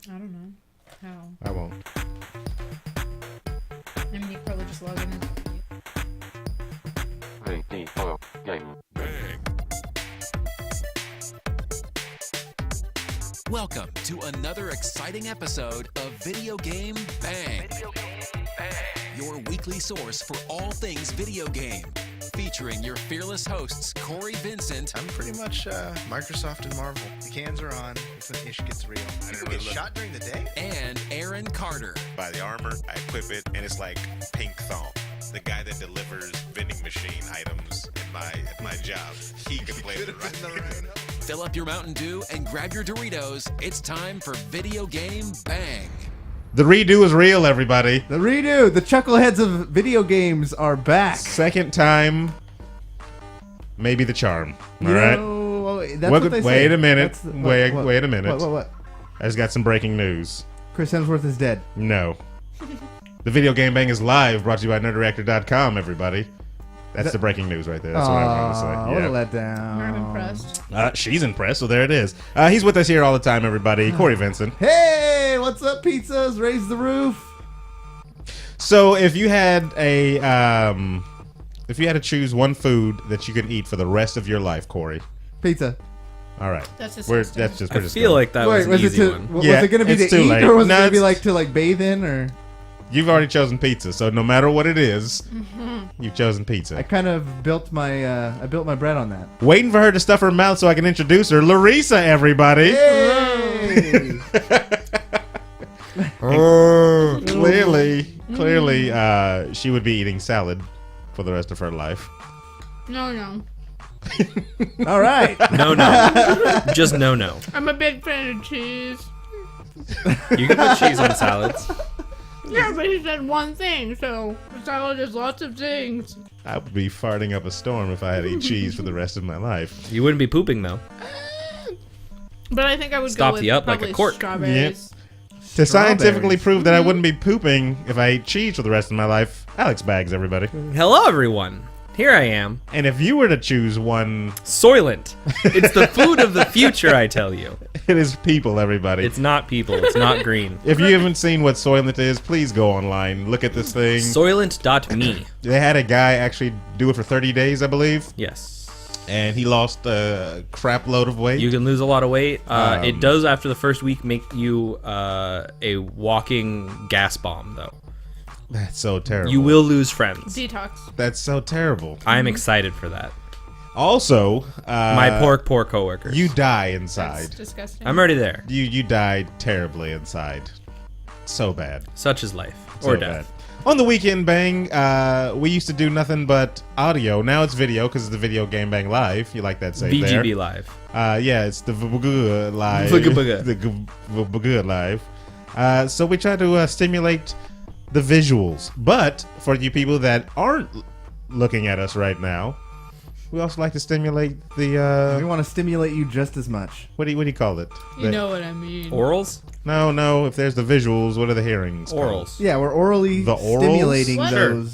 I don't know. How? I won't. I mean, you probably just log in. Videogame. Bang. Welcome to another exciting episode of Video Game Bang. Your weekly source for all things video game. Featuring your fearless hosts, Cory Vincent. I'm pretty much Microsoft and Marvel. The cans are on. It's when ish gets real. People get shot during the day? And Aaron Carter. Buy the armor, I equip it, and it's like pink thong. The guy that delivers vending machine items at my job, he can play the right. Fill up your Mountain Dew and grab your Doritos. It's time for Video Game Bang. The redo is real, everybody. The redo. The chuckleheads of video games are back. Second time, maybe the charm. All right. That's what they say. Wait a minute. What? Wait a minute. What? I just got some breaking news. Chris Hemsworth is dead. No. The Video Game Bang is live, brought to you by nerdreactor.com, everybody. That's the breaking news right there. That's what I was going to say. What a letdown. I'm impressed. She's impressed, so there it is. He's with us here all the time, everybody. Cory Vincent. Hey, what's up, pizzas? Raise the roof. So, if you had to choose one food that you could eat for the rest of your life, Cory. Pizza. All right. That's We're disgusting. just feel like that was an easy one. Was Yeah, it going to be it's to too eat, late. or was it No, going to be it's- like to bathe in, or? You've already chosen pizza, so no matter what it is, you've chosen pizza. I kind of built my bread on that. Waiting for her to stuff her mouth so I can introduce her. Lareesa, everybody. Yay! Clearly, she would be eating salad for the rest of her life. No. All right. No. Just no. I'm a big fan of cheese. You can put cheese on salads. Yeah, but he said one thing, so salad is lots of things. I would be farting up a storm if I had to eat cheese for the rest of my life. You wouldn't be pooping, though. But I think I would Stop go with you up like a probably cork. strawberries. To scientifically Strawberries. prove that I wouldn't be pooping if I ate cheese for the rest of my life, Alex Baggs, everybody. Hello, everyone. Here I am. And if you were to choose one, Soylent. It's the food of the future, I tell you. it is people, everybody. It's not people. It's not green. If you haven't seen what Soylent is, please go online. Look at this thing. Soylent.me. They had a guy actually do it for 30 days, I believe, Yes. and he lost a crap load of weight. You can lose a lot of weight. It does, after the first week, make you a walking gas bomb, though. That's so terrible. You will lose friends. Detox. That's so terrible. I am excited for that. Also, My poor coworkers. you die That's inside. disgusting. I'm already there. You died terribly inside. So bad. Such is life. So Or death. bad. On the Weekend Bang, we used to do nothing but audio. Now it's video because it's the Video Game Bang Live. You like that save there? VGB Live. Yeah, it's the VGB Live. VGB. The VGB Live. So we try to stimulate the visuals. But for you people that aren't looking at us right now, we also like to stimulate We the, want to stimulate you just as much. what do you call it? You know what I mean. Orals? No, if there's the visuals, what are the hearings called? Orals. Yeah, we're orally The orals? stimulating What? those.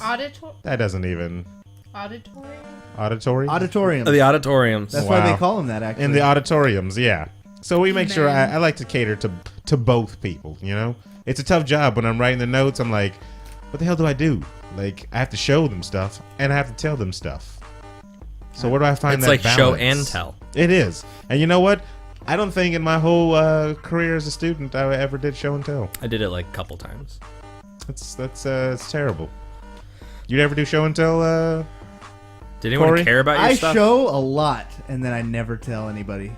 That doesn't even... Auditory? Auditory? Auditoriums. The auditoriums. That's why Wow. they call them that, actually. In the auditoriums, yeah. So we make sure Man. I like to cater to both people, you know? It's a tough job when I'm writing the notes. I'm like, what the hell do I do? Like, I have to show them stuff, and I have to tell them stuff. So where do I find It's that like balance? show and tell. It is. And you know what? I don't think in my whole career as a student I ever did show and tell. I did it like a couple times. That's it's terrible. You ever do show and tell? Did anyone Cory? care about your I stuff? show a lot, and then I never tell anybody.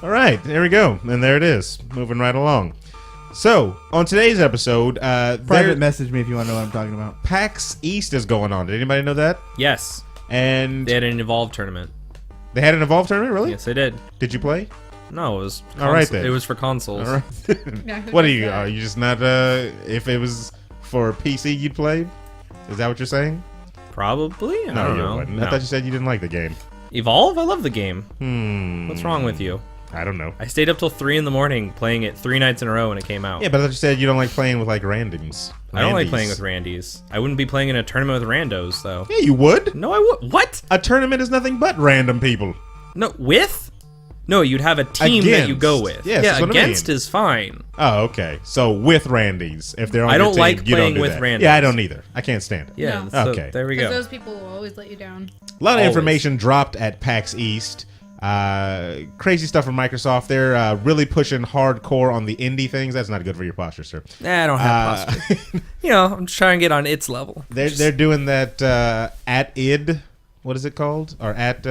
All right, there we go. And there it is. Moving right along. So, on today's episode, Private message me if you want to know what I'm talking about. PAX East is going on. Did anybody know that? Yes. And They had an Evolve tournament. they had an Evolve tournament, really? Yes, they did. Did you play? No, it was All right, then. It was for consoles. All right. Yeah, who What are does you? that? Are you just not? If it was for PC, you'd play? Is that what you're saying? Probably? I No, don't you know. wouldn't. No. I thought you said you didn't like the game. Evolve? I love the game. What's wrong with you? I don't know. I stayed up till 3 in the morning playing it 3 nights in a row when it came out. Yeah, but I thought you said you don't like playing with like randoms. I don't like Randies. playing with randies. I wouldn't be playing in a tournament with randos, though. Yeah, you would. No, I would. What? A tournament is nothing but random people. No, with? No, you'd have a team that you go with. Yes, that's yeah, what I against mean. is fine. Oh, okay. So with Randy's, if they're on I your don't team, like you don't playing do with that. randoms. Yeah, I don't either. I can't stand it. Yeah. No. So Okay. there we Because go. those people will always let you down. A lot of Always. information dropped at PAX East. Crazy stuff from Microsoft. They're really pushing hardcore on the indie things. That's not good for your posture, sir. I don't have posture. I'm just trying to get on its level. They're doing that at id. What is it called? Or at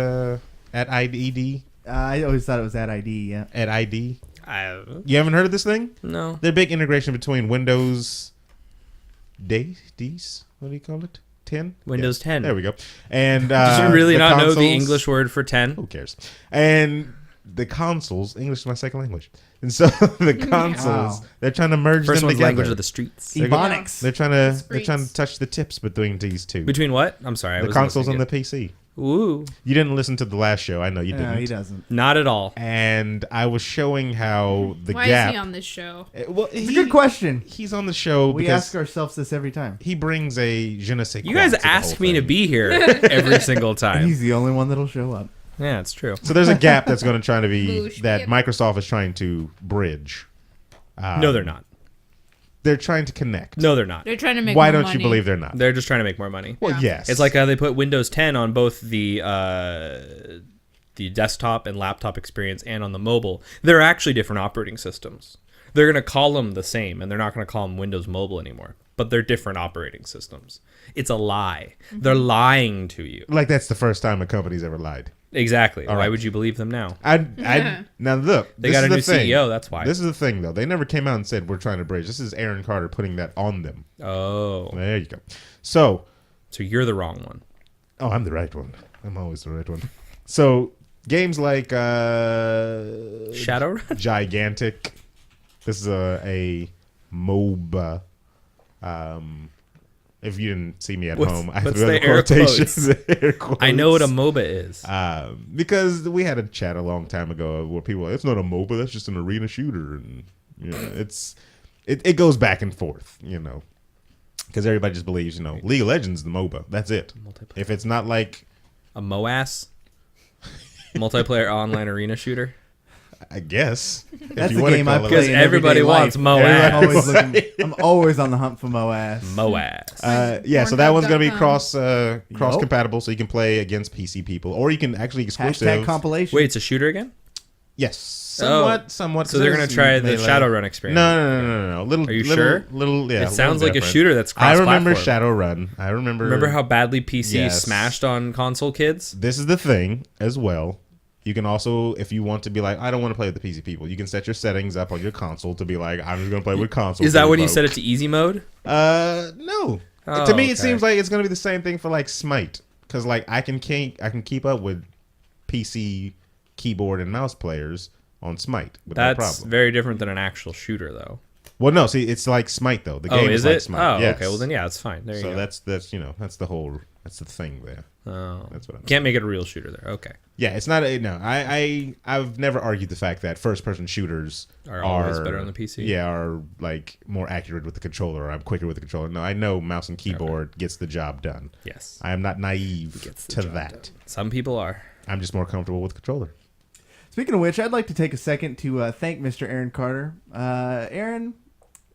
IDD? I always thought it was that ID. Yeah. At ID? I You haven't heard of this thing? no. They're big integration between Windows Ds. What do you call it? 10? Windows 10. There we go. And Did you really the not know the consoles- English word for 10? Who cares? And the consoles, English is my second language, and so the consoles, Wow. they're trying to merge First them one's together. language of the streets. Ebonics. They're trying to Streets. touch the tips between these two. Between what? I'm sorry. I The wasn't consoles and the listening PC. yet. Ooh. You didn't listen to the last show. I know you No, didn't. he doesn't. Not at all. And I was showing how the Why gap. is he on this show? Well, It's a good question. He's on the show We because ask ourselves this every time. he brings a je ne sais You quoi guys to the ask whole me to thing. be here every single And time. he's the only one that'll show up. Yeah, it's true. So there's a gap that's going to try to be Boosh. that Microsoft is trying to bridge. No, they're not. They're trying to connect. No, they're not. They're trying to make Why more don't you money. believe they're not? They're just trying to make more money. Well, Yeah. yes. It's like how they put Windows 10 on both the desktop and laptop experience and on the mobile. They're actually different operating systems. They're going to call them the same, and they're not going to call them Windows Mobile anymore. But they're different operating systems. It's a lie. They're lying to you. like that's the first time a company's ever lied. Exactly. Why right. would you believe them now? Now look, They this got is a the new thing. CEO, that's why. This is the thing, though. They never came out and said we're trying to bridge. This is Aaron Carter putting that on them. Oh. There you go. So, So you're the wrong one. oh, I'm the right one. I'm always the right one. So games like Shadowrun? Gigantic. This is a MOBA. If you didn't see me at home, I what's threw the the air quotations. Air quotes. I know what a MOBA is. Because we had a chat a long time ago where people were like, it's not a MOBA, that's just an arena shooter, and you know, it goes back and forth, you know, because everybody just believes, you know, League of Legends the MOBA, that's it. If it's not like A MOAS? Multiplayer online arena shooter? I guess That's you the wanna game I call it play Because in everybody everyday wants life. MOAS. I'm always, I'm always on the hunt for Moas. MOAS. yeah, so that one's gonna be Pornhub.com. cross compatible, so you can play against PC people, or you can actually exclusive. Hashtag compilation. Wait, it's a shooter again? Yes, somewhat. So they're going to try the melee. Shadowrun experience. No. Little. Are you little, sure? Little. Yeah. It sounds little like a different. shooter that's I cross-platform. remember Shadowrun. I remember. Remember how badly PC Yes. smashed on console kids? This is the thing as well. You can also, if you want to be like, I don't want to play with the PC people, you can set your settings up on your console to be like, I'm just going to play with console. Is that when you people. set it to easy mode? No. Oh, To me, okay. it seems like it's going to be the same thing for like Smite, because like I can keep up with PC keyboard and mouse players on Smite with no That's problem. very different than an actual shooter, though. Well, no, see, it's like Smite though. The game is is like it? Smite. Oh, yes. okay. Well, then yeah, it's fine. There you So go. that's that's the thing there. Oh, That's what I'm can't make it a real shooter there. Okay. Yeah, it's not a no. I've never argued the fact that first person shooters Are always better on the PC? Yeah, are like more accurate with the controller. Or I'm quicker with the controller. No, I know mouse and keyboard gets the job done. Yes. I am not naive Gets the to job that. done. Some people are. I'm just more comfortable with the controller. Speaking of which, I'd like to take a second to thank Mr. Aaron Carter. Aaron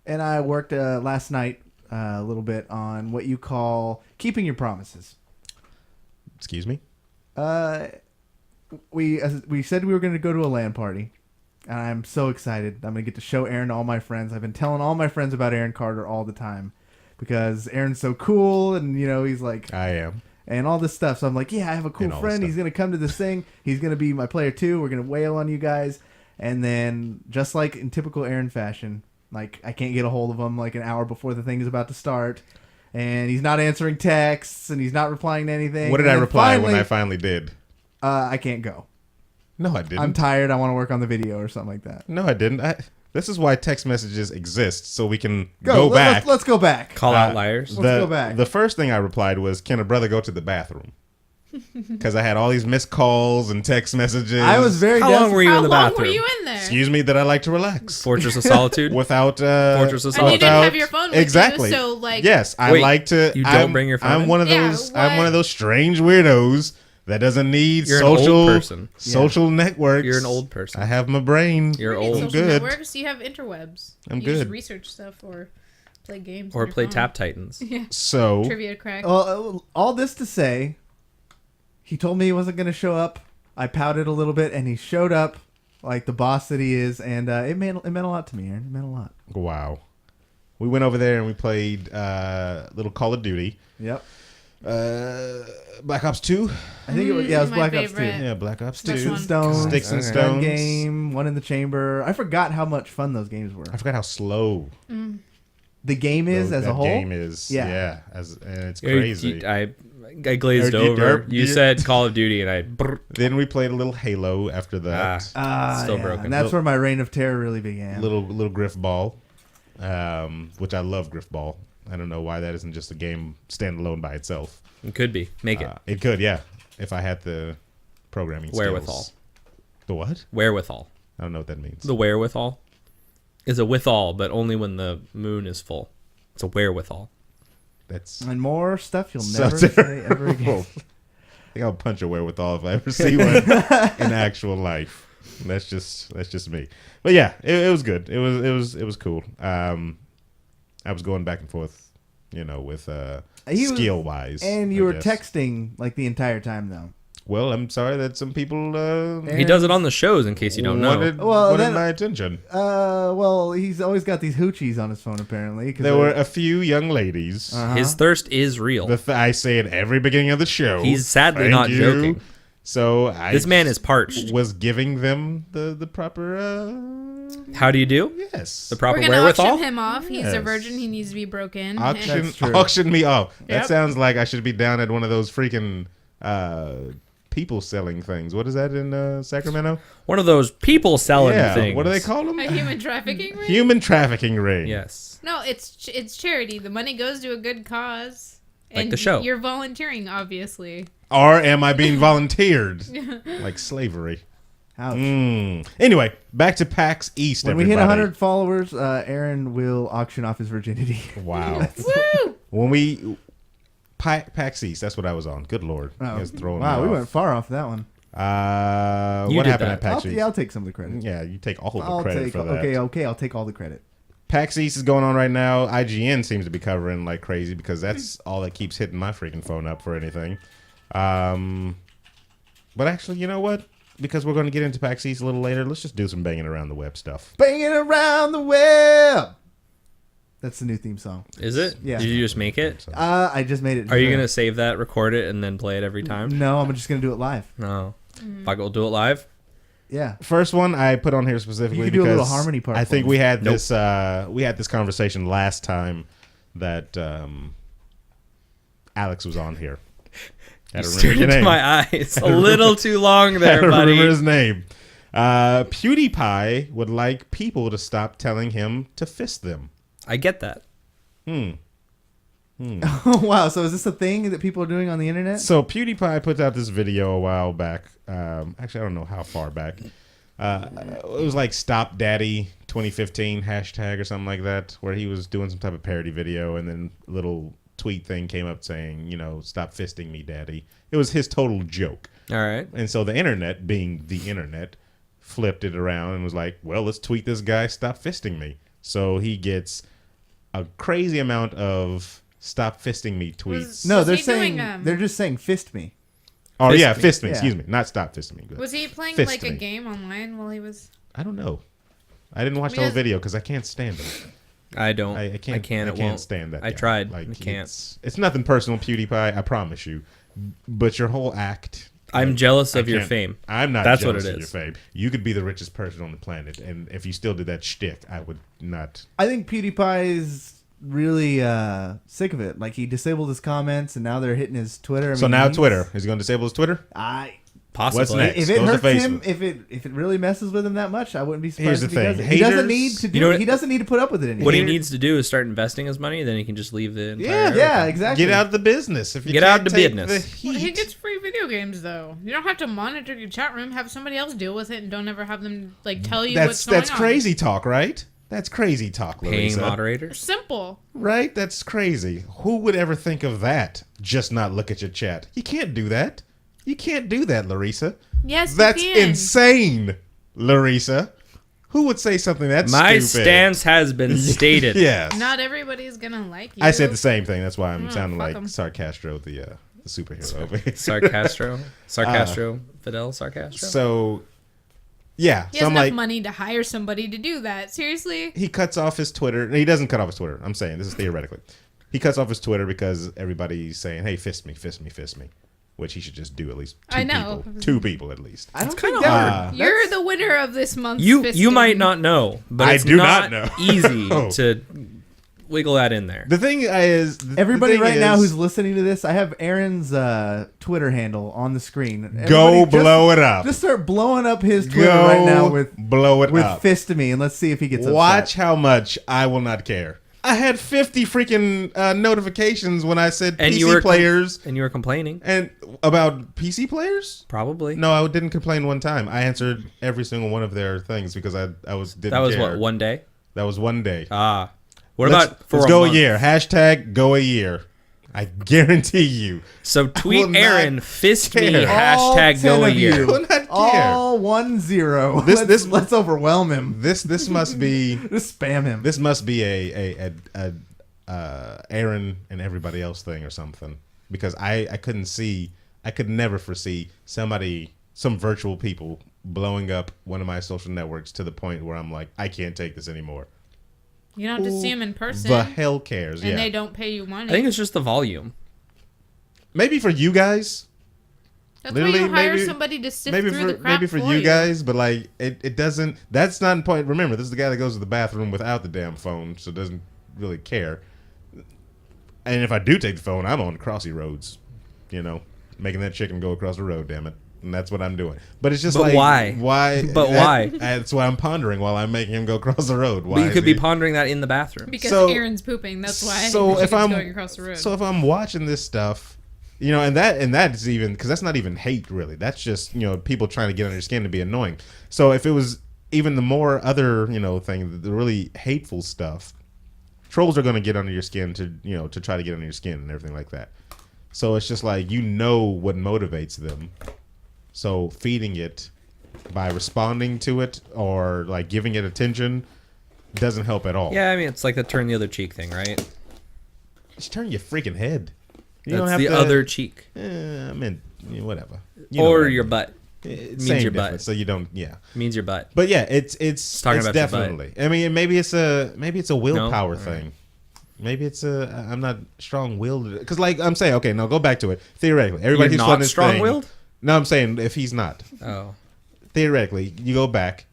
and I worked last night a little bit on what you call keeping your promises. Excuse me. We said we were going to go to a LAN party, and I'm so excited. I'm going to get to show Aaron to all my friends. I've been telling all my friends about Aaron Carter all the time because Aaron's so cool, and you know he's like I am. and all this stuff. So I'm like, yeah, I have a cool And all friend. this He's stuff. going to come to this thing. He's going to be my player too. We're going to wail on you guys. And then, just like in typical Aaron fashion, like I can't get a hold of him like an hour before the thing is about to start. And he's not answering texts, and he's not replying to anything. What did And I then reply when finally, I finally did? I can't go. No, I didn't. I'm tired. I want to work on the video or something like that. No, I didn't. This is why text messages exist, so we can go back. Let's go back. Call out liars. Let's go back. The first thing I replied was, "Can a brother go to the bathroom?" Because I had all these missed calls and text messages. I was very How long were you How in the long bathroom? were you in there? Excuse me, that I like to relax Fortress of Solitude? without Fortress of And you Solitude. didn't have your phone with you, exactly. so, like- yes, I Wait, like to. you don't bring your phone I'm in? one of Yeah, those. what? I'm one of those strange weirdos that doesn't need You're an old social person. social networks. You're an old person. I have my brain. You're You don't need old. social good. networks. You have interwebs. I'm you good. Just research stuff or play games. Or on your play phone. Tap Titans. Yeah. So Trivia crack. All this to say, he told me he wasn't going to show up. I pouted a little bit, and he showed up like the boss that he is, and it meant a lot to me, Aaron. It meant a lot. wow, we went over there and we played little Call of Duty. Yep. Black Ops 2. I think it was My Black Ops 2. favorite. Yeah, Black Ops That's 2. one. Stones, Sticks and Okay. Gun Stones. game, One in the Chamber. I forgot how much fun those games were. I forgot how slow The game is as that a whole. game is. Yeah. Yeah, and it's crazy. I glazed Or you over. derp- You you- said Call of Duty, and I. Then we played a little Halo after that. Still yeah. broken. And that's where my reign of terror really began. Little Griff Ball, which I love Griff Ball. I don't know why that isn't just a game standalone by itself. It could be. Make it. It could, yeah, if I had the programming Wherewithal. skills. The what? Wherewithal. I don't know what that means. The wherewithal is a withal, but only when the moon is full. It's a wherewithal. That's And more stuff you'll So never say terrible. ever again. I think I'll punch a wherewithal if I ever see one in actual life. That's just me. But yeah, it was good. It was cool. I was going back and forth, with skill wise. And you were texting like the entire time, though. Well, I'm sorry that some people He does it on the shows, in case you don't know. wanted my attention. Well, he's always got these hoochies on his phone, apparently. 'cause There were a few young ladies. His thirst is real. I say it every beginning of the show. He's sadly Thank not you. joking. So This man is parched. Was giving them the proper How do you do? yes The We're proper gonna wherewithal? auction him off. He's a Yes. virgin. He needs to be broken. auction me off. That Yep. sounds like I should be down at one of those freaking people selling things. What is that in Sacramento? One of those people selling Yeah, things. what do they call them? A human trafficking ring? Human trafficking ring. Yes. No, it's charity. The money goes to a good cause. Like And the show. You're volunteering, obviously. Or am I being volunteered? Like slavery. Ouch. Anyway, back to PAX East. When we hit everybody. 100 followers, Aaron will auction off his virginity. Wow. Woo! When we PAX East, that's what I was on. Good lord, you guys throwing Wow, me we off. went far off that one. You What did happened that. at PAX East? I'll take some of the credit. Yeah, you take all of the credit for that. Okay, I'll take all the credit. PAX East is going on right now. IGN seems to be covering like crazy because that's all that keeps hitting my freaking phone up for anything. But actually, you know what? Because we're going to get into PAX East a little later, let's just do some banging around the web stuff. Banging around the web. That's the new theme song. Is it? Yeah. Did you just make it? I just made it. Are you going to save that, record it, and then play it every time? No, I'm just gonna do it live. No. Fuck it, we'll do it live. Yeah. First one I put on here specifically You could do a because little harmony part I for think me. we had this conversation last time that Alex was on here. Had to remember Stared your into name. my eyes a little too long Had there, to remember buddy. his name. PewDiePie would like people to stop telling him to fist them. I get that. Oh wow. So is this a thing that people are doing on the internet? So PewDiePie put out this video a while back. Actually, I don't know how far back. It was like Stop Daddy 2015 hashtag or something like that, where he was doing some type of parody video, and then a little tweet thing came up saying, stop fisting me, daddy. It was his total joke. All right. And so the internet, being the internet, flipped it around and was like, well, let's tweet this guy, stop fisting me. So he gets a crazy amount of stop fisting me tweets. No, Was they're he saying doing, they're just saying fist me. Oh, Fist yeah, me. fist me. Yeah. Excuse me. Not stop fisting me. Was he playing Fist like a me. game online while he was? I don't know. I didn't watch the whole Because- video because I can't stand him. I don't. I can't. It I can't won't. stand that. I guy. tried. Like, I can't. It's nothing personal, PewDiePie. I promise you. But your whole act. I'm jealous I of your can't- fame. I'm not. That's what jealous it of is. Your fame. You could be the richest person on the planet, and if you still did that shtick, I would not. I think PewDiePie is really sick of it. Like he disabled his comments, and now they're hitting his Twitter. So now Twitter is he going to disable his Twitter? Possibly. What's next? If it Goes to hurts him, Facebook. if it really messes with him that much, I wouldn't be Here's surprised the if he thing. does it. He doesn't Haters- need to do. You know what- He doesn't need to put up with it anymore. What he needs to do is start investing his money, then he can just leave the entire Yeah, exactly. Get out of the business. If you Get can't out of take business. the Well, he heat. gets free video games though. You don't have to monitor your chat room. Have somebody else deal with it, and don't ever have them like tell you what's going That's on. crazy talk, right? That's crazy talk, paying Lareesa. moderators. Simple. Right? That's crazy. Who would ever think of that? Just not look at your chat. You can't do that. You can't do that, Lareesa. Yes, That's you can. insane, Lareesa. Who would say something that's My stupid? stance has been stated. Yes. Not everybody's gonna like you. I said the same thing. That's why I'm sounding fuck like 'em. Sarcastro, the superhero over here. Sarcastro, Fidel Sarcastro. So, yeah. He So has I'm enough like, money to hire somebody to do that. Seriously? he cuts off his Twitter. He doesn't cut off his Twitter. I'm saying this is theoretically. He cuts off his Twitter because everybody's saying, "Hey, fist me," which he should just do at least two I know. people. 2 people at least. I don't kinda think that hard. would- You're the winner of this month's You fisting. might not know, but I it's do not not know. easy Oh. to wiggle that in there. The thing is, Everybody the thing right now is, who's listening to this, I have Aaron's Twitter handle on the screen. go Everybody blow it up. Just start blowing up his Twitter Go right now with blow it with up. fist to me, and let's see if he gets Watch upset. how much I will not care. I had 50 freaking notifications when I said And PC you were players and you were complaining, and about PC players. probably. No, I didn't complain one time. I answered every single one of their things because I didn't That was care. what, one day? That was one day. Ah. What let's, about for let's a go month? a year. Hashtag go a year. I guarantee you. So will tweet not Aaron, fist me, care. All hashtag 10 go a of year. you. I will not care. All 1-0. Let's overwhelm him. This must be Just spam him. this must be a Aaron and everybody else thing or something, because I could never foresee some virtual people blowing up one of my social networks to the point where I'm like, I can't take this anymore. You don't have to see them in person. The hell cares? and Yeah, they don't pay you money. I think it's just the volume. maybe for you guys. That's why you literally, hire maybe- somebody to sift Maybe through for the crap maybe for you guys, but like it doesn't. That's not important. Remember, this is the guy that goes to the bathroom without the damn phone, so doesn't really care. And if I do take the phone, I'm on crossy roads, making that chicken go across the road. Damn it, and that's what I'm doing. But it's just But like why? Why? But why? That's what I'm pondering while I'm making him go across the road. Why But you is could be he- pondering that in the bathroom. Because So- Aaron's pooping. That's why. So the if chicken's I'm going across the road. so if I'm watching this stuff, and that's even because that's not even hate really. That's just people trying to get on your skin to be annoying. So if it was even the more other thing, the really hateful stuff, trolls are going to get under your skin to try to get under your skin and everything like that. So it's just like what motivates them. So feeding it by responding to it or like giving it attention doesn't help at all. Yeah, I mean, it's like the turn the other cheek thing, right? Just turn your freaking head. You don't That's have the to, other cheek. I mean, whatever. You know Or what I your mean. butt. It's means same your butt. difference, so you don't. Yeah, Means your butt. but yeah, it's Talking about your butt. definitely. I mean, maybe it's a willpower No? thing. Maybe it's I'm not strong-willed because, like I'm saying, okay, no, go back to it. Theoretically, everybody You're who's not fun this thing- strong-willed? No, I'm saying if he's not. Oh. Theoretically, you go back.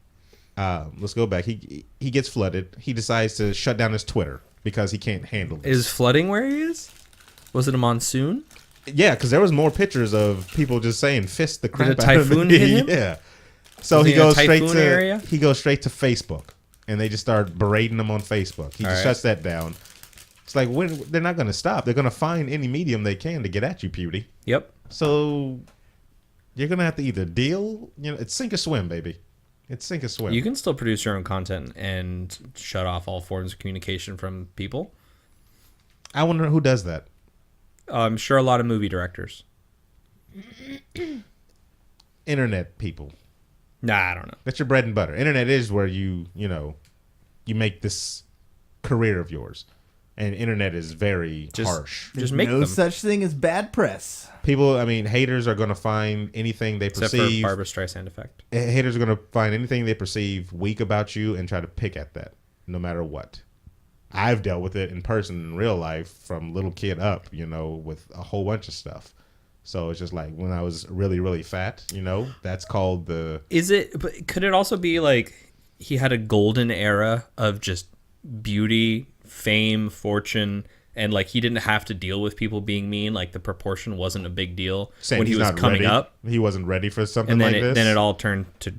Let's go back. He gets flooded. He decides to shut down his Twitter because he can't handle it. Is flooding where he is? Was it a monsoon? Yeah, because there was more pictures of people just saying "fist the crap a out of typhoon me." hit him? Yeah. So Was he he in a goes straight typhoon to area? Facebook, and they just start berating him on Facebook. He just right. shuts that down. It's like they're not going to stop. They're going to find any medium they can to get at you, Pewdie. Yep. So you're going to have to either deal. It's sink or swim, baby. It's sink or swim. You can still produce your own content and shut off all forms of communication from people. I wonder who does that. I'm sure a lot of movie directors. Internet people. Nah, I don't know. That's your bread and butter. Internet is where you make this career of yours. And internet is very harsh. Just make no them. such thing as bad press. People, haters are going to find anything they Except perceive. for Barbra Streisand effect. Haters are going to find anything they perceive weak about you and try to pick at that, no matter what. I've dealt with it in person in real life from little kid up, with a whole bunch of stuff. So it's just like when I was really, really fat, that's called the... But could it also be like he had a golden era of just beauty, fame, fortune, and like he didn't have to deal with people being mean? Like the proportion wasn't a big deal when he he's was not coming ready. up. He wasn't ready for something And then like this. then it all turned to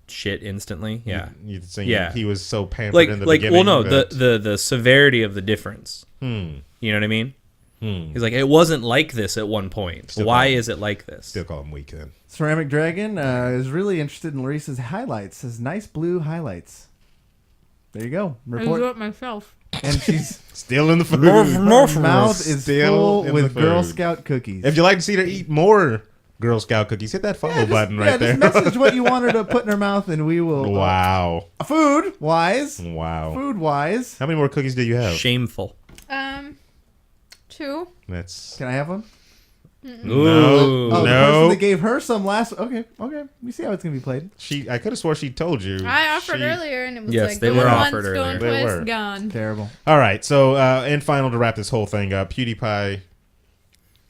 shit instantly. Yeah. You're saying Yeah. he was so pampered Like in the well beginning. no, that- the severity of the difference. You know what I mean? He's like, it wasn't like this at one point. Still Why call him- is it like this? Still call him weak then. Ceramic Dragon is really interested in Lareesa's highlights. Says nice blue highlights. There you go. I do Report. it myself. And she's Still in the food. her mouth is Still full in with the Girl food. Scout cookies. If you like to see her eat more Girl Scout cookies. Hit that follow button right there. Just message what you want her to put in her mouth, and we will. Wow. Food wise. Wow. Food wise. How many more cookies do you have? Shameful. 2. That's Can I have one? Ooh. Oh, the No. person that gave her some last. Okay. We see how it's gonna be played. I could have swore she told you. I offered earlier, and it was Yes, like they going were once, offered going earlier. They twice, were. gone. Terrible. All right. So, and final to wrap this whole thing up, PewDiePie,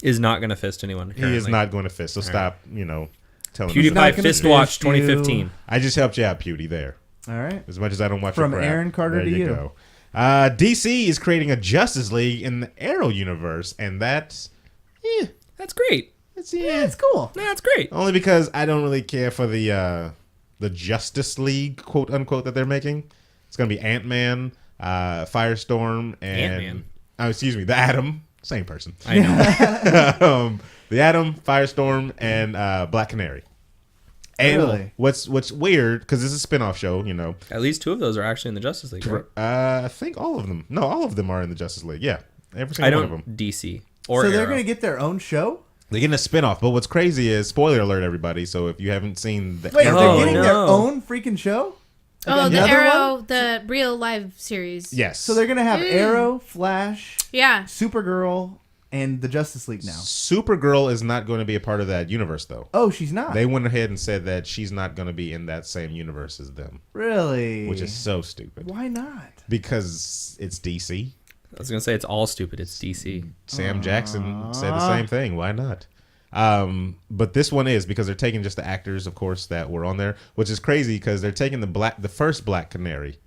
Is not going to fist anyone. he is not going to fist. So stop, telling me. PewDiePie not gonna Fist Watch fist you. 2015. I just helped you out, Pewdie, there. All right. As much as I don't watch From your crap. Aaron Carter There to you. Go. DC is creating a Justice League in the Arrow universe, and that's That's great. It's cool. That's great. only because I don't really care for the Justice League, quote unquote, that they're making. It's gonna be Ant-Man, Firestorm, and Ant-Man. excuse me, the Atom, same person. I know. The Atom, Firestorm, and Black Canary. And Really? what's weird, because this is a spin-off show, At least 2 of those are actually in the Justice League, right? I think all of them. No, all of them are in the Justice League. Yeah, every I single one of don't them. DC or So they're Arrow. gonna get their own show. They're getting a spin-off, but what's crazy is, spoiler alert, everybody, so if you haven't seen the Wait, Oh, they're getting no. their own freaking show. Oh, the Another Arrow, one? the real live series. Yes. So they're gonna have Arrow, Flash, Yeah. Supergirl, and the Justice League now. Supergirl is not going to be a part of that universe, though. Oh, she's not. They went ahead and said that she's not going to be in that same universe as them, Really? which is so stupid. Why not? Because it's DC. I was going to say it's all stupid. It's DC. Sam Jackson said the same thing. Why not? But this one is because they're taking just the actors, of course, that were on there, which is crazy because they're taking the first Black Canary,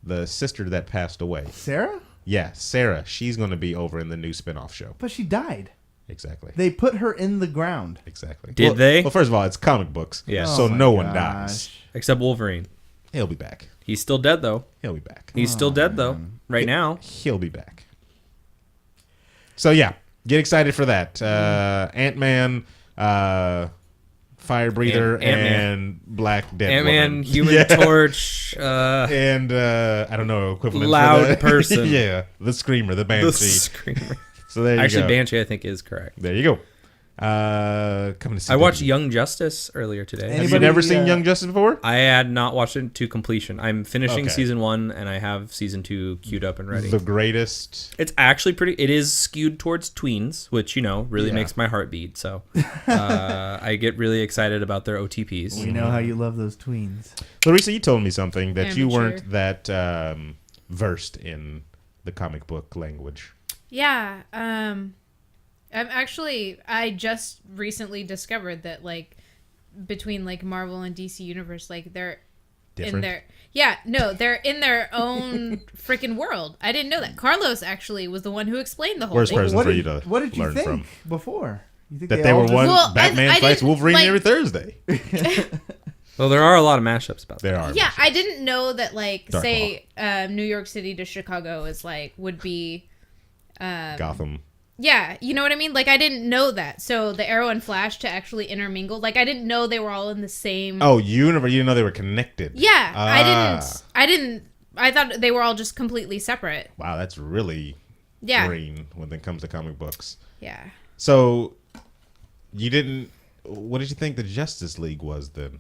the sister that passed away. Sarah? Yeah, Sarah. She's going to be over in the new spinoff show. But she died. Exactly. They put her in the ground. Exactly. Did they? Well, first of all, it's comic books. Yeah. So Oh my no one gosh. dies. Except Wolverine. He'll be back. He's still dead, though. He'll be back. He's still dead, though. Right now. He'll be back. So yeah, get excited for that. Ant-Man, Fire Breather, Ant-Man. and Black Dead Ant-Man, Woman. Human Yeah. Torch, And I don't know, equivalent Loud for that. person. Yeah, the Screamer, the Banshee. the Screamer. So there you Actually, go. Banshee, I think, is correct. There you go. Coming to see I watched Young Justice earlier today. Have you Anybody, never seen Young Justice before? I had not watched it to completion. I'm finishing Okay. season 1, and I have season 2 queued up and ready. The greatest. It's actually pretty. It is skewed towards tweens, which really Yeah. makes my heart beat. So I get really excited about their OTPs. We know how you love those tweens. Lareesa, you told me something that you Amateur. weren't that versed in the comic book language. Yeah. I just recently discovered that between Marvel and DC Universe, they're Different? they're in their own freaking world. I didn't know that. Carlos actually was the one who explained the whole Worst thing. person for you to What did you learn think from. before? You think That they were all one Well, Batman I fights didn't, Wolverine like- every Thursday. Well, there are a lot of mashups about that. There are. Yeah, I didn't know that Dark say New York City to Chicago is would be Gotham. yeah, you know what I mean? I didn't know that. So the Arrow and Flash to actually intermingle, I didn't know they were all in the same Oh, universe. You didn't know they were connected. Yeah, Ah. I didn't I thought they were all just completely separate. Wow, that's really Yeah. green when it comes to comic books. Yeah. So, you didn't. What did you think the Justice League was then?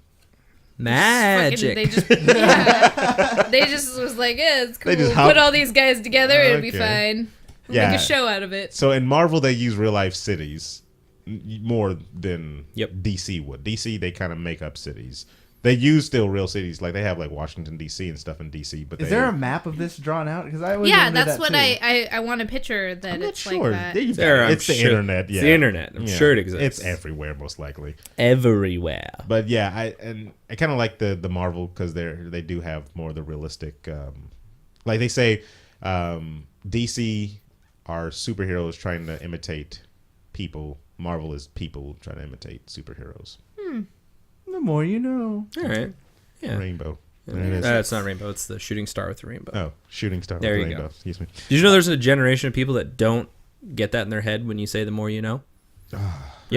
Magic. They just they just was yeah, it's cool. They just Put hop- all these guys together, it'd be Okay. fine. We'll Yeah. make a show out of it. So in Marvel, they use real life cities more than Yep. DC would. DC, they kind of make up cities. They use still real cities, they have Washington D.C. and stuff in D.C. But Is they, there a map of this drawn out? Because I always Yeah, wondered that's that what too. I want a picture that I'm not it's sure. that. There you go. There, I'm it's the sure. internet. It's Yeah, the internet. I'm sure it exists. It's everywhere, most likely. Everywhere. But yeah, I kind of like the Marvel because they do have more of the realistic. Like they say, DC are superheroes trying to imitate people. Marvel is people trying to imitate superheroes. The more you know. All right. Yeah. Rainbow. There it is. It's not rainbow. It's the shooting star with the rainbow. Oh, shooting star. There with you rainbow. go. Excuse me. Did you know there's a generation of people that don't get that in their head when you say the more you know? Yep.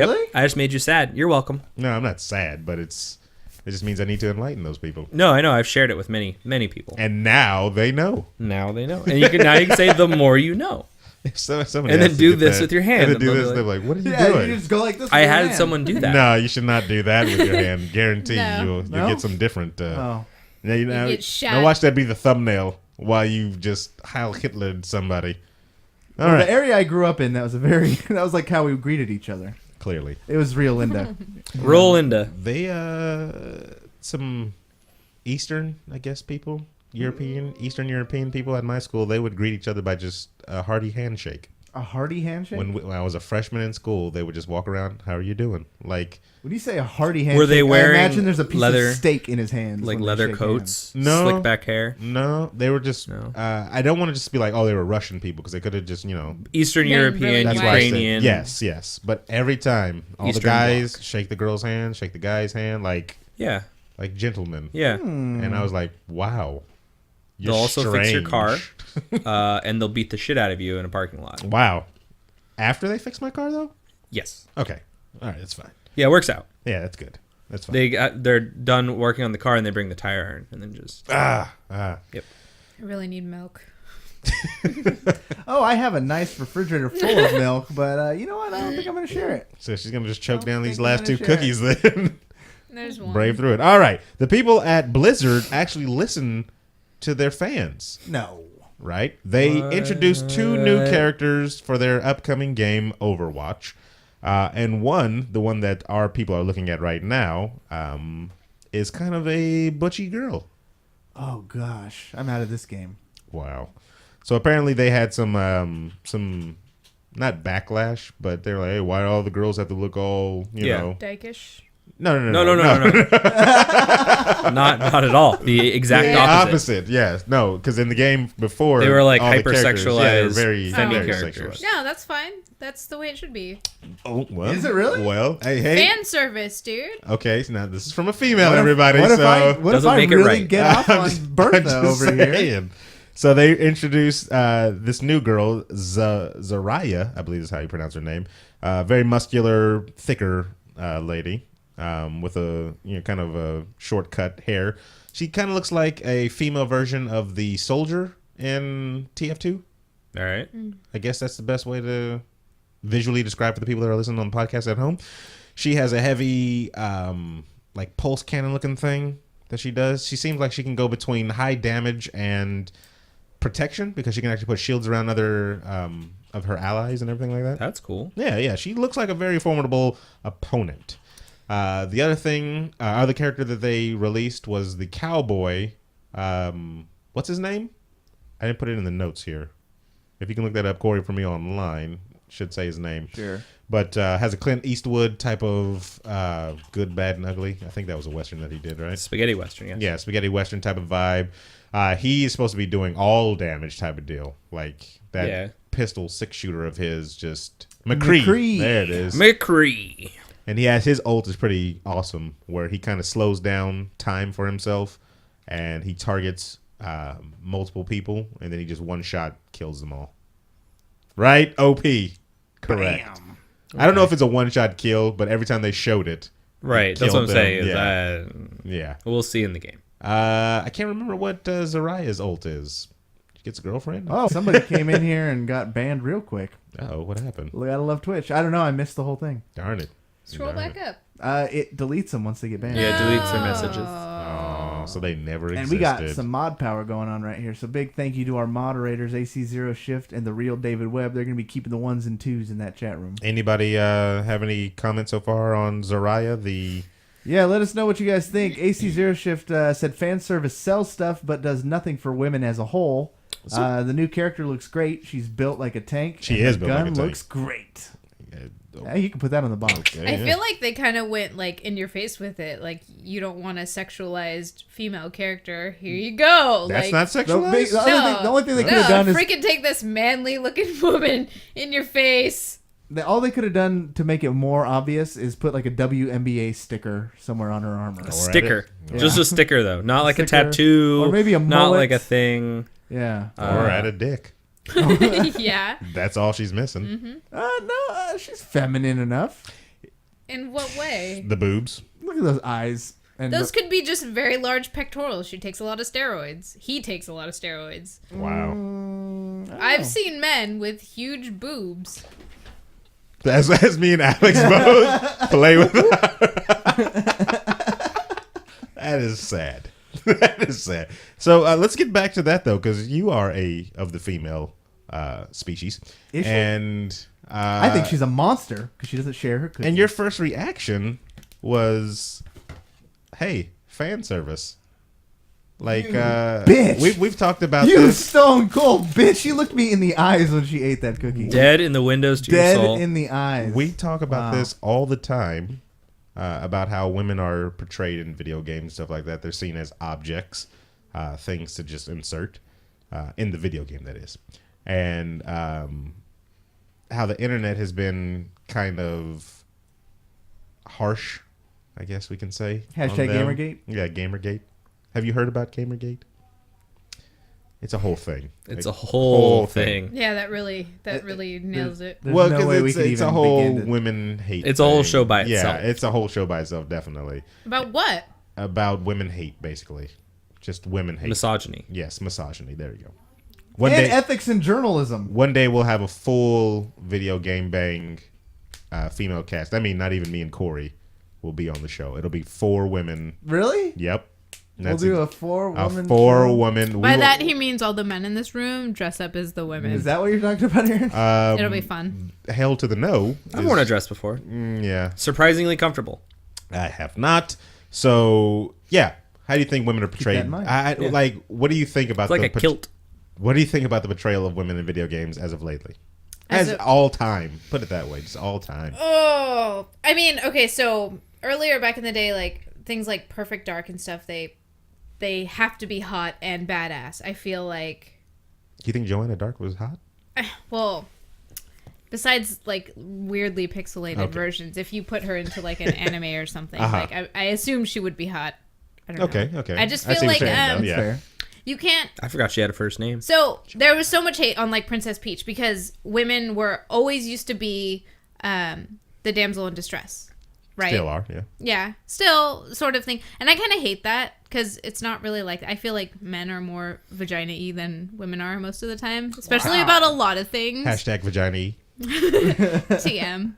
Really? I just made you sad. You're welcome. No, I'm not sad, but it just means I need to enlighten those people. No, I know. I've shared it with many, many people. And now they know. Now they know. And now you can say the more you know. Somebody And then has to do get this that. with your hand, And then do and this. they'll They're be like, what are you Yeah, doing? you just go like this. I with your had hand. someone do that. No, you should not do that with your hand. Guarantee No. you'll No? get some different. Oh. Yeah, you know. get shot. Now watch that be the thumbnail while you just Heil Hitlered somebody. All Well, right. The area I grew up in, that was like how we greeted each other. Clearly, It was real Linda. Roll into. they some Eastern, I guess, people, Eastern European people at my school, they would greet each other by just a hearty handshake. A hearty handshake? When I was a freshman in school, they would just walk around. How are you doing? Like, When you say a hearty handshake, Were they wearing I imagine there's a piece leather- of steak in his hands. Like when they leather shake coats, No. slick back hair. no, they were just. No. I don't want to just be like, oh, they were Russian people because they could have just, Eastern Yeah, European, really That's why I said- Ukrainian. Yes. But every time, all Eastern the guys Bloc. shake the girl's hand, shake the guy's hand, like Yeah. gentlemen. Yeah. And I was like, wow. You're They'll also fix your car, strange. and they'll beat the shit out of you in a parking lot. Wow. After they fix my car, though? Yes. Okay. All right, that's fine. Yeah, it works out. Yeah, that's good. That's fine. They're done working on the car and they bring the tire iron and then just Yep. I really need milk. Oh, I have a nice refrigerator full of milk, but you know what? I don't think I'm going to share it. So she's going to just choke Don't down these think I'm last two gonna share cookies then. There's one. Brave through it. All right. The people at Blizzard actually listen to their fans, No. right? They introduced 2 new characters for their upcoming game, Overwatch. And one, the one that our people are looking at right now, is kind of a butchy girl. Oh, gosh. I'm out of this game. Wow. So apparently they had some not backlash, but they're like, hey, why do all the girls have to look all, you Yeah. know? Dykish. no. Not at all. The exact The opposite. opposite, yes. No, because in the game before, They were like all the characters, hypersexualized they were very, femme very characters. sexualized. No, that's fine. That's the way it should be. Oh, well. Is it really? Well, hey. Fan service, dude. Okay, so now this is from a female, What if- everybody. What if so I Doesn't make it really right. get off I'm on just- Bertha I'm just over here? saying. So they introduced this new girl, Zaraya, I believe is how you pronounce her name. Very muscular, thicker lady with a kind of a short-cut hair. She kind of looks like a female version of the soldier in TF2. All right. I guess that's the best way to visually describe for the people that are listening on the podcast at home. She has a heavy, like pulse cannon looking thing that she does. She seems like she can go between high damage and protection because she can actually put shields around other of her allies and everything like that. That's cool. Yeah. She looks like a very formidable opponent. The other character that they released was the cowboy. What's his name? I didn't put it in the notes here. If you can look that up, Corey, for me online, should say his name. Sure. But has a Clint Eastwood type of good, bad, and ugly. I think that was a Western that he did, right? Spaghetti Western, yes. Yeah, spaghetti Western type of vibe. He is supposed to be doing all damage type of deal. Like that pistol 6-shooter of his, just McCree. There it is. McCree. And he has his ult is pretty awesome, where he kind of slows down time for himself, and he targets multiple people, and then he just one shot kills them all. Right? OP. Correct. Bam. I don't know if it's a one shot kill, but every time they showed it, Right. That's what I'm killed saying. them. Is yeah. we'll see in the game. I can't remember what Zaraya's ult is. She gets a girlfriend? Oh, somebody came in here and got banned real quick. Oh, what happened? Well, gotta love Twitch. I don't know. I missed the whole thing. Darn it. Scroll Darn back it. up. It deletes them once they get banned. Yeah, it deletes their messages. Oh, so they never existed. And we got some mod power going on right here. So big thank you to our moderators, AC Zero Shift and the real David Webb. They're going to be keeping the 1s and 2s in that chat room. Anybody have any comments so far on Zaraya? Yeah, let us know what you guys think. AC Zero Shift said fan service sells stuff but does nothing for women as a whole. The new character looks great. She's built like a tank. She and is the built like a gun tank. looks great. Yeah, you can put that on the box. Okay, I yeah. feel like they kind of went like in your face with it. Like, you don't want a sexualized female character. Here you go. That's like, not sexualized? The only thing they could have done is freaking take this manly looking woman in your face. all they could have done to make it more obvious is put like a WNBA sticker somewhere on her armor. Or Sticker. at it. Just a sticker, though. Not like Sticker. a tattoo. Or maybe a Not mullet. like a thing. Yeah. Or at a dick. Yeah. That's all she's missing. No, she's feminine enough. In what way? The boobs. Look at those eyes. And Those could be just very large pectorals. She takes a lot of steroids. He takes a lot of steroids. Wow. I've seen men with huge boobs. As me and Alex both play with her. That is sad. That is sad. So let's get back to that though, because you are of the female species, Is she? and I think she's a monster because she doesn't share her cookies. and your first reaction was, "Hey, fan service." Like, bitch. we've talked about you this. stone cold bitch. She looked me in the eyes when she ate that cookie. Dead in the windows to your Dead soul. in the eyes. We talk about Wow. this all the time, about how women are portrayed in video games and stuff like that. They're seen as objects, things to just insert in the video game, that is. And how the internet has been kind of harsh, I guess we can say. Hashtag on them. Gamergate? Yeah, Gamergate. Have you heard about Gamergate? It's a whole thing. It's Like, a whole thing. Yeah, that really nails it. There's Well, no because way we it's, could it's a even whole begin to- women hate. It's a whole thing. show by itself. Yeah, it's a whole show by itself, definitely. About what? About women hate, basically. Just women hate. Misogyny. Yes, misogyny. There you go. And ethics in journalism. One day we'll have a full video game bang female cast. I mean, not even me and Cory will be on the show. It'll be 4 women. Really? Yep. We'll do a 4-woman. 4-woman. By that he means all the men in this room dress up as the women. Is that what you're talking about, Aaron? It'll be fun. Hell to the no. I've worn a dress before. Yeah. Surprisingly comfortable. I have not. So, yeah. How do you think women are portrayed? that in mind. Yeah. Like, what do you think about It's like a kilt. What do you think about the portrayal of women in video games as of lately? As As of- all time. Put it that way. Just all time. Oh, I mean, okay, so earlier back in the day, like things like Perfect Dark and stuff, they have to be hot and badass. I feel like, Do you think Joanna Dark was hot? well, besides like weirdly pixelated Okay. versions, if you put her into like an anime or something, Uh-huh. like I assume she would be hot. I don't know. Okay. I just I feel see what like you're saying, though. That's Yeah. fair. you can't. I forgot she had a first name. So there was so much hate on like Princess Peach because women were always used to be the damsel in distress, right? Still are, yeah. Yeah, still sort of thing. And I kind of hate that because it's not really like, I feel like men are more vagina-y than women are most of the time, especially about a lot of things. Hashtag vagina. TM.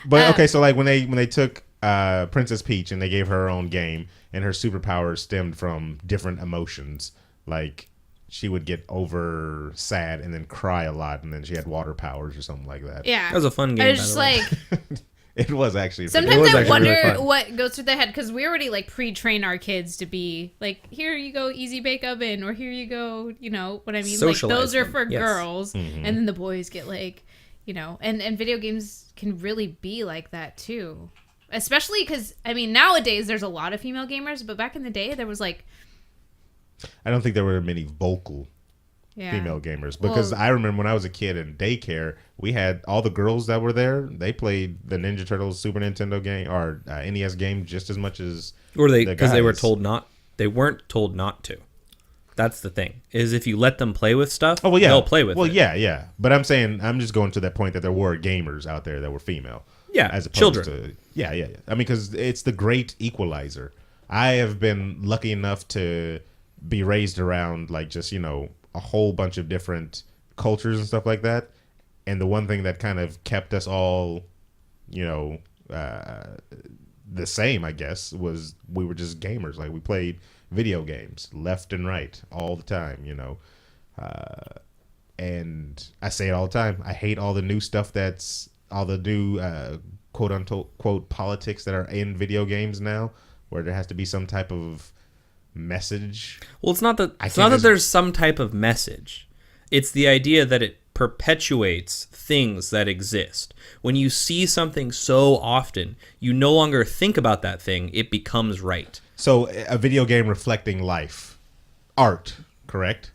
But okay, so like when they took Princess Peach and they gave her own game, and her superpowers stemmed from different emotions, like she would get over sad and then cry a lot, and then she had water powers or something like that. Yeah. That was a fun game, I was by just the way. like, It was actually. sometimes was I actually wonder really fun. what goes through their head because we already like pre-train our kids to be like, here you go, easy bake oven, or here you go, you know what I mean? Like Socialize those are them, for yes. girls, Mm-hmm. and then the boys get like, you know, and video games can really be like that too. Especially because, I mean, nowadays there's a lot of female gamers, but back in the day there was like, I don't think there were many vocal yeah. female gamers because Well- I remember when I was a kid in daycare, we had all the girls that were there. They played the Ninja Turtles Super Nintendo game or NES game just as much as Or they the because they were guys. told not. They weren't told not to. That's the thing. Is if you let them play with stuff, Oh well, yeah, they'll play with it. Well, yeah. But I'm saying I'm just going to that point that there were gamers out there that were female. Yeah, as opposed children. to yeah. I mean, because it's the great equalizer. I have been lucky enough to be raised around like just a whole bunch of different cultures and stuff like that. And the one thing that kind of kept us all, the same, I guess, was we were just gamers. Like we played video games left and right all the time, and I say it all the time. I hate all the new stuff that's all the new quote unquote politics that are in video games now, where there has to be some type of message. Well, it's not that I it's can't not that just- there's some type of message. It's the idea that it perpetuates things that exist. When you see something so often, you no longer think about that thing. It becomes right. So a video game reflecting life, art, correct?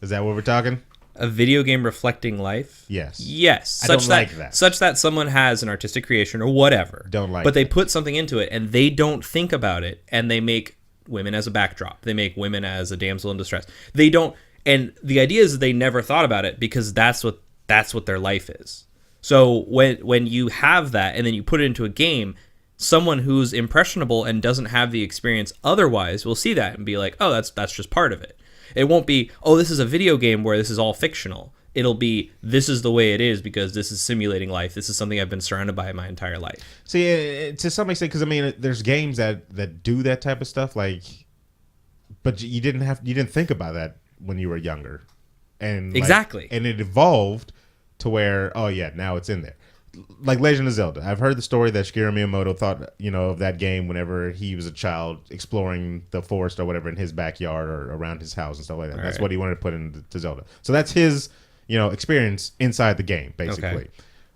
Is that what we're talking? A video game reflecting life? Yes. Yes. I don't like that. Such that someone has an artistic creation or whatever. Don't like But they that. put something into it and they don't think about it and they make women as a backdrop. They make women as a damsel in distress. They don't, and the idea is that they never thought about it because that's what their life is. So when you have that and then you put it into a game, someone who's impressionable and doesn't have the experience otherwise will see that and be like, oh, that's just part of it. It won't be, oh, this is a video game where this is all fictional. It'll be, this is the way it is because this is simulating life. This is something I've been surrounded by my entire life. See, to some extent, because I mean, there's games that do that type of stuff, like, but you didn't think about that when you were younger, and Exactly. and it evolved to where, oh yeah, now it's in there. Like Legend of Zelda. I've heard the story that Shigeru Miyamoto thought, of that game whenever he was a child exploring the forest or whatever in his backyard or around his house and stuff like that. That's what he wanted to put into Zelda. So that's his, experience inside the game, basically.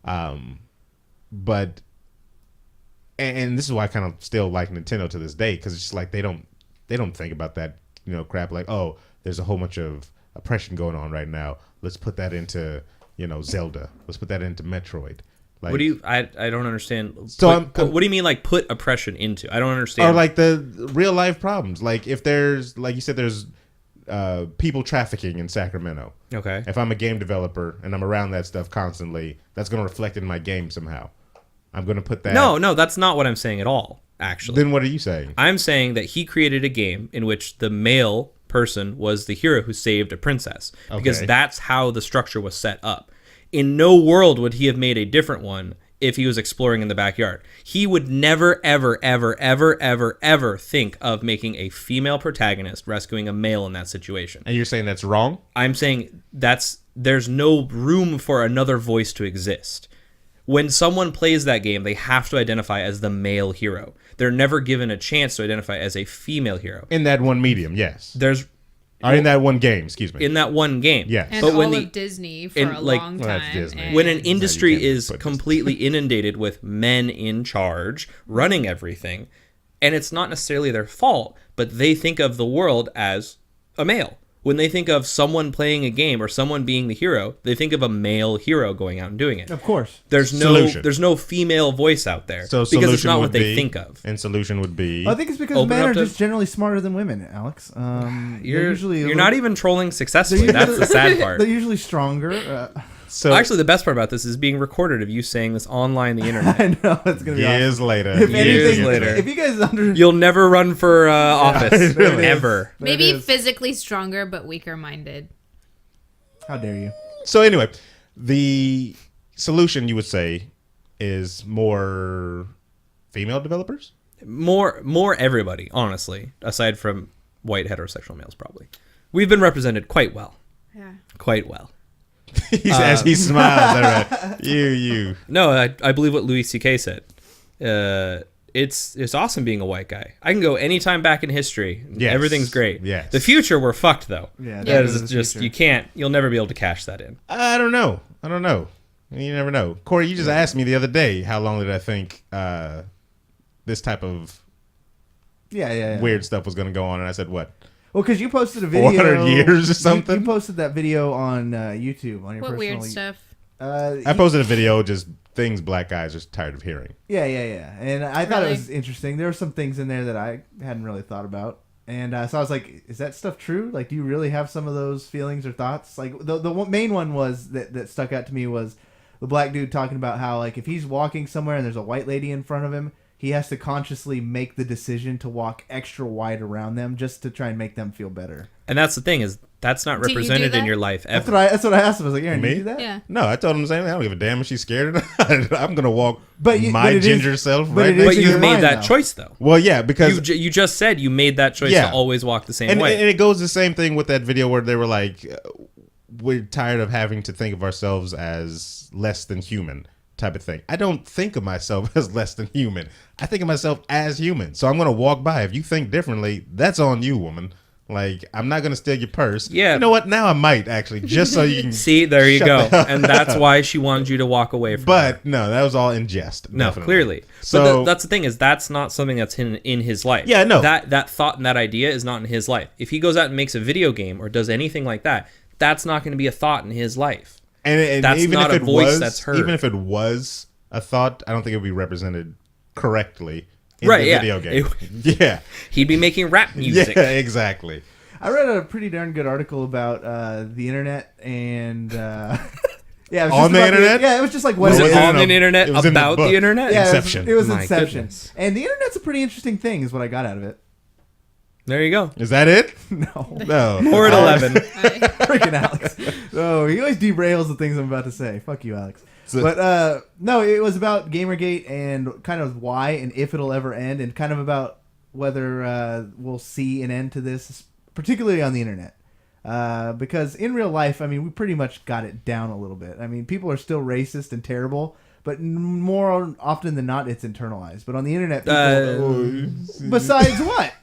Okay. But and this is why I kind of still like Nintendo to this day, because it's just like they don't think about that, crap like, oh, there's a whole bunch of oppression going on right now. Let's put that into, Zelda. Let's put that into Metroid. Like, What do you? I don't understand. So what do you mean, like put oppression into? I don't understand. Or like the real life problems. Like if there's, like you said, there's people trafficking in Sacramento. Okay. If I'm a game developer and I'm around that stuff constantly, that's going to reflect in my game somehow. I'm going to put that. No, that's not what I'm saying at all. Actually. Then what are you saying? I'm saying that he created a game in which the male person was the hero who saved a princess, because that's how the structure was set up. In no world would he have made a different one if he was exploring in the backyard. He would never, ever, ever, ever, ever, ever think of making a female protagonist rescuing a male in that situation. And you're saying that's wrong? I'm saying there's no room for another voice to exist. When someone plays that game, they have to identify as the male hero. They're never given a chance to identify as a female hero. In that one medium, yes. Or in that one game, excuse me. In that one game. Yes. And but all of Disney for a long Well, that's time. Disney. and- When an industry can't is put this- completely inundated with men in charge, running everything, and it's not necessarily their fault, but they think of the world as a male. When they think of someone playing a game or someone being the hero, they think of a male hero going out and doing it. Of course. There's Solution. no female voice out there, So because it's solution not would what they be- think of. And solution would be... I think it's because Open men up are to- just generally smarter than women, Alex. You're not even trolling successfully. They're That's the sad part. They're usually stronger. So Actually, the best part about this is being recorded of you saying this online the internet. I know it's gonna be years awesome. later. If Years anything, later. if you guys You'll never run for office. There it is. Ever. There Maybe it is. physically stronger, but weaker minded. How dare you? So anyway, the solution, you would say, is more female developers? More everybody, honestly, aside from white heterosexual males, probably. We've been represented quite well. Yeah. Quite well. As he smiles. All right. You. No, I believe what Louis C.K. said. It's awesome being a white guy. I can go anytime back in history. Yes. Everything's great. Yes. The future, we're fucked, though. Yeah, That is is the just, future. you'll never be able to cash that in. I don't know. You never know. Corey, you just asked me the other day, how long did I think this type of Yeah. weird stuff was going to go on? And I said, what? Well, because you posted a video. 400 years or something? You posted that video on YouTube on your What personal. weird stuff? I posted a video, just things black guys are tired of hearing. Yeah. And I thought it Really? was interesting. There were some things in there that I hadn't really thought about. And so I was like, is that stuff true? Like, do you really have some of those feelings or thoughts? Like, main one was that stuck out to me was the black dude talking about how, like, if he's walking somewhere and there's a white lady in front of him, he has to consciously make the decision to walk extra wide around them just to try and make them feel better. And that's the thing, is that's not Do you do represented in that? your life That's ever. what I asked him. I was like, Aaron, do Me? you do that? Yeah. No, I told him the same thing. I don't give a damn if she's scared or not. I'm going to walk but my it is- ginger self but right it next But is to in you your made mind, that though. choice, though. Well, yeah, because... You just said you made that choice Yeah. to always walk the same and way. it goes the same thing with that video where they were like, we're tired of having to think of ourselves as less than human type of thing. I don't think of myself as less than human. I think of myself as human. So I'm going to walk by. If you think differently, that's on you, woman. Like, I'm not going to steal your purse. Yeah. You know what? Now I might, actually, just so you can... See, there you Shut go. the hell And that's why she wanted you to walk away from her. But, no, that was all in jest. No, definitely. clearly. So, But that's the thing, is that's not something that's in his life. Yeah, no. That thought and that idea is not in his life. If he goes out and makes a video game or does anything like that, that's not going to be a thought in his life. and that's even not if a it voice was, that's heard. even if it was a thought, I don't think it would be represented correctly in Right, the yeah. video game. Yeah. He'd be making rap music. Yeah, exactly. I read a pretty darn good article about the internet and yeah, it was On just the about internet? Yeah, it was just like what Was it it is. on no, the internet it was in the about book. the internet? Yeah, Inception. It was My Inception, goodness. and the internet's a pretty interesting thing, is what I got out of it. There you go. Is that it? No. No. Or at 11. Freaking Alex. Oh, he always derails the things I'm about to say. Fuck you, Alex. But no, it was about Gamergate and kind of why and if it'll ever end, and kind of about whether we'll see an end to this, particularly on the internet. Because in real life, I mean, we pretty much got it down a little bit. I mean, people are still racist and terrible, but more often than not, it's internalized. But on the internet, people, besides what?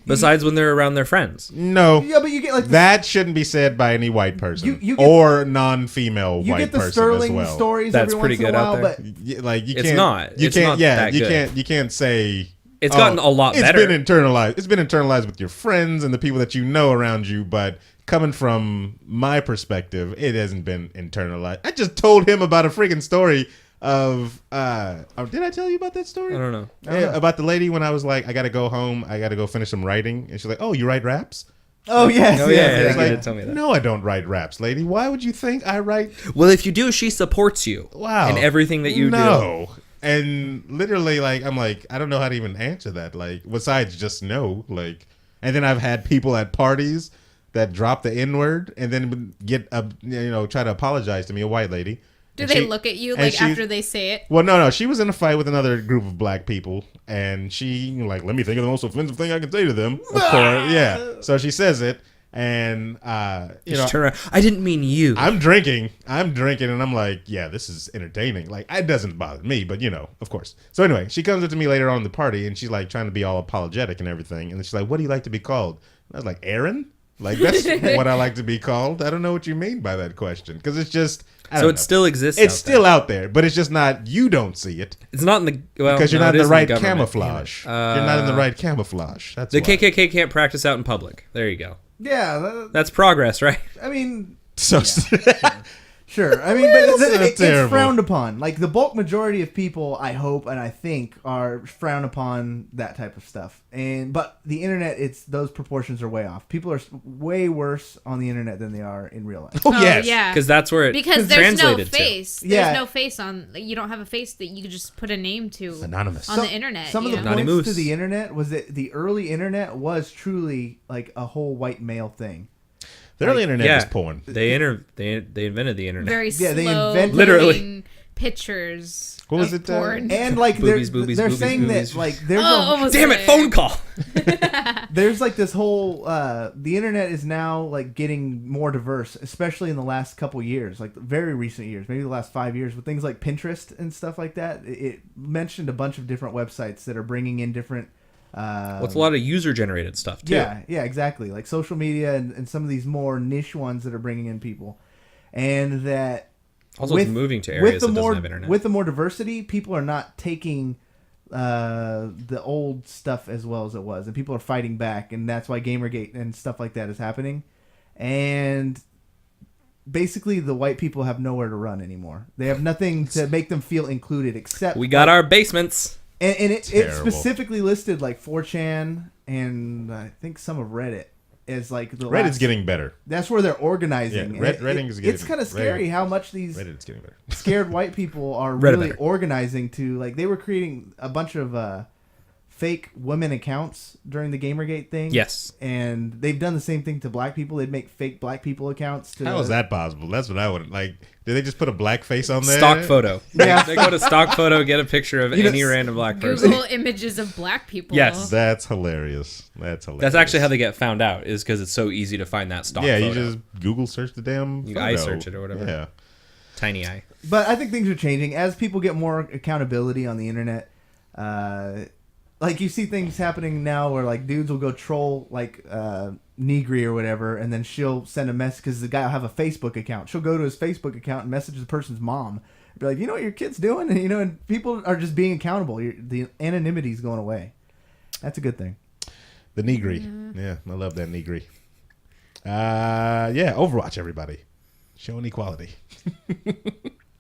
Besides when they're around their friends. No. Yeah, but you get like that shouldn't be said by any white person You get- or non-female you white get the person Sterling as well. stories That's every pretty once in good a out while, there. but Like you It's can't. not. You It's can't. not Yeah. that You good. can't. You can't say. It's gotten a lot better. It's been internalized. It's been internalized with your friends and the people that you know around you, but coming from my perspective, it hasn't been internalized. I just told him about a freaking story of did I tell you about that story? I don't know. Yeah, about the lady when I was like, I gotta go home, I gotta go finish some writing, and she's like, oh, you write raps? oh yes, Oh, yes, yeah, yes. yeah, Like, did tell me that. no, I don't write raps, lady. Why would you think I write? Well, if you do, she supports you. Wow. In everything that you do. No. And literally, like, I'm like, I don't know how to even answer that. Like, besides just no. Like, and then I've had people at parties that drop the N word and then get try to apologize to me, a white lady. Do And they she- look at you and like she- after they say it? Well, no. She was in a fight with another group of black people, and she like, let me think of the most offensive thing I can say to them. Of course, yeah. So she says it, and Just turn around. I didn't mean you. I'm drinking, and I'm like, yeah, this is entertaining. Like, it doesn't bother me, but of course. So anyway, she comes up to me later on in the party, and she's like trying to be all apologetic and everything, and then she's like, what do you like to be called? And I was like, Aaron? Like, that's what I like to be called. I don't know what you mean by that question, because it's just. So it still exists. It's out still there. out there, but it's just not. You don't see it It's not in the because you're no, not it in the is right government. camouflage. You're not in the right camouflage. That's The why. KKK can't practice out in public. There you go. Yeah, That's progress, right? I mean, So sure. I mean, but it's terrible. frowned upon. Like the bulk majority of people, I hope and I think, are frown upon that type of stuff. But the internet, those proportions are way off. People are way worse on the internet than they are in real life. oh yes, yeah. Because that's where it Because there's no translated to. face. There's Yeah. no face on. You don't have a face that you could just put a name to. Anonymous. On the internet. Some of the you know? Naughty points Moose. to the internet was that the early internet was truly like a whole white male thing. The early internet Yeah. is porn. They invented the internet. Very Yeah, they slow invented- Literally. pictures. What was of it, Porn. And like Boobies, they're boobies, saying boobies. that like there's almost Damn it! there. Phone call. there's like this whole the internet is now like getting more diverse, especially in the last couple years, like very recent years, maybe the last 5 years, with things like Pinterest and stuff like that. It mentioned a bunch of different websites that are bringing in different Well, it's a lot of user-generated stuff too. yeah, exactly, like social media and some of these more niche ones that are bringing in people, and that Also, it's moving to areas that doesn't have internet. with the more diversity, people are not taking the old stuff as well as it was, and people are fighting back, and that's why Gamergate and stuff like that is happening. And basically, the white people have nowhere to run anymore. They have nothing to make them feel included, except We got our basements. and it Terrible. specifically listed like 4chan and I think some of Reddit as like the Reddit's last, getting better. that's where they're organizing. Yeah, And Reddit is getting it's kind of Reddit- scary how much these Reddit's getting better. scared white people are Reddit really better. organizing to, like, they were creating a bunch of fake women accounts during the Gamergate thing. Yes. And they've done the same thing to black people. They'd make fake black people accounts. How is that possible? That's what I would like. Did they just put a black face on there? Stock photo. Yeah. They go to stock photo, get a picture of any random black person. Google images of black people. Yes. That's hilarious. That's hilarious. That's actually how they get found out, is because it's so easy to find that stock Yeah, photo. you just Google search the damn. You photo. eye search it or whatever. Yeah. Tiny eye. But I think things are changing as people get more accountability on the internet. Like you see things happening now where like dudes will go troll like Negri or whatever, and then she'll send a message because the guy will have a Facebook account. She'll go to his Facebook account and message the person's mom, be like, you know what your kid's doing, and and people are just being accountable. The anonymity is going away. That's a good thing. The Negri. Yeah, I love that Negri. Yeah, Overwatch, everybody. Showing equality.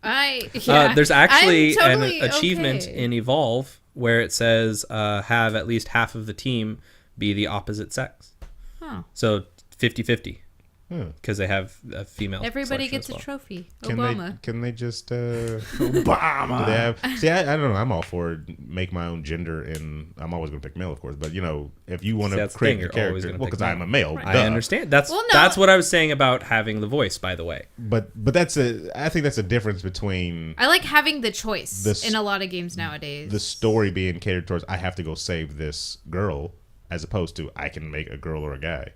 There's actually I'm totally an achievement okay. in Evolve where it says have at least half of the team be the opposite sex. Huh. So 50-50. because they have a female. Everybody selection gets as well. a trophy. Can Obama. they just Obama? Do they have, see, I don't know. I'm all for make my own gender, and I'm always going to pick male, of course. But if you want See, to that's the create thing, your you're always character, gonna because pick I'm a male, I duh. understand. That's Well, no. that's what I was saying about having the voice. By the way, But I think that's a difference between I like having the choice This- in a lot of games nowadays. the story being catered towards I have to go save this girl, as opposed to I can make a girl or a guy.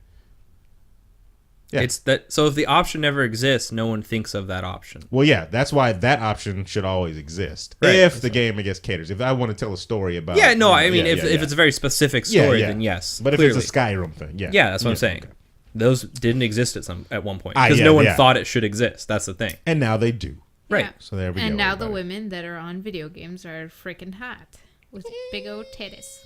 Yeah. it's that. So if the option never exists, no one thinks of that option. Well, yeah, that's why that option should always exist. Right. If the game, I guess, caters. If I want to tell a story about... Yeah, no, I yeah, mean, yeah, if yeah. it's a very specific story, then yes. But clearly. if it's a Skyrim thing, yeah. Yeah, that's what I'm saying. okay. Those didn't exist at one point Ah, because yeah, no one yeah. thought it should exist. That's the thing. And now they do. Right. Yeah. So there we go. And now the everybody. women that are on video games are freaking hot with big old titties.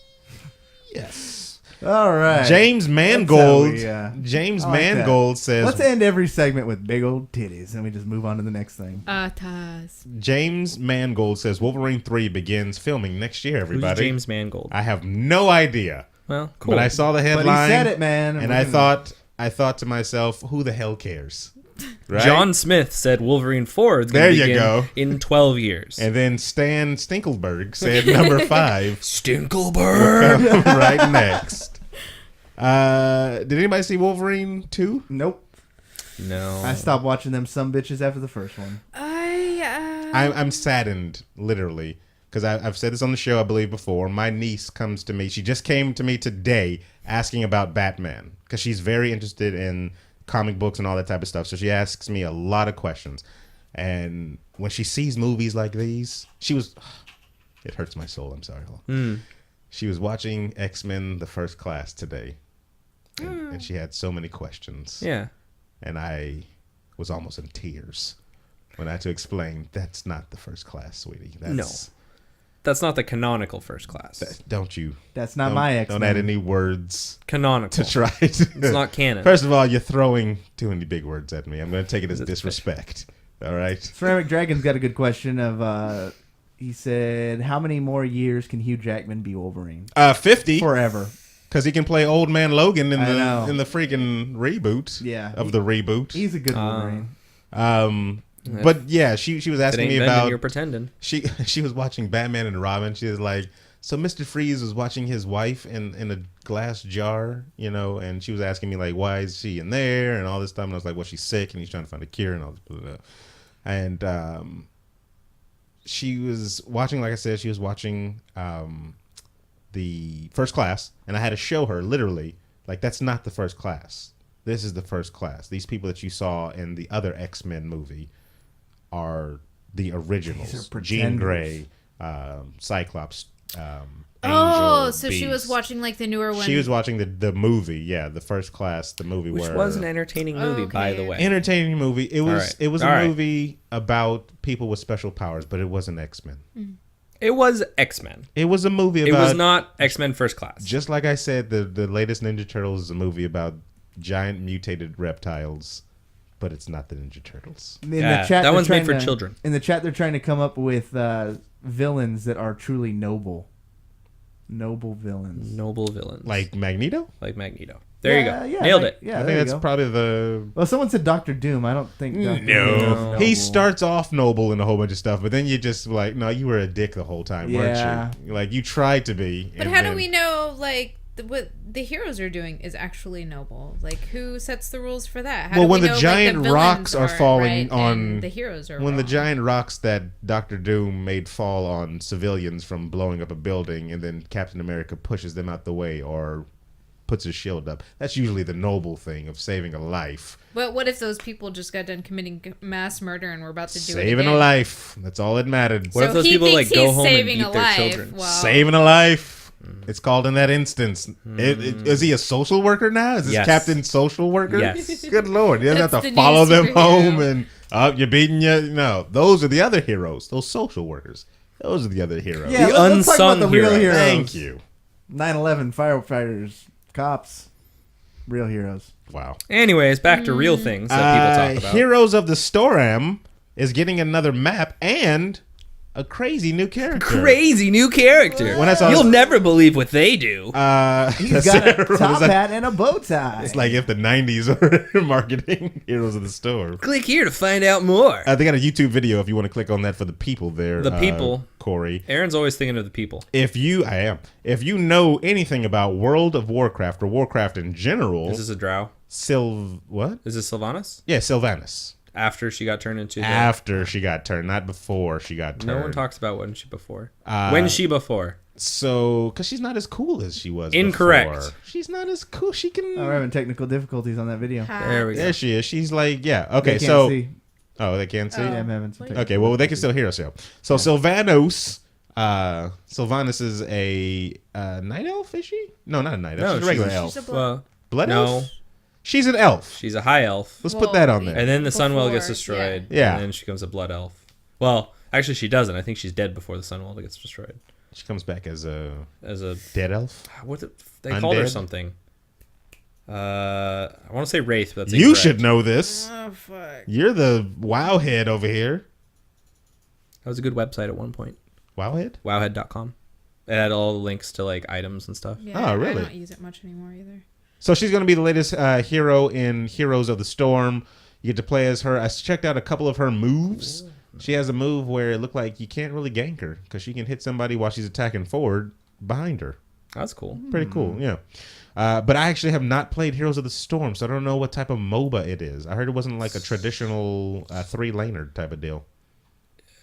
Yes. All right. James That's Mangold. how we, James I like that. Mangold says... Let's end every segment with big old titties, and we just move on to the next thing. Taz. James Mangold says Wolverine 3 begins filming next year, Who's everybody. James Mangold? I have no idea. Well, cool. But I saw the headline. But he said it, man. And We're I gonna- thought to myself, who the hell cares? Right? John Smith said Wolverine 4 is There going to you begin go. in 12 years. And then Stan Stinkelberg said number 5 Stinkelberg. right next. Did anybody see Wolverine 2? Nope. No. I stopped watching them some bitches after the first one. I'm saddened, literally, because I've said this on the show, I believe, before. My niece comes to me. She just came to me today asking about Batman because she's very interested in comic books and all that type of stuff. So she asks me a lot of questions. And when she sees movies like these, it hurts my soul. I'm sorry. She was watching X-Men The First Class today. And she had so many questions. Yeah. And I was almost in tears when I had to explain that's not the First Class, sweetie. That's not the canonical First Class. Don't you? That's not my X-Men. Don't add any words Canonical. to try to. It's not canon. First of all, you're throwing too many big words at me. I'm going to take it as disrespect. All right. Ceramic Dragon's got a good question of, he said, how many more years can Hugh Jackman be Wolverine? 50. Forever. Because he can play Old Man Logan in I know. the freaking reboot. Yeah. Of the reboot. He's a good Wolverine. But yeah, she was It asking ain't me Bending, about. you're pretending. She was watching Batman and Robin. She was like, so Mr. Freeze was watching his wife in a glass jar, and she was asking me like, why is she in there and all this stuff. And I was like, well, she's sick and he's trying to find a cure and all this. Blah, blah, blah. And she was watching, like I said, she was watching the First Class, and I had to show her literally like that's not the First Class. This is the First Class. These people that you saw in the other X-Men movie are the originals. These are Jean pretenders. Grey, Cyclops, Angel, So she was Beast. watching like the newer one. She was watching the movie, yeah, the First Class, the movie Which where was an entertaining movie, by Okay. the way. entertaining movie. It was right. it was a All right. movie about people with special powers, but it wasn't X-Men. It was X-Men. It was a movie It about was not X-Men First Class. just like I said, the latest Ninja Turtles is a movie about giant mutated reptiles, but it's not the Ninja Turtles. In Yeah, the chat, that they're one's made trying for children. In the chat, they're trying to come up with villains that are truly noble. Noble villains. Noble villains. Like Magneto? Like Magneto. There you go. Yeah, Nailed like- it. Yeah, I there think you that's go. probably the... Well, someone said Dr. Doom. I don't think Dr. Doom is noble. He starts off noble in a whole bunch of stuff, but then you just like, no, you were a dick the whole time, Yeah. weren't you? Like, you tried to be. But and how do then- we know like what the heroes are doing is actually noble? Like who sets the rules for that? How Well, do when we the know, giant like, the rocks villains are falling right on... and the heroes are When the wrong? giant rocks that Dr. Doom made fall on civilians from blowing up a building, and then Captain America pushes them out the way or puts his shield up, that's usually the noble thing of saving a life. But what if those people just got done committing mass murder and we're about to do it Saving again? a life. That's all that mattered. What if those he people like thinks go he's home and saving beat a their life, children? while- Saving a life. It's called in that instance. Is he a social worker now? Is this Yes. Captain Social Worker? Yes. Good Lord. He doesn't have That's to the follow new them superhero. home and you're beating you. No, those are the other heroes. Those social workers. Those are the other heroes. Yeah, The let's talk about unsung the real hero. heroes. Thank you. 9/11 firefighters, cops, real heroes. Wow. Anyways, back to real things that people talk about. Heroes of the Storm is getting another map and a crazy new character. Crazy new character. When I saw You'll this- never believe what they do. He's got a top hat and a bow tie. It's like if the 90s are marketing Heroes of the Storm. Click here to find out more. They got a YouTube video if you want to click on that for the people there. The people. Corey. Aaron's always thinking of the people. If you know anything about World of Warcraft or Warcraft in general, Is this a drow? What? Is this Sylvanas? Yeah, Sylvanas. After she got turned into After she got turned, not before she got turned. No one talks about when she before. When she before. So, because she's not as cool as she was Incorrect. before. She's not as cool. She can... Oh, we're having technical difficulties on that video. There we go. There she is. She's like, yeah. Okay, They can't so... see. Oh, they can't see? Yeah, I'm having some Okay, well, they can still hear us, yeah. So, Sylvanas... Sylvanas is a night elf, is she? No, not a night elf. No, she's a regular elf. She's a Well, Blood no. elf? She's an elf. She's a high elf. Let's put that on there. And then the Sunwell gets Before, destroyed. yeah. And then she becomes a blood elf. Well, actually, she doesn't. I think she's dead before the Sunwell gets destroyed. She comes back as a dead elf. They called her Undead? something. I want to say Wraith, but that's You incorrect. should know this. Oh fuck. You're the WoW head over here. That was a good website at one point. WoW head? Wowhead.com. It had all the links to like items and stuff. Yeah, Oh, really? I don't use it much anymore either. So she's going to be the latest hero in Heroes of the Storm. You get to play as her. I checked out a couple of her moves. She has a move where it looked like you can't really gank her because she can hit somebody while she's attacking forward behind her. That's cool. Pretty cool, yeah. But I actually have not played Heroes of the Storm, so I don't know what type of MOBA it is. I heard it wasn't like a traditional three-laner type of deal.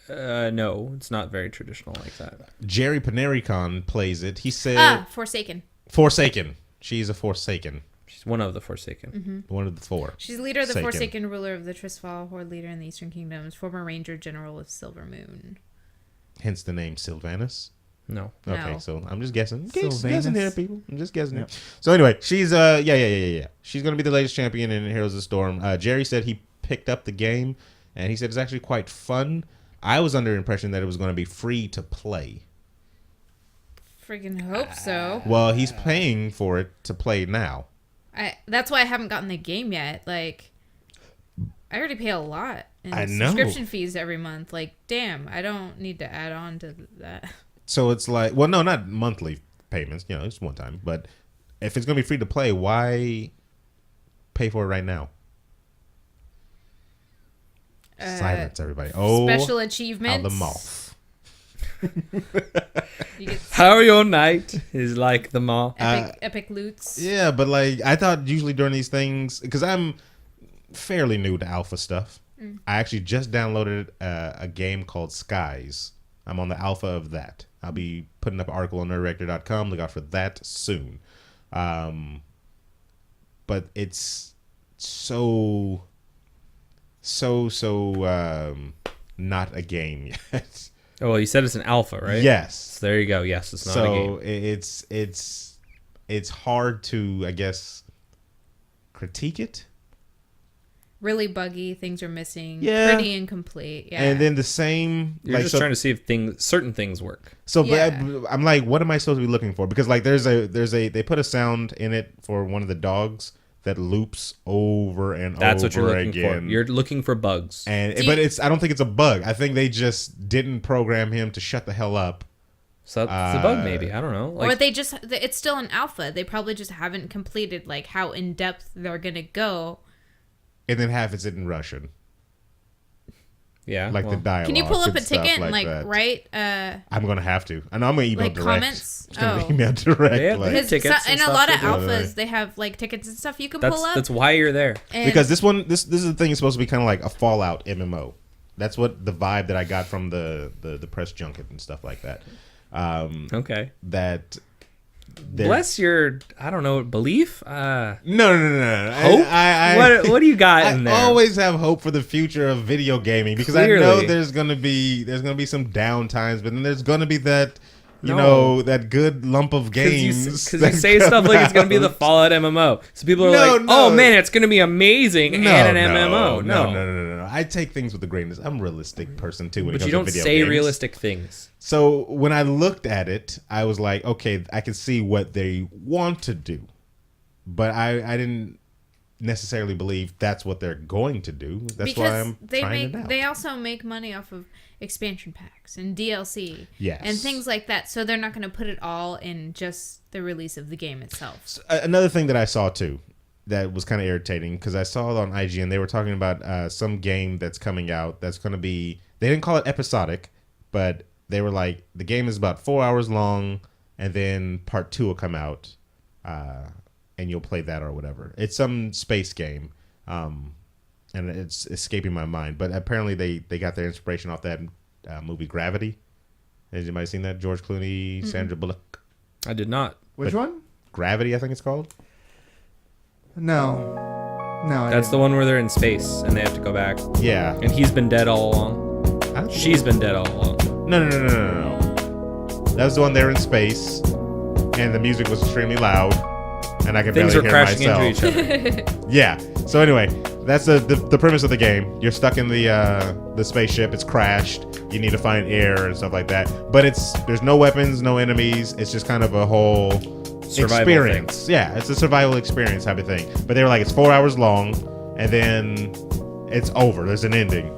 No, it's not very traditional like that. Jerry Panericon plays it. He said... Forsaken. Forsaken. She's a Forsaken. She's one of the Forsaken. One of the four. She's leader of the Saken. Forsaken, ruler of the Tristfall, horde leader in the Eastern Kingdoms, former ranger general of Silver Moon. Hence the name Sylvanas. No. Okay, No. so I'm just guessing. Just Sylvanas. guessing here, people. I'm just guessing here. So anyway, she's yeah. She's gonna be the latest champion in Heroes of the Storm. Jerry said he picked up the game, and he said it's actually quite fun. I was under the impression that it was going to be free to play. Friggin' hope so. Well, he's paying for it to play now. That's why I haven't gotten the game yet. Like, I already pay a lot in I know. subscription fees every month. Like, damn, I don't need to add on to that. So it's like, well, no, not monthly payments. You know, it's one time. But if it's going to be free to play, why pay for it right now? Silence, everybody. Oh, Special how achievements. the moth. You get How your night is like the mall. epic loots. Yeah, but like I thought usually during these things, because I'm fairly new to alpha stuff. I actually just downloaded a game called Skies. I'm on the alpha of that. I'll be putting up an article on nerdrector.com. Look out for that soon. But it's so not a game yet. Oh, well, you said it's an alpha, right? Yes. So there you go. Yes, it's not a game. So it's hard to, I guess, critique it. Really buggy. Things are missing. Yeah. Pretty incomplete. Yeah. And then the same. You're just trying to see if certain things work. So Yeah. but I'm like, what am I supposed to be looking for? Because like they put a sound in it for one of the dogs that loops over and That's over what you're looking again. for. You're looking for bugs. And but I don't think it's a bug. I think they just didn't program him to shut the hell up. So that's a bug, maybe. I don't know. or it's still an alpha. They probably just haven't completed like how in depth they're gonna go. And then half is it in Russian. Yeah. Like the dialogue. Can you pull up and a stuff ticket and like that. write I'm gonna have to. I know I'm gonna email like direct. comments? It's gonna Oh. be email direct. Yeah, like- because tickets and and a lot of stuff, alphas they have like tickets and stuff you can That's pull up. that's why you're there. And because this is the thing. It's supposed to be kind of like a Fallout MMO. That's what the vibe that I got from the press junket and stuff like that. Okay. That Bless your, I don't know, belief? No. Hope? What do you got in there? I always have hope for the future of video gaming because I Clearly. know there's gonna be some down times, but then there's gonna be that you No. know that good lump of games. Because you that say come stuff like it's going to be the out. Fallout MMO. So people are No, like, no. oh man, it's going to be amazing and an MMO. No. I take things with the grain. I'm a realistic person too. When it But comes you to don't video say games. realistic things. So when I looked at it, I was like, okay, I can see what they want to do, but I didn't necessarily believe that's what they're going to do. That's why I'm trying it out. They also make money off of expansion packs and DLC and things like that. So they're not going to put it all in just the release of the game itself. So, another thing that I saw too that was kind of irritating because I saw it on IGN. They were talking about some game that's coming out that's going to be. They didn't call it episodic, but they were like the game is about 4 hours long, and then part 2 will come out. And you'll play that or whatever. It's some space game, and it's escaping my mind. But apparently they got their inspiration off that movie Gravity. Has anybody seen that? George Clooney, Sandra Bullock. I did not. Which one? Gravity, I think it's called. No. That's the one where they're in space and they have to go back. Yeah. And he's been dead all along. She's been dead all along. No. That was the one they were in space, and the music was extremely loud. And I can Things barely are hear crashing myself. into each other. Yeah. So anyway, that's the premise of the game. You're stuck in the spaceship. It's crashed. You need to find air and stuff like that. But there's no weapons, no enemies. It's just kind of a whole Survival experience. thing. Yeah, it's a survival experience type of thing. But they were like, it's 4 hours long, and then it's over. There's an ending,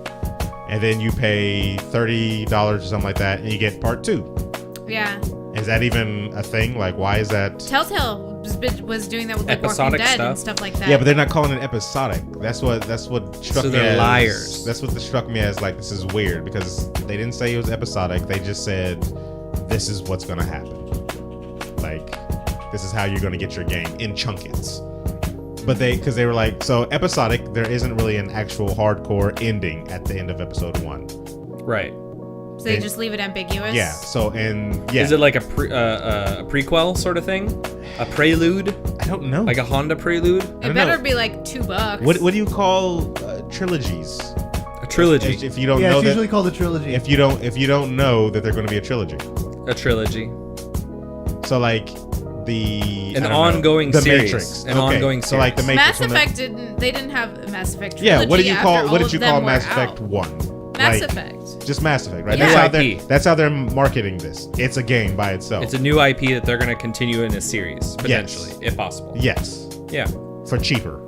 and then you pay $30 or something like that, and you get part 2. Yeah. Is that even a thing? Like, why is that? Telltale was doing that with like Walking Episodic Dead stuff? and stuff like that. Yeah, but they're not calling it episodic. That's what struck So me they're as liars. That's what struck me as like this is weird because they didn't say it was episodic. They just said this is what's gonna happen. Like this is how you're gonna get your game in chunkets. But because they were like so episodic. There isn't really an actual hardcore ending at the end of episode 1. Right. So they just leave it ambiguous. Yeah. So Is it like a prequel sort of thing? A prelude? I don't know. Like a Honda prelude? It better be like $2. What do you call trilogies? A trilogy. If you don't Yeah, know it's that, usually called a trilogy. if you don't know that they're going to be a trilogy. A trilogy. So like An ongoing the series. Matrix. An ongoing So like the series. Matrix. Mass Effect didn't have Mass Effect trilogy. Yeah. What did you after call all What did of you them call were Mass out. Effect 1? Mass Like, Effect. Just Mass Effect, right? Yeah. That's how they're marketing this. It's a game by itself. It's a new IP that they're going to continue in a series, potentially, if possible. Yes. Yeah. For cheaper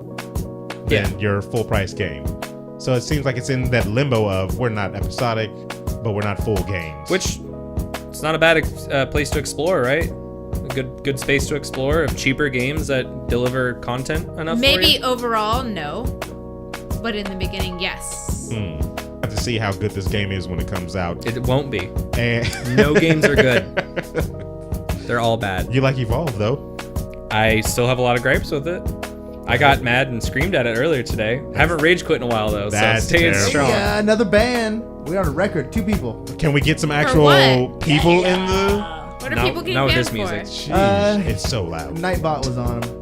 Yeah. than your full price game. So it seems like it's in that limbo of we're not episodic, but we're not full games. Which, it's not a bad place to explore, right? A good space to explore of cheaper games that deliver content enough for Maybe you. overall, no. But in the beginning, yes. Have to see how good this game is when it comes out. It won't be. And No games are good. They're all bad. You like Evolve though. I still have a lot of gripes with it. I got mad and screamed at it earlier today. Haven't rage quit in a while though, so That's staying terrible. strong. Yeah, another ban. We're on a record. 2 people. Can we get some actual what? people in the? What are No, people getting not with banned this for? music. Sheesh, it's so loud. Nightbot was on him.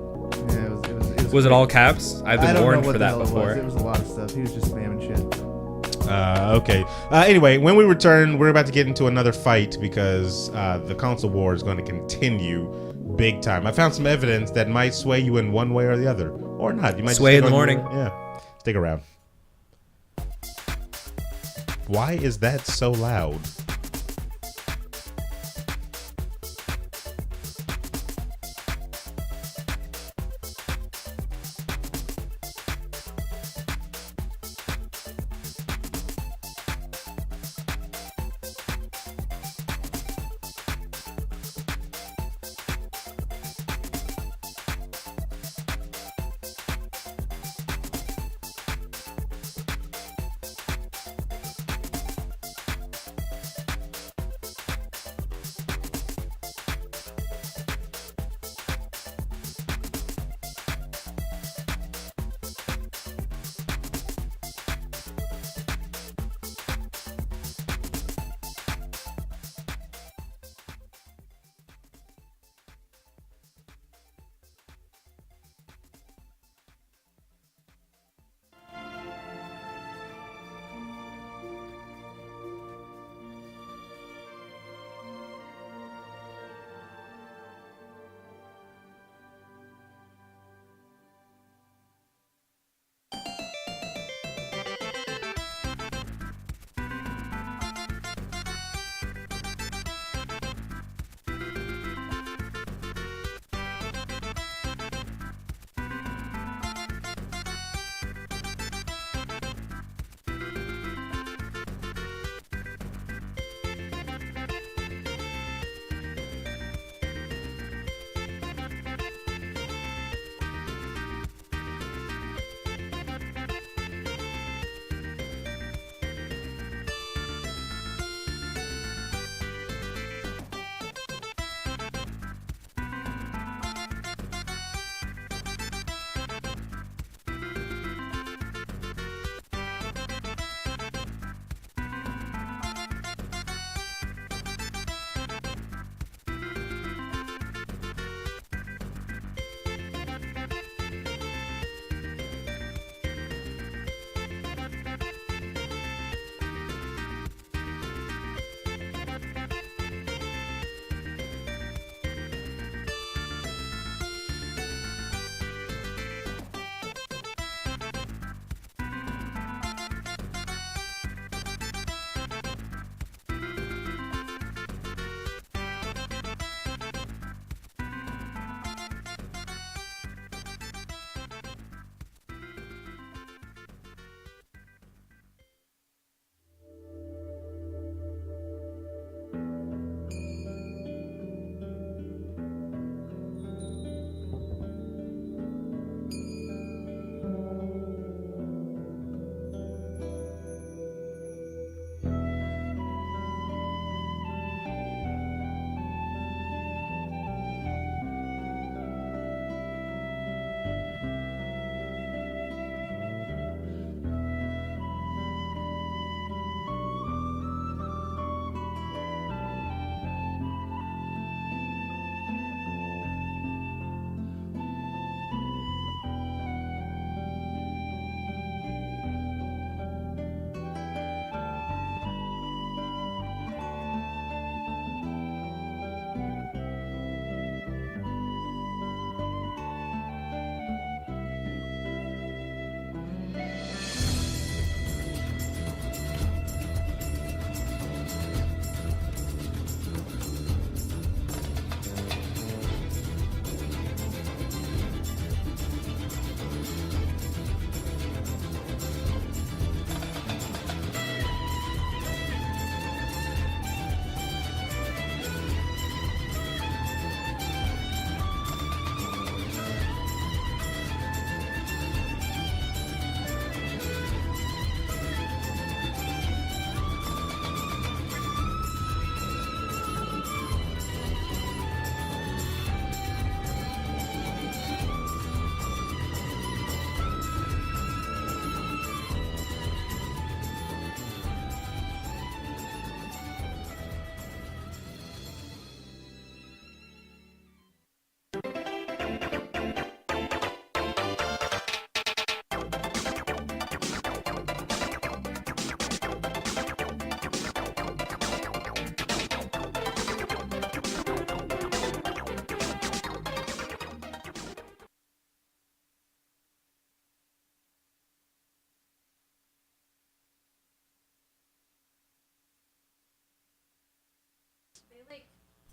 Yeah, it was Was it all caps? I've I been don't know warned what for the that hell it before. was. It was a lot of stuff. He was just spamming shit. Okay. Anyway, when we return, we're about to get into another fight because the console war is going to continue big time. I found some evidence that might sway you in one way or the other, or not. You might Sway just in the stick on morning. Yeah. Stick around. Why is that so loud?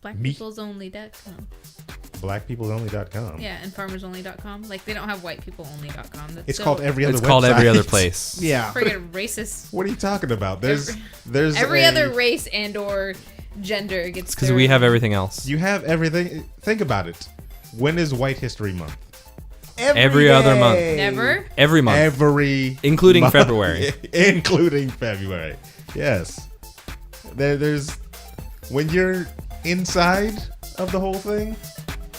Blackpeoplesonly.com. Blackpeoplesonly.com. Yeah, and farmersonly.com. Like, they don't have whitepeopleonly.com. That's It's so called every other It's called website. every other place. Yeah. friggin' racist. What are you talking about? There's Every a- other race and or gender gets Because we have everything else. You have everything. Think about it. When is White History Month? Every other month. Never. Every month. Every Including month. February. Including February. Yes. There's when you're inside of the whole thing,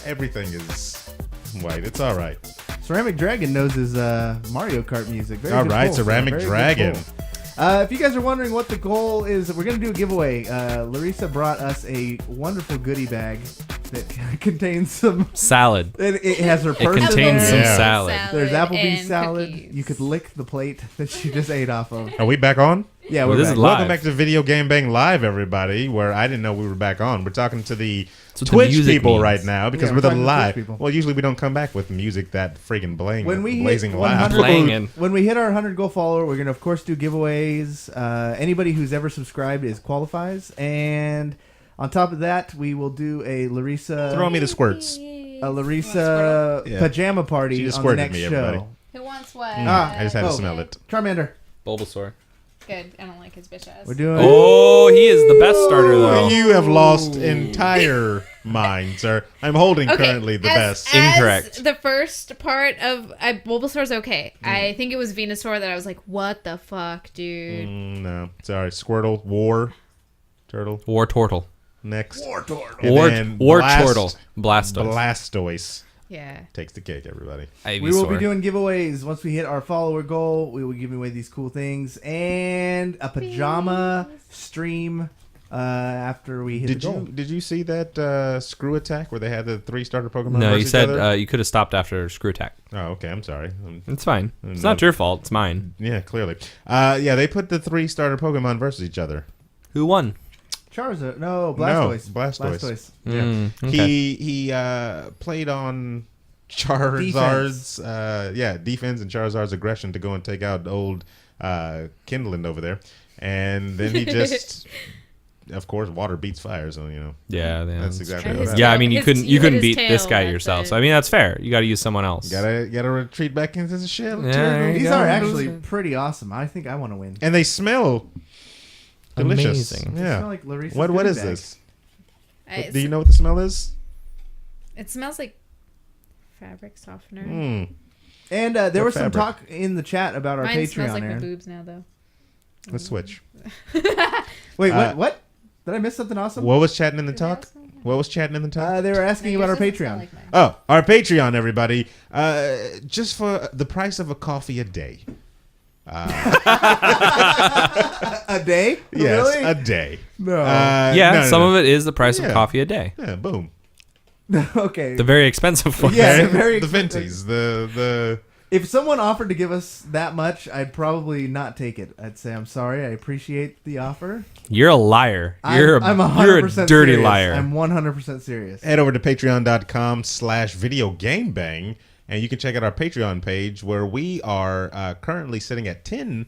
everything is white. It's all right. Ceramic Dragon knows his Mario Kart music. Very All good right, pull, sir. Ceramic Very good Dragon. pull. If you guys are wondering what the goal is, we're going to do a giveaway. Lareesa brought us a wonderful goodie bag that contains some... Salad. It has her purse in contains there. some Yeah. salad. There's Applebee's and salad. cookies. You could lick the plate that she just ate off of. Are we back on? Yeah, Well, we're this back. is live. Welcome back to Video Game Bang Live, everybody, where I didn't know we were back on. We're talking to the That's what the Twitch music people means. right now because Yeah, we're we're the talking to the live. Twitch people. Well, usually we don't come back with music that friggin' When we hit blazing 100 loud. Blangin'. When we hit our 100 goal follower, we're going to, of course, do giveaways. Anybody who's ever subscribed qualifies. And on top of that, we will do a Lareesa... Throw me the squirts. a Lareesa Yeah. pajama She party just on the squirted next me, show. everybody. Who wants what? I just had to Oh. smell it. Charmander. Bulbasaur. Good. I don't like his bitch ass. We're doing... Oh, he is the best starter, though. You have lost entire mind, sir. I'm holding currently the best. Incorrect. The first part of Bulbasaur's okay. I think it was Venusaur that I was like, what the fuck, dude? No, sorry. Squirtle, War, Turtle, War Turtle. next. War Turtle. And War then Turtle. Blastoise. Blastoise Yeah. takes the cake, everybody. We will be Ivysaur. doing giveaways. Once we hit our follower goal, we will give away these cool things and a pajama stream after we hit the goal. Did you see that screw attack where they had the 3 starter Pokemon? No, you versus each other? said you could have stopped after Screw Attack. Oh, okay. I'm sorry. It's fine. It's No. not your fault. It's mine. Yeah, clearly. Yeah, they put the 3 starter Pokemon versus each other. Who won? Charizard. No, Blastoise. No, Blastoise. Mm, Yeah. okay. He played on Charizard's defense and Charizard's aggression to go and take out old Kindland over there, and then he just, of course, water beats fire. So Yeah, that's exactly And what his happened. Yeah, I tail- mean, you his- couldn't you hit his beat this tail, guy that's yourself. it. So I mean, that's fair. You got to use someone else. Gotta retreat back into the shell. Yeah, These Yeah. are actually pretty awesome. I think I want to win. And they smell delicious. Amazing. They Yeah. smell like Lareesa's What goodie is bag. this? It's- Do you know what the smell is? It smells like fabric softener. Mm. And there What was some fabric? talk in the chat about our Mine smells Patreon, like my Aaron. boobs now, though. Let's switch. Wait, Uh, what? Did I miss something awesome? What was chatting in the Did talk? they also- What was chatting in the talk? They were asking about our Yours doesn't smell Patreon. like mine. Oh, our Patreon, everybody. Just for the price of a coffee a day. A day? Yes, Really? a day. No. Yeah, some of it is the price of Yeah. coffee a day. Yeah, boom. Okay. The very expensive one. Yeah, very the expensive. Venties, the If someone offered to give us that much, I'd probably not take it. I'd say, I'm sorry. I appreciate the offer. You're a liar. You're I'm a 100% dirty serious. liar. I'm 100% serious. head over to patreon.com/videogamebang and you can check out our Patreon page where we are currently sitting at 10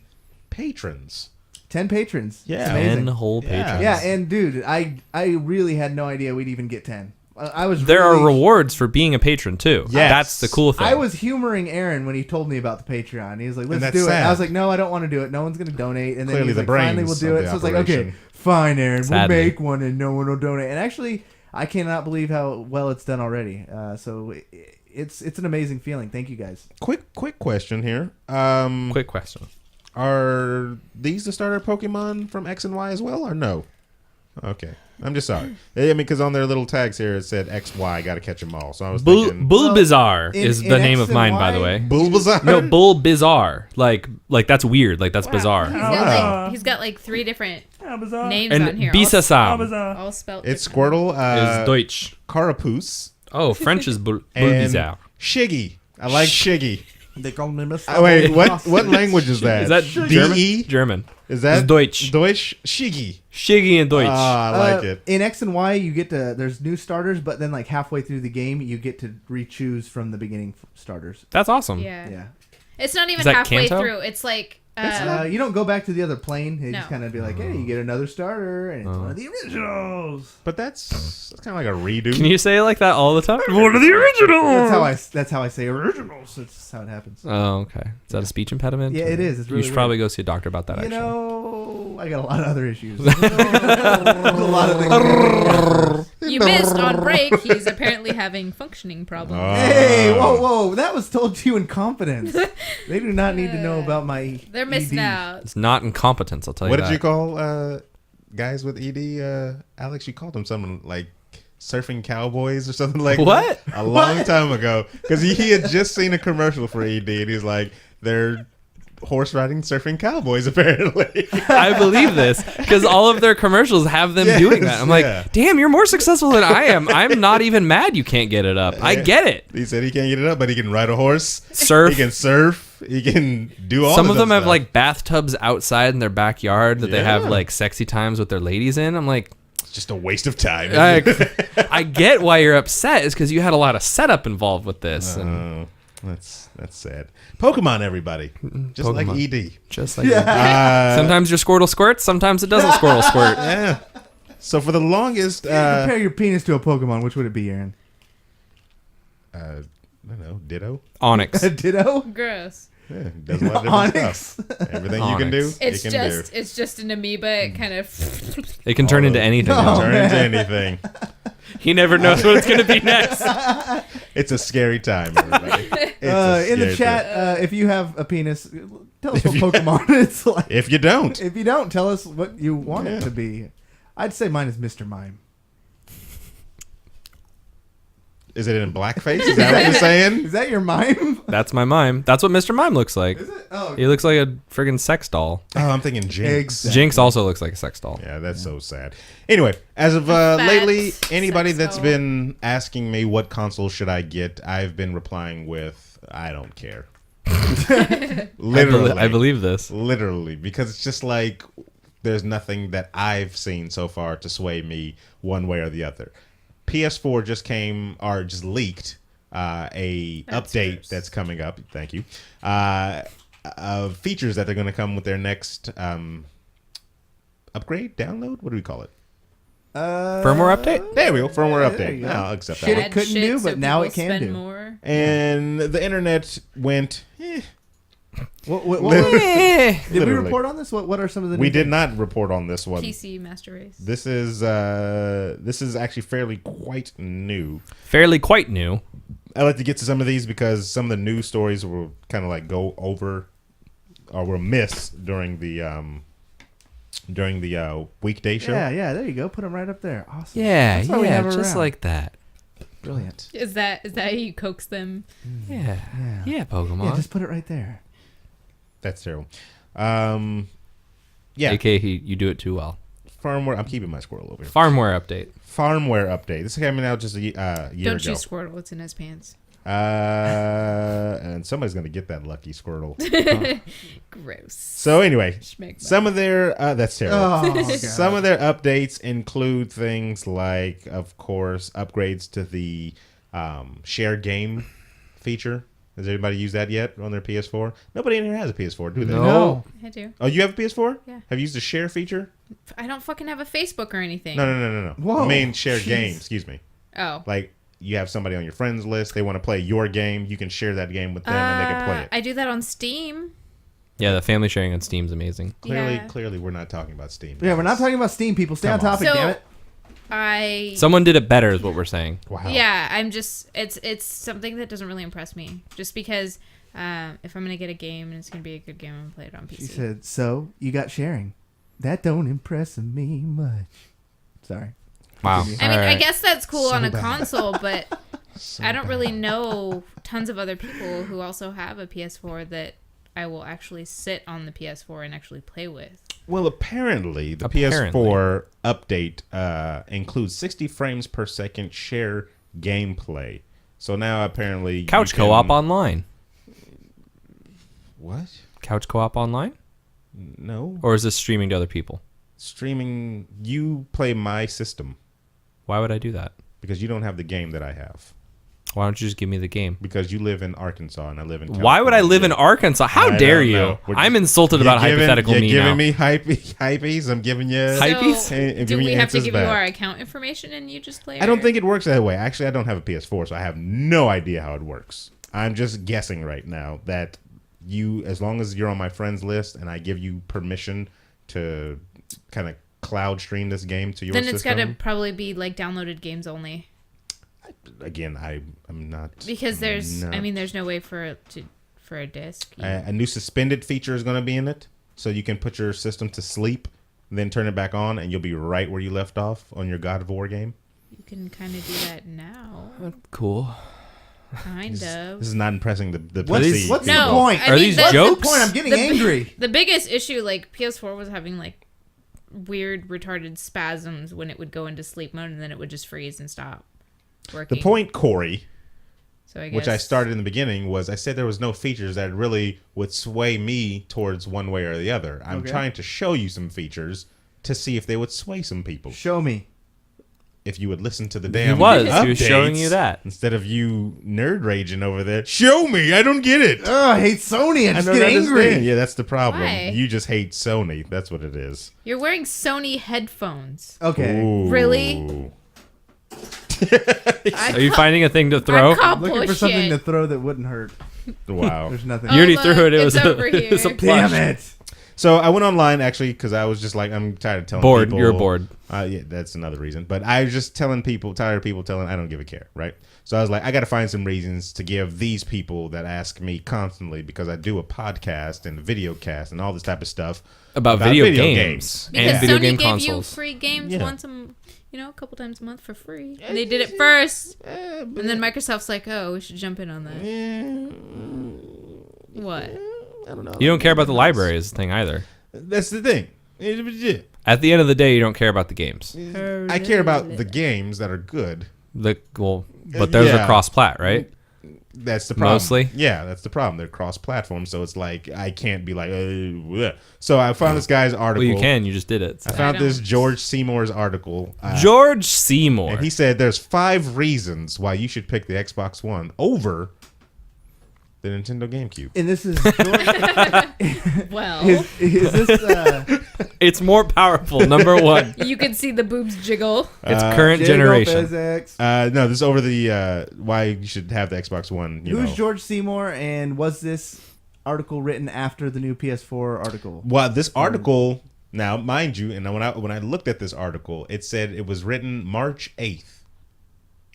patrons. 10 patrons. Yeah. It's amazing. 10 whole Yeah. patrons. Yeah, and dude, I really had no idea we'd even get 10. I was There really, are rewards for being a patron too. Yes. That's the cool thing. I was humoring Aaron when he told me about the Patreon. He was like, "Let's that's do it." sad. I was like, "No, I don't want to do it. No one's going to donate." And then Clearly he's the like, "Finally, we'll brains do of it." the So I was like, "Okay, operation. fine, Aaron. Sadly. We'll make one, and no one will donate." And actually, I cannot believe how well it's done already. So it's an amazing feeling. Thank you guys. Quick question here. Quick question. Are these the starter Pokemon from X and Y as well, or no? Okay. I'm just sorry. I mean, because on their little tags here, it said X, Y, gotta catch them all. So I was thinking... Bulbasaur in- is in the name X of mine, and by the Y? way. Bulbasaur? No, Bulbasaur. Like that's weird. Like that's bizarre. He's got like 3 different names And on here. Bisasam All spelled. It's different. Squirtle, is Deutsch. Carapace, Oh, French is and Bulbasaur. Shiggy. I like Shiggy. They call me Miss. Wait, what language is that? Is that German? DE? German. Is that It's Deutsch. Deutsch? Shiggy. Shiggy and Deutsch. Ah, I like it. In X and Y, you get to there's new starters, but then like halfway through the game, you get to re-choose from the beginning starters. That's awesome. Yeah. Yeah. It's not even Is that halfway Kanto? through. It's like You don't go back to the other plane. They just No. kind of be like, hey, you get another starter, and it's one of the originals. But that's kind of like a redo. Can you say it like that all the time? One of the originals. That's how I say originals. That's how it happens. Oh, okay. Is that a speech impediment? Yeah, it is. It's you really should weird. probably go see a doctor about that. You actually, know, I got a lot of other issues. There's a lot of things. You missed on break. He's apparently having functioning problems. Hey, whoa! That was told to you in confidence. They do not need to know about my. They're missing ED. out. it's not incompetence. I'll tell you What that. did you call guys with ED? Alex, you called them something like surfing cowboys or something like What? that a long time ago, because he had just seen a commercial for ED and he's like, they're horse riding surfing cowboys apparently. I believe this because all of their commercials have them Yes, doing that. I'm like, yeah. damn, you're more successful than I am. I'm not even mad you can't get it up. I get it. He said he can't get it up, but he can ride a horse, Surf. he can surf, he can do all Some of them have stuff. like bathtubs outside in their backyard that they have Yeah. like sexy times with their ladies in. I'm like, It's just a waste of time. I get why you're upset. Is because you had a lot of setup involved with this. And That's sad. Pokemon, everybody, just like Pokemon. ED. just like sometimes your Squirtle squirts, sometimes it doesn't Squirtle squirt. Yeah. So for the longest, Compare your penis to a Pokemon. Which would it be, Aaron? I don't know, Ditto. Onyx. A Ditto? Gross. Yeah, does a lot of different Onyx? stuff. Everything you can do, It's it can just an amoeba. It kind of. It can turn into anything. No. turn into anything. He never knows what it's going to be next. It's a scary time, everybody. It's a In the scary chat, time. if you have a penis, tell us what Pokemon it's like. If you don't, If you don't, tell us what you want Yeah. it to be. I'd say mine is Mr. Mime. is it in blackface? Is that what you're saying? Is that your mime? That's my mime. That's what Mr. Mime looks like. Is it? Oh, He looks like a friggin' sex doll. Oh, I'm thinking Jinx. Exactly. Jinx also looks like a sex doll. Yeah, that's so sad. Anyway, as of Fat lately, anybody sex that's doll. been asking me what console should I get, I've been replying with, I don't care. Literally. I believe this. Literally, because it's just like there's nothing that I've seen so far to sway me one way or the other. PS4 just came or just leaked a That's update gross. that's coming up. Thank you. Of features that they're going to come with their next upgrade, download. What do we call it? Firmware update? There we go. Firmware there update. you go. I'll accept Shit, that. it one. couldn't do, but now it can spend do. More. And the internet went. What Eh. did we Literally. report on this? What are some of the? We new did things? not report on this one. PC Master Race. This is actually fairly quite new. Fairly quite new. I like to get to some of these because some of the news stories will kind of like go over or were missed during the weekday show. Yeah, there you go. Put them right up there. Awesome. Yeah, That's why we yeah, have her just around. like that. Brilliant. Is that how you coax them? Yeah, Yeah. yeah, Pokemon. Yeah, just put it right there. That's terrible. Yeah, AKA, you do it too well. firmware. I'm keeping my squirrel over here. Farmware update. Firmware update. This is coming out just a year Don't ago. you Squirtle? It's in his pants. And somebody's gonna get that lucky squirtle. Gross. So anyway, Schmegma. some of their that's terrible. Oh, God. Some of their updates include things like, of course, upgrades to the share game feature. Has anybody used that yet on their PS4? Nobody in here has a PS4, do they? No. I do. Oh, you have a PS4? Yeah. Have you used the share feature? I don't fucking have a Facebook or anything. No. Whoa, I mean, share jeez. game. Excuse me. Oh. Like you have somebody on your friends list. They want to play your game. You can share that game with them, and they can play it. I do that on Steam. Yeah, the family sharing on Steam's amazing. Clearly, we're not talking about Steam. Yeah, we're not talking about Steam, people. Stay on Come on. topic, So- damn it. Someone did it better, is what we're saying. Wow. Yeah, I'm just it's something that doesn't really impress me. Just because if I'm gonna get a game and it's gonna be a good game, I'm gonna play it on PC. She said, "So you got sharing? That don't impress me much." Sorry. Wow. I mean, All I right. guess that's cool on a bad. console, but I don't really know tons of other people who also have a PS4 that I will actually sit on the PS4 and actually play with. Well, apparently, the Apparently. PS4 update includes 60 frames per second share gameplay. So now apparently you Couch can- co-op online. What? Couch co-op online? No. Or is this streaming to other people? Streaming. You play my system Why would I do that? because you don't have the game that I have. Why don't you just give me the game? Because you live in Arkansas and I live in California. Why would I live in Arkansas? How I dare don't you? know. I'm insulted about hypothetical me You're now. giving me hypees. I'm giving you... Hypees? So, Hey, do giving we you have to answers give you back. our account information and you just play? I don't think it works that way. Actually, I don't have a PS4, so I have no idea how it works. I'm just guessing right now that you, as long as you're on my friends list and I give you permission to kind of cloud stream this game to your Then system. it's got to probably be like downloaded games only. Again, I'm not... Because there's, not- I mean, there's no way for a disc. A new suspended feature is going to be in it, so you can put your system to sleep, then turn it back on, and you'll be right where you left off on your God of War game. You can kind of do that now. Cool. Kind of. This is not impressing the What's, PC. what's No, the point? I Are mean, these the- jokes? What's the point? I'm getting The- angry. The biggest issue, like PS4 was having like weird retarded spasms when it would go into sleep mode and then it would just freeze and stop working. The point, Corey, so I guess, which I started in the beginning, was I said there was no features that really would sway me towards one way or the other. I'm Okay. trying to show you some features to see if they would sway some people. Show me. If you would listen to the He damn was updates, showing you that. instead of you nerd raging over there. Show me, I don't get it. Oh, I hate Sony. I just don't get understand. angry. Yeah, that's the problem. Why? You just hate Sony. That's what it is. You're wearing Sony headphones. Okay. Ooh. Really? Are you finding a thing to throw? I call Looking for bullshit. something to throw that wouldn't hurt. Wow. There's nothing. You already Oh, threw it. It look, was it's a, over it was a here. plush. Damn it. So I went online actually because I was just like, I'm tired of telling Bored. people. You're bored. Yeah, that's another reason. But I was just telling people, tired of people telling, I don't give a care, right? So I was like, I got to find some reasons to give these people that ask me constantly, because I do a podcast and a video cast and all this type of stuff About video games. Because And video Sony game gave consoles. you free games Yeah. once a couple times a month for free. And they did it first. And then Microsoft's like, oh, we should jump in on that. What? You don't care about the library is the thing either. That's the thing. At the end of the day, you don't care about the games. I care about the games that are good. But those Yeah. are cross-plat, right? That's the problem. Mostly? Yeah, that's the problem. They're cross-platform, so it's like I can't be like. Bleh. So I found this guy's article. Well, you can. You just did it. I so. found I this don't. George Seymour's article. George Seymour. And he said there's 5 reasons why you should pick the Xbox One over the Nintendo GameCube. And this is George. Well, is this It's more powerful. Number one. you can see the boobs jiggle. It's current Jiggle generation. Physics? No, this is over the why you should have the Xbox One. Who's George Seymour, and was this article written after the new PS4 article? Well, this article, now mind you, and when I looked at this article, it said it was written March 8th.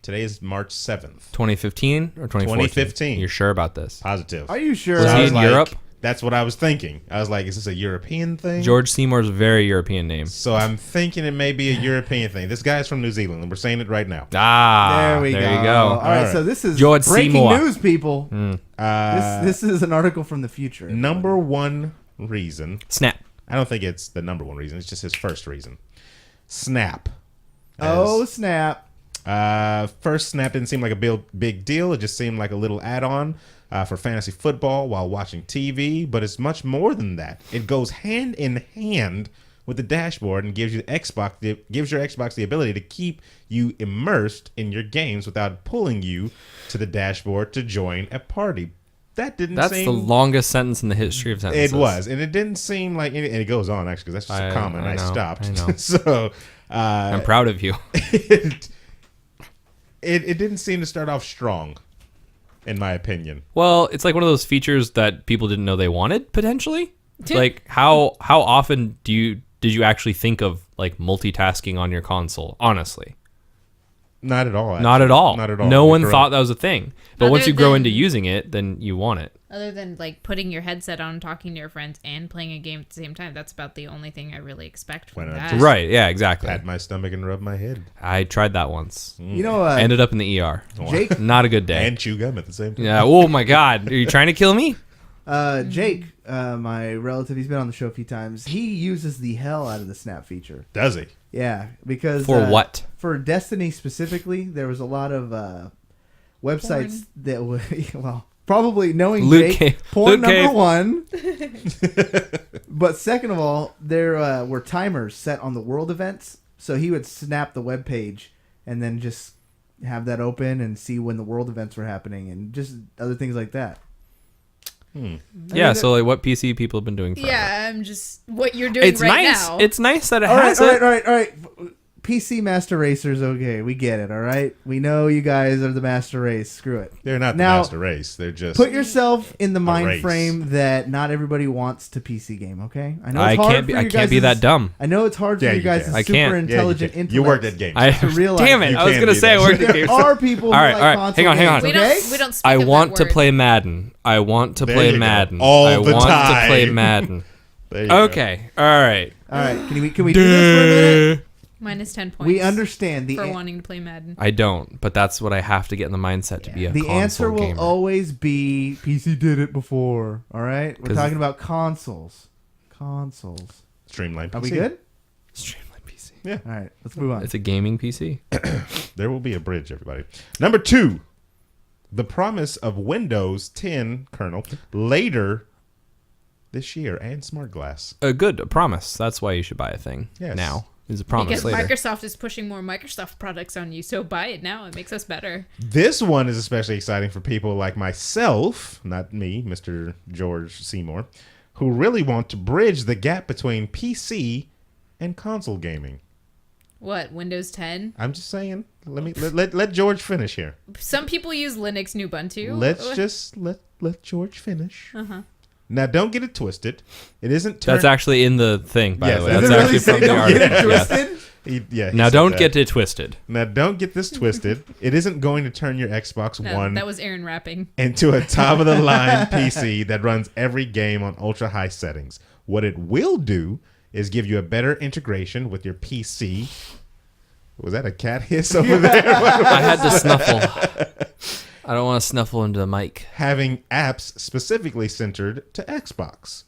Today is March 7th. 2015 or 2014? 2015. You're sure about this? Positive. Are you sure? Was So I he was in like, Europe? That's what I was thinking. I was like, is this a European thing? George Seymour's a very European name. So I'm thinking it may be a European thing. This guy's from New Zealand, and we're saying it right now. Ah, There we go. you go. All right, Alright. so this is George breaking Seymour. news, people. This is an article from the future. Number one reason. Snap. I don't think it's the number one reason. It's just his first reason. Snap. Oh, snap. First, Snap didn't seem like a big deal. It just seemed like a little add-on for fantasy football while watching TV. But it's much more than that. It goes hand in hand with the dashboard and gives your Xbox the ability to keep you immersed in your games without pulling you to the dashboard to join a party. That didn't That's seem... the longest sentence in the history of sentences. It was, and it didn't seem like, and it goes on actually because that's just a comment. I I know, stopped. I know. So I'm proud of you. it didn't seem to start off strong, in my opinion. Well, it's like one of those features that people didn't know they wanted potentially. Like how often did you actually think of like multitasking on your console? Honestly, Not at all. not at all. Not at all. No You're one correct. thought that was a thing. But Other once you grow than- into using it, then you want it. Other than like putting your headset on, talking to your friends, and playing a game at the same time, that's about the only thing I really expect from Why not that. just- Right? Yeah, exactly. Pat my stomach and rub my head I tried that once. You know, Ended up in the ER. Jake, Not a good day. and chew gum at the same time. Yeah. Oh my God. Are you trying to kill me? Jake, my relative, he's been on the show a few times. He uses the hell out of the snap feature. Does he? Yeah, because For what? For Destiny specifically, there was a lot of websites that would, well, probably knowing Luke Jake, Cave. porn Luke Cave. number one. But second of all, there were timers set on the world events, so he would snap the web page and then just have that open and see when the world events were happening and just other things like that. Yeah, so like what PC people have been doing forever. Yeah, I'm just what you're doing It's right nice. now. It's nice that it All right, has all it. right, all right. PC Master Racers, okay, we get it, all right? We know you guys are the Master Race. Screw it. They're not the Now, master race. They're just Put yourself in the mind race. frame that not everybody wants to PC game, okay? I know I it's hard can't be. for I you can't be guys' that dumb. I know it's hard for Yeah, you you guys' can. I super can't. Yeah, intelligent you, intellect. you worked at games. I to realize damn it! You I was can't gonna do say I that. worked at There games. are people who All right, like all right. console Hang on. games, we okay? don't speak I of want that to word. play Madden. I want to There play you go. Madden. All I the want time. to play Madden. There you go. Okay. All right. All right, can we do this for a minute? Minus 10 points. We understand the for wanting to play Madden. I don't, but that's what I have to get in the mindset to be a the console answer will gamer. always be PC did it before. All right, we're 'Cause- talking about consoles. Consoles. Streamline PC. Are we good? Streamline PC. Yeah. All right, let's move on. It's a gaming PC. There will be a bridge, everybody. Number 2, the promise of Windows 10 kernel later this year and Smart Glass. A promise. That's why you should buy a thing Yes. now. Is a promise Because later. Microsoft is pushing more Microsoft products on you, so buy it now. It makes us better. This one is especially exciting for people like myself, not me, Mr. George Seymour, who really want to bridge the gap between PC and console gaming. What, Windows 10? I'm just saying. Let George finish here. Some people use Linux and Ubuntu. Let's just let George finish. Uh-huh. Now, don't get it twisted. It isn't. That's actually in the thing, by Yes, the way. does That's it really actually say from the don't get it article. Yes. Twisted? he Now said don't that. get it twisted. Now, don't get this twisted. It isn't going to turn your Xbox No, One that was Aaron rapping. into a top-of-the-line PC that runs every game on ultra-high settings. What it will do is give you a better integration with your PC. Was that a cat hiss over there? I had to snuffle. I don't want to snuffle into the mic. Having apps specifically centered to Xbox.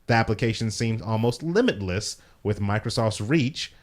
The application seems almost limitless with Microsoft's reach,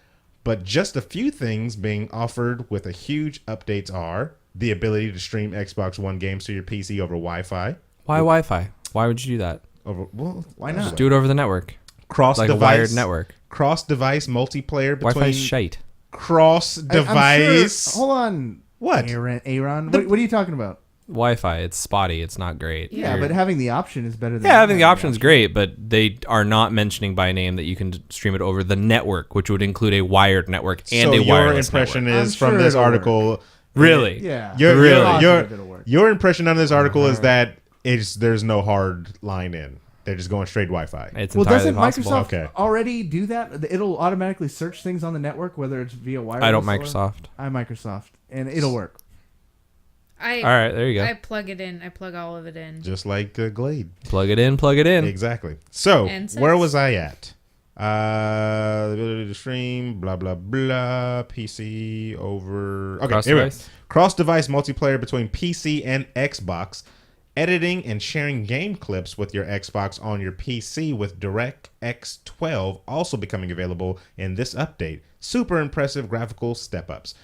but just a few things being offered with a huge updates are the ability to stream Xbox One games to your PC over Wi-Fi. Why Wi-Fi? Why would you do that? Why not? Just do it over the network. Cross-device, Like a wired network. Cross-device multiplayer between Wi-Fi's shite. cross-device. I'm sure, hold on. What? Aaron? What are you talking about? Wi-Fi, it's spotty. It's not great. Yeah, You're- but having the option is better than yeah, not having the option is option. great, but they are not mentioning by name that you can stream it over the network, which would include a wired network and So a your wireless impression network. is I'm from sure this it'll article. Really? Yeah. Really? Positive it'll work. Your impression on this article is that there's no hard line in. They're just going straight Wi-Fi. It's Well, entirely doesn't possible. Microsoft Okay. already do that? It'll automatically search things on the network, whether it's via wireless. I don't or- Microsoft. I'm Microsoft, and it'll work. All right, there you go. I plug it in. I plug all of it in. Just like Glade. Plug it in, plug it in. Exactly. So, And where six. was I at? The ability to stream, blah, blah, blah. PC over... Okay, here we go. Cross-device? Cross-device multiplayer between PC and Xbox. Editing and sharing game clips with your Xbox on your PC with DirectX 12 also becoming available in this update. Super impressive graphical step-ups.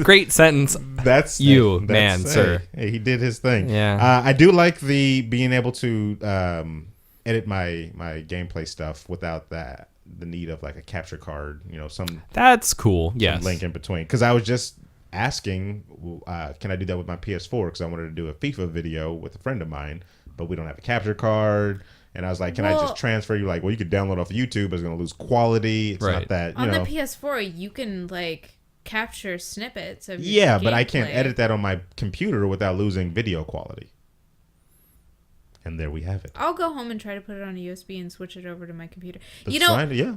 Great sentence. That's You, that's- man, sir. Hey, he did his thing. Yeah. I do like the being able to edit my gameplay stuff without the need of like a capture card. Some That's cool. Yes. link in between. Because I was just asking, can I do that with my PS4? Because I wanted to do a FIFA video with a friend of mine, but we don't have a capture card. And I was like, can I just transfer you? Like, well, you could download off YouTube, but it's going to lose quality. It's not Right. that, On the PS4, you can capture snippets of your Yeah, but I can't gameplay. edit that on my computer without losing video quality. And there we have it. I'll go home and try to put it on a USB and switch it over to my computer. That's fine, yeah.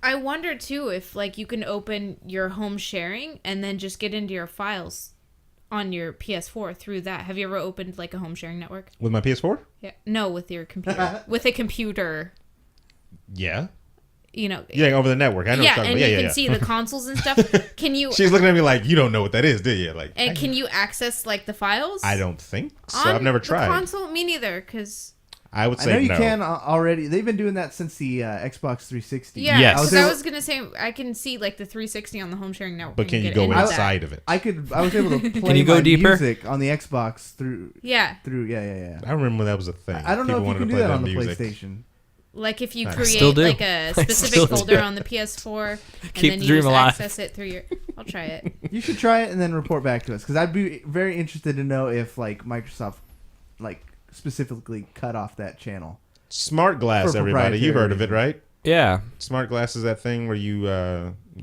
I wonder too if you can open your home sharing and then just get into your files on your PS4 through that. Have you ever opened a home sharing network? With my PS4? Yeah. No, with your computer. With a computer. Yeah. Yeah, over the network. I know what you're talking and about. you Yeah, can yeah. see the consoles and stuff. Can you? She's looking at me like, you don't know what that is, do you? And can you access the files? I don't think so. On I've never tried. The console, me neither, because. I would I say know you no. can already. They've been doing that since the Xbox 360. Yeah, Yes. because I I was was gonna say I can see the 360 on the home sharing network. But can and you get go into that. inside of it? I was able to play you go my deeper? music on the Xbox through. Yeah. Yeah. I remember when that was a thing. I don't know People if you wanted can to do play that on the music. PlayStation. Like if you I create still do. like a still specific do. folder on the PS4, and Keep then the you dream just alive. access it through your. I'll try it. You should try it and then report back to us because I'd be very interested to know if like Microsoft like specifically cut off that channel. Smart glass, For everybody. You heard of it, proprietary right? Yeah. Smart glass is that thing where you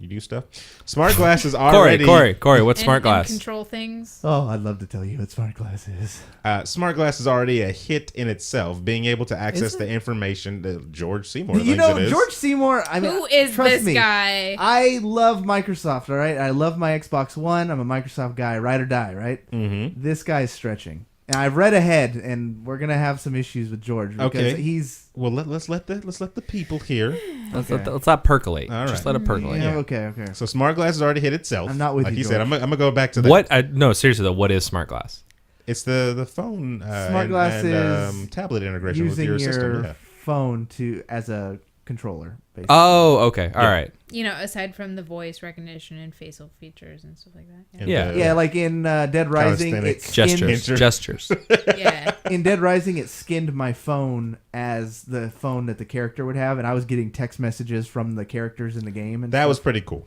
do stuff. Smart glass is already Corey, what's smart And glass? control things. Oh, I'd love to tell you what smart glass is. Smart glass is already a hit in itself. Being able to access Is it? the information that George Seymour You thinks know, it is. George Seymour. I mean, Who is trust this me, guy? I love Microsoft. All right, I love my Xbox One. I'm a Microsoft guy, ride or die. Right. Mm-hmm. This guy's stretching. And I've read ahead, and we're gonna have some issues with George because Okay. he's Well, let's let the people hear. Let's Okay. let that percolate. All Just right. let it percolate. yeah, okay. So smart glass has already hit itself. I'm not with like you, he said. George. I'm gonna go back to that. What? No, seriously though, what is smart glass? It's the phone Smart glass is tablet integration with using your your system. Yeah. phone to as a controller. Basically. Oh, okay. All right. You know, aside from the voice recognition and facial features and stuff like that. And, Yeah. Yeah, like in Dead Rising, it Calisthenics. skinned, Gestures. Yeah. in Dead Rising, it skinned my phone as the phone that the character would have, and I was getting text messages from the characters in the game. And That stuff. was pretty cool.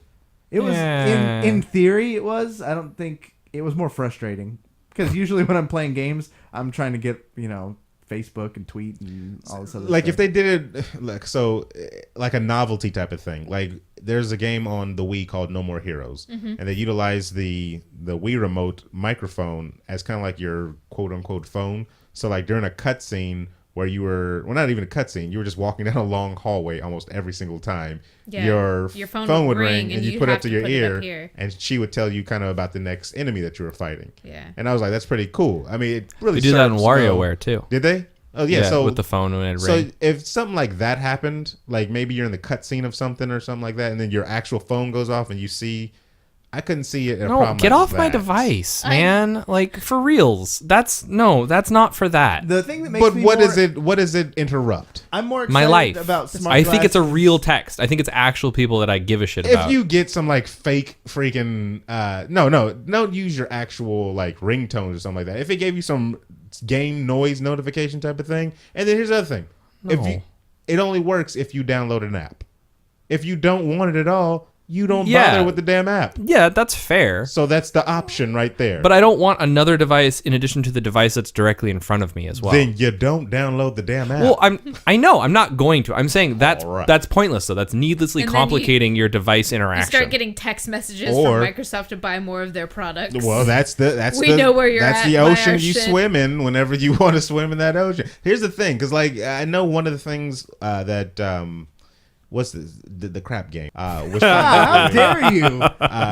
It was Yeah. in theory. It was. I don't think it was more frustrating because usually when I'm playing games, I'm trying to get Facebook and tweet and all this other Like stuff. if they did it like a novelty type of thing. Like there's a game on the Wii called No More Heroes, and they utilize the Wii remote microphone as kind of like your quote unquote phone. So like during a cutscene where you were not even a cutscene, you were just walking down a long hallway almost every single time. Yeah. Your phone would ring and you put it have up to to your put it up ear, here. and she would tell you kind of about the next enemy that you were fighting. Yeah. And I was like, that's pretty cool. I mean, it really They do that in serves no- WarioWare too. Did they? Oh yeah. So with the phone when it so rang. if something like that happened, like maybe you're in the cutscene of something or something like that, and then your actual phone goes off and you see, I couldn't see it. No, get off my device, man. Like for reals. That's not for that. the thing that makes But me what more, is it? What does it interrupt? I'm more excited My life. about smart I think it's a glasses. real text. I think it's actual people that I give a shit about. If you get some like fake freaking no, don't use your actual like ringtones or something like that. If it gave you some game noise notification type of thing, and then here's the other thing: No. it only works if you download an app. If you don't want it at all, you don't Yeah. bother with the damn app. Yeah, that's fair. So that's the option right there. But I don't want another device in addition to the device that's directly in front of me as well. then you don't download the damn app. Well, I know I'm not going to. I'm saying that's All right. that's pointless though. That's needlessly And then complicating your device You interaction. start getting text messages Or- from Microsoft to buy more of their products. Well, that's We know where you're that's at, the buy ocean our you shit. swim in whenever you want to swim in that ocean. Here's the thing, because like I know one of the things that what's the crap game? Was How dare you,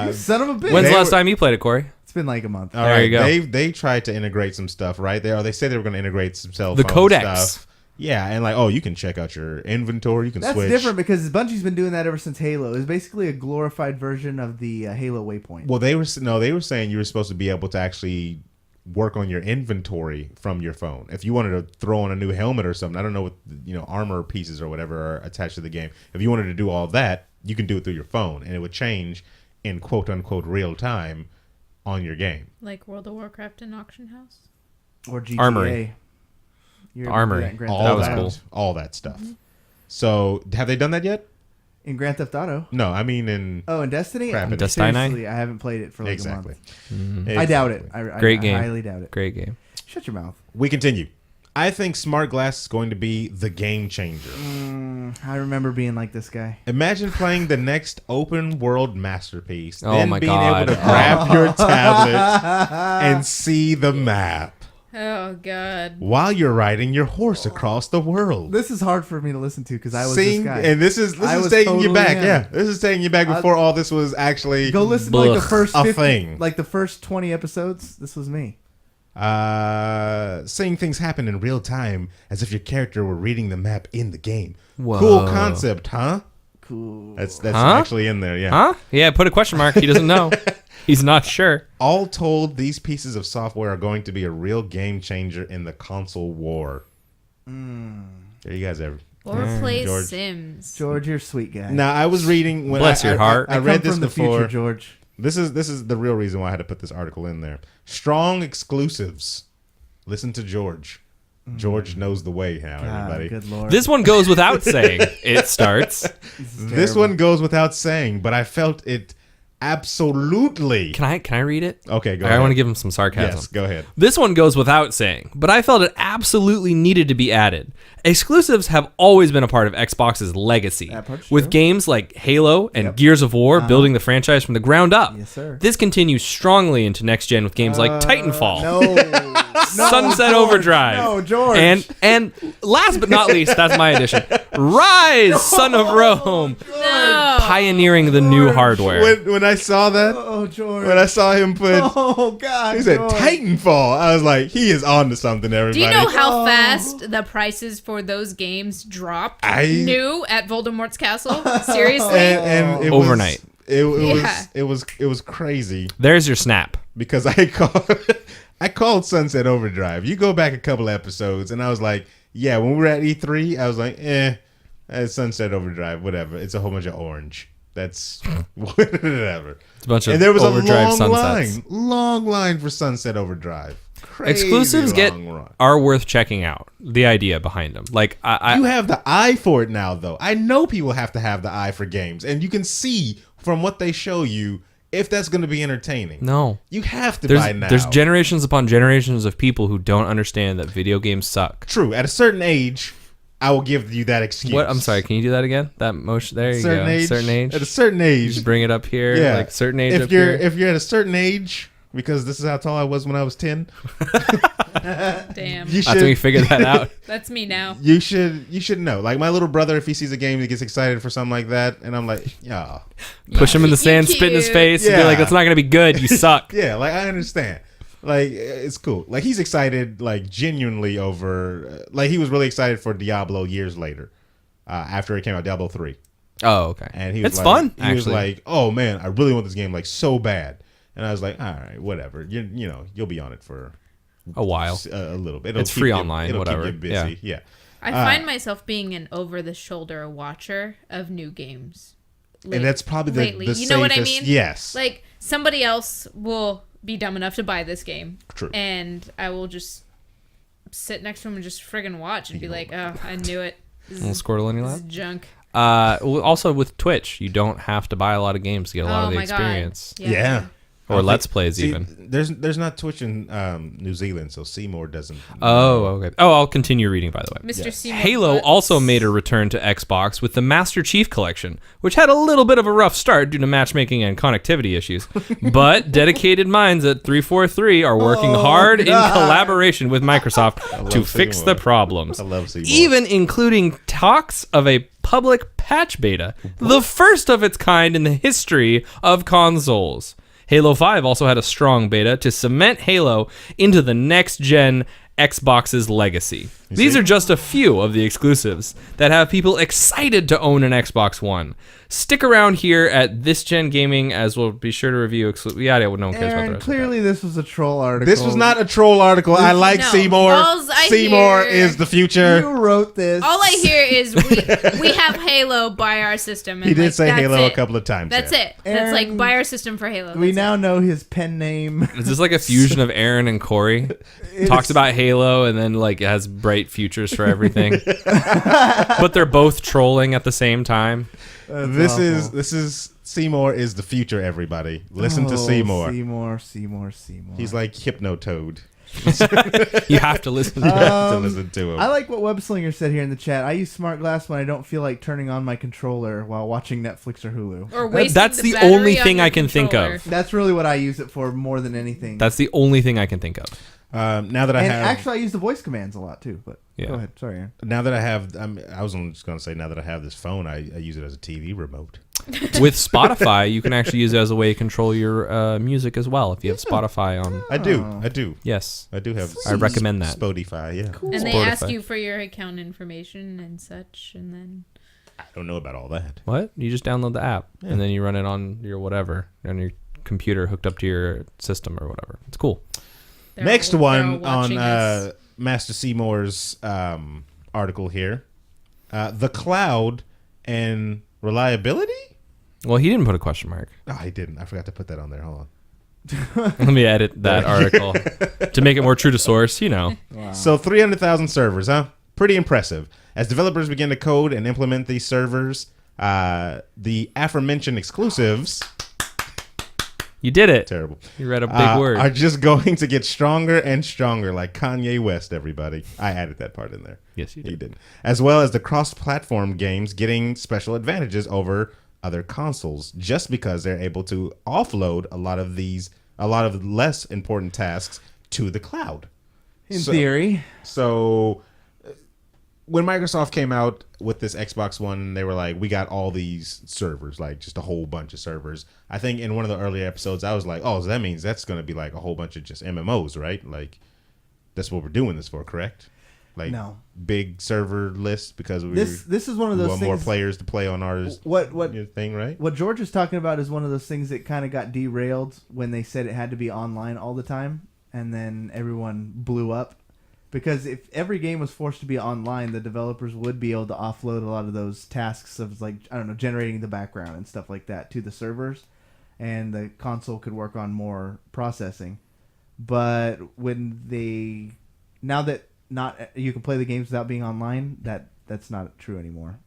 you son of a bitch! When's the They last were- time you played it, Corey? It's been like a month. all There right, you go. They tried to integrate some stuff, right? They say they were going to integrate some cell The phone codecs. stuff. Yeah, and like, oh, you can check out your inventory. You can That's switch. different because Bungie's been doing that ever since Halo. It's basically a glorified version of the Halo Waypoint. Well, they were saying you were supposed to be able to actually work on your inventory from your phone. If you wanted to throw on a new helmet or something, I don't know what armor pieces or whatever are attached to the game. If you wanted to do all that, you can do it through your phone, and it would change in quote unquote real time on your game. Like World of Warcraft and Auction House. Or GTA. Armory. You're able to do Armory. that in Grand All That was Theft that, Auto. cool. all that stuff. So, have they done that yet? In Grand Theft Auto. No, I mean in Oh, in Destiny? Crap, in Destiny? Seriously, I haven't played it for like exactly. a month. I doubt it. I Great game. I highly doubt it. Great game. Shut your mouth. We continue. I think smart glass is going to be the game changer. I remember being like this guy. Imagine playing the next open world masterpiece, Oh then my being God. able to grab your tablet and see the map Oh God. while you're riding your horse across the world. This is hard for me to listen to because I was Seeing, this guy. and this is I was taking you totally back. him. Yeah, this is taking you back before all this was actually Go listen to like the Blech. first a 50, thing. like the first 20 episodes. This was me. Seeing things happen in real time as if your character were reading the map in the game. Whoa. Cool concept, huh? Cool. That's Huh? actually in there. Yeah. Huh? Yeah, put a question mark. He doesn't know. He's not sure. All told, these pieces of software are going to be a real game changer in the console war. There you guys ever. Or play George. Sims. George, you're a sweet guy. Now I was reading when Bless your heart. I I read come this from the before. future, George. This is the real reason why I had to put this article in there. Strong exclusives. Listen to George. George knows the way now, everybody. Good lord. This one goes without saying. It starts. This one goes without saying, but I felt it absolutely. Can I read it? Okay, go I ahead. want to give him some sarcasm. Yes, go ahead. This one goes without saying, but I felt it absolutely needed to be added. Exclusives have always been a part of Xbox's legacy, That part's with true. games like Halo and Gears of War building the franchise from the ground up. Yes, sir. This continues strongly into next gen with games like Titanfall, No. Sunset George. Overdrive, No, George. and last but not least, that's my addition, Rise, Son of Rome, No. pioneering the new hardware. When I saw that, Oh, George. when I saw him put, Oh, God. he said George. Titanfall, I was like, he is on to something, everybody. Do you know how fast the prices for those games dropped? New at Voldemort's castle? Seriously? And it Overnight. It was crazy There's your snap. because I called Sunset Overdrive. You go back a couple episodes, and I was like, yeah, when we were at E3, I was like, it's Sunset Overdrive, whatever. It's a whole bunch of orange. That's whatever. It's a bunch of And there was Overdrive a sunsets. long line for Sunset Overdrive. Crazy Exclusives long run. are worth checking out. The idea behind them, like You have the eye for it now, though. I know people have to have the eye for games, and you can see from what they show you if that's going to be entertaining. No. You have to buy now. There's generations upon generations of people who don't understand that video games suck. True. At a certain age, I will give you that excuse. What? I'm sorry. Can you do that again? That motion. There you certain go. age, Certain age. At a certain age. Just bring it up here. Yeah. Like certain age. If up you're here. if you're at a certain age, because this is how tall I was when I was 10. Damn. You After we figured that out. That's me now. You should know. Like my little brother, if he sees a game, he gets excited for something like that, and I'm like, yeah, Push him in the sand, spit in his cute. face, and be Yeah. like, "That's not gonna be good. You suck." yeah. Like I understand. Like it's cool. Like he's excited, like genuinely over. Like he was really excited for Diablo years later, after it came out, Diablo 3. Oh, okay. And he was It's like, fun. He was Actually, like, "Oh man, I really want this game like so bad." And I was like, "All right, whatever. You know, you'll be on it for a while. a little bit. It'll It's keep free you- online, it'll whatever. Keep you busy. Yeah. I find myself being an over-the-shoulder watcher of new games. And that's probably the lately. safest. You know what I mean? Yes. Like somebody else will be dumb enough to buy this game, True. and I will just sit next to him and just friggin' watch and be like, "Oh, I knew it. This Little is, Squirtle in your this lap. is junk." Well, also with Twitch, you don't have to buy a lot of games to get a lot Oh of the my experience, god. Yeah. or Let's Plays even. There's not Twitch in New Zealand, so Seymour doesn't. Oh, okay. Oh, I'll continue reading, by the way. Mr. Seymour Halo Butts. also made a return to Xbox with the Master Chief Collection, which had a little bit of a rough start due to matchmaking and connectivity issues. But dedicated minds at 343 are working hard in collaboration with Microsoft to fix Seymour. the problems. I love Seymour. Even including talks of a public patch beta, the first of its kind in the history of consoles. Halo 5 also had a strong beta to cement Halo into the next-gen Xbox's legacy. These are just a few of the exclusives that have people excited to own an Xbox One. Stick around here at This Gen Gaming, as we'll be sure to review exclusive. Yeah, no one cares about the Aaron, rest. clearly this was a troll article. This was not a troll article. I like No. Seymour. Alls I Seymour hear- is the future. You wrote this. All I hear is we have Halo by our system. And He did like, say that's Halo it. a couple of times. That's there. it. That's like Aaron, buy our system for Halo. We That's now know his pen name. Is this like a fusion of Aaron and Cory? Talks about Halo and then like it has bright futures for everything. But they're both trolling at the same time. This is Seymour is the future. Everybody, listen to Seymour. Seymour. He's like Hypnotoad. You have to listen to You it. have to listen to him. I like what Webslinger said here in the chat. I use Smart Glass when I don't feel like turning on my controller while watching Netflix or Hulu. Or wasting That's the battery only on thing your I can think controller. of. That's really what I use it for more than anything. That's the only thing I can think of. Now that I and have, actually, I use the voice commands a lot too. But Yeah. go ahead. Sorry, Aaron. now that I have, I was just gonna say, now that I have this phone, I use it as a TV remote. With Spotify, you can actually use it as a way to control your music as well. If you have Spotify on, I do. yes, I do have. I recommend that. Spotify. Yeah. And they Spotify. ask you for your account information and such, and then I don't know about all that. What? You just download the app and then you run it on your whatever, on your computer hooked up to your system or whatever. It's cool. they're Next all one watching on us. Master Seymour's article here, the cloud and reliability. Well, he didn't put a question mark. Oh, I didn't. I forgot to put that on there. Hold on. Let me edit that article to make it more true to source. You know, So 300,000 servers, huh? Pretty impressive. As developers begin to code and implement these servers, the aforementioned exclusives, you did it. terrible, You read a big word. are just going to get stronger and stronger, like Kanye West, everybody. I added that part in there. Yes, you did. He did. As well as the cross-platform games getting special advantages over other consoles, just because they're able to offload a lot of less important tasks to the cloud. In theory. So when Microsoft came out with this Xbox One, they were like, we got all these servers, like just a whole bunch of servers. I think in one of the earlier episodes, I was like, oh, so that means that's going to be like a whole bunch of just MMOs, right? Like, that's what we're doing this for, correct? Like, No. big server list because This is one of those want things. more players to play on ours. What Thing, right? What George is talking about is one of those things that kind of got derailed when they said it had to be online all the time, and then everyone blew up. Because if every game was forced to be online, the developers would be able to offload a lot of those tasks of, like, I don't know, generating the background and stuff like that to the servers, and the console could work on more processing. But when now that you can play the games without being online, that's not true anymore.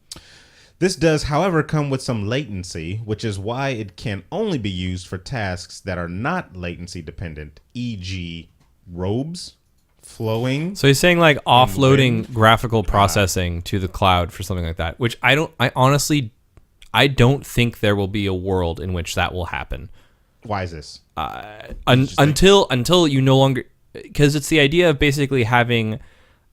This does, however, come with some latency, which is why it can only be used for tasks that are not latency dependent, e.g. robes, flowing. So he's saying like offloading graphical processing to the cloud for something like that, which I honestly don't think there will be a world in which that will happen. Why is this? Until you no longer, because it's the idea of basically having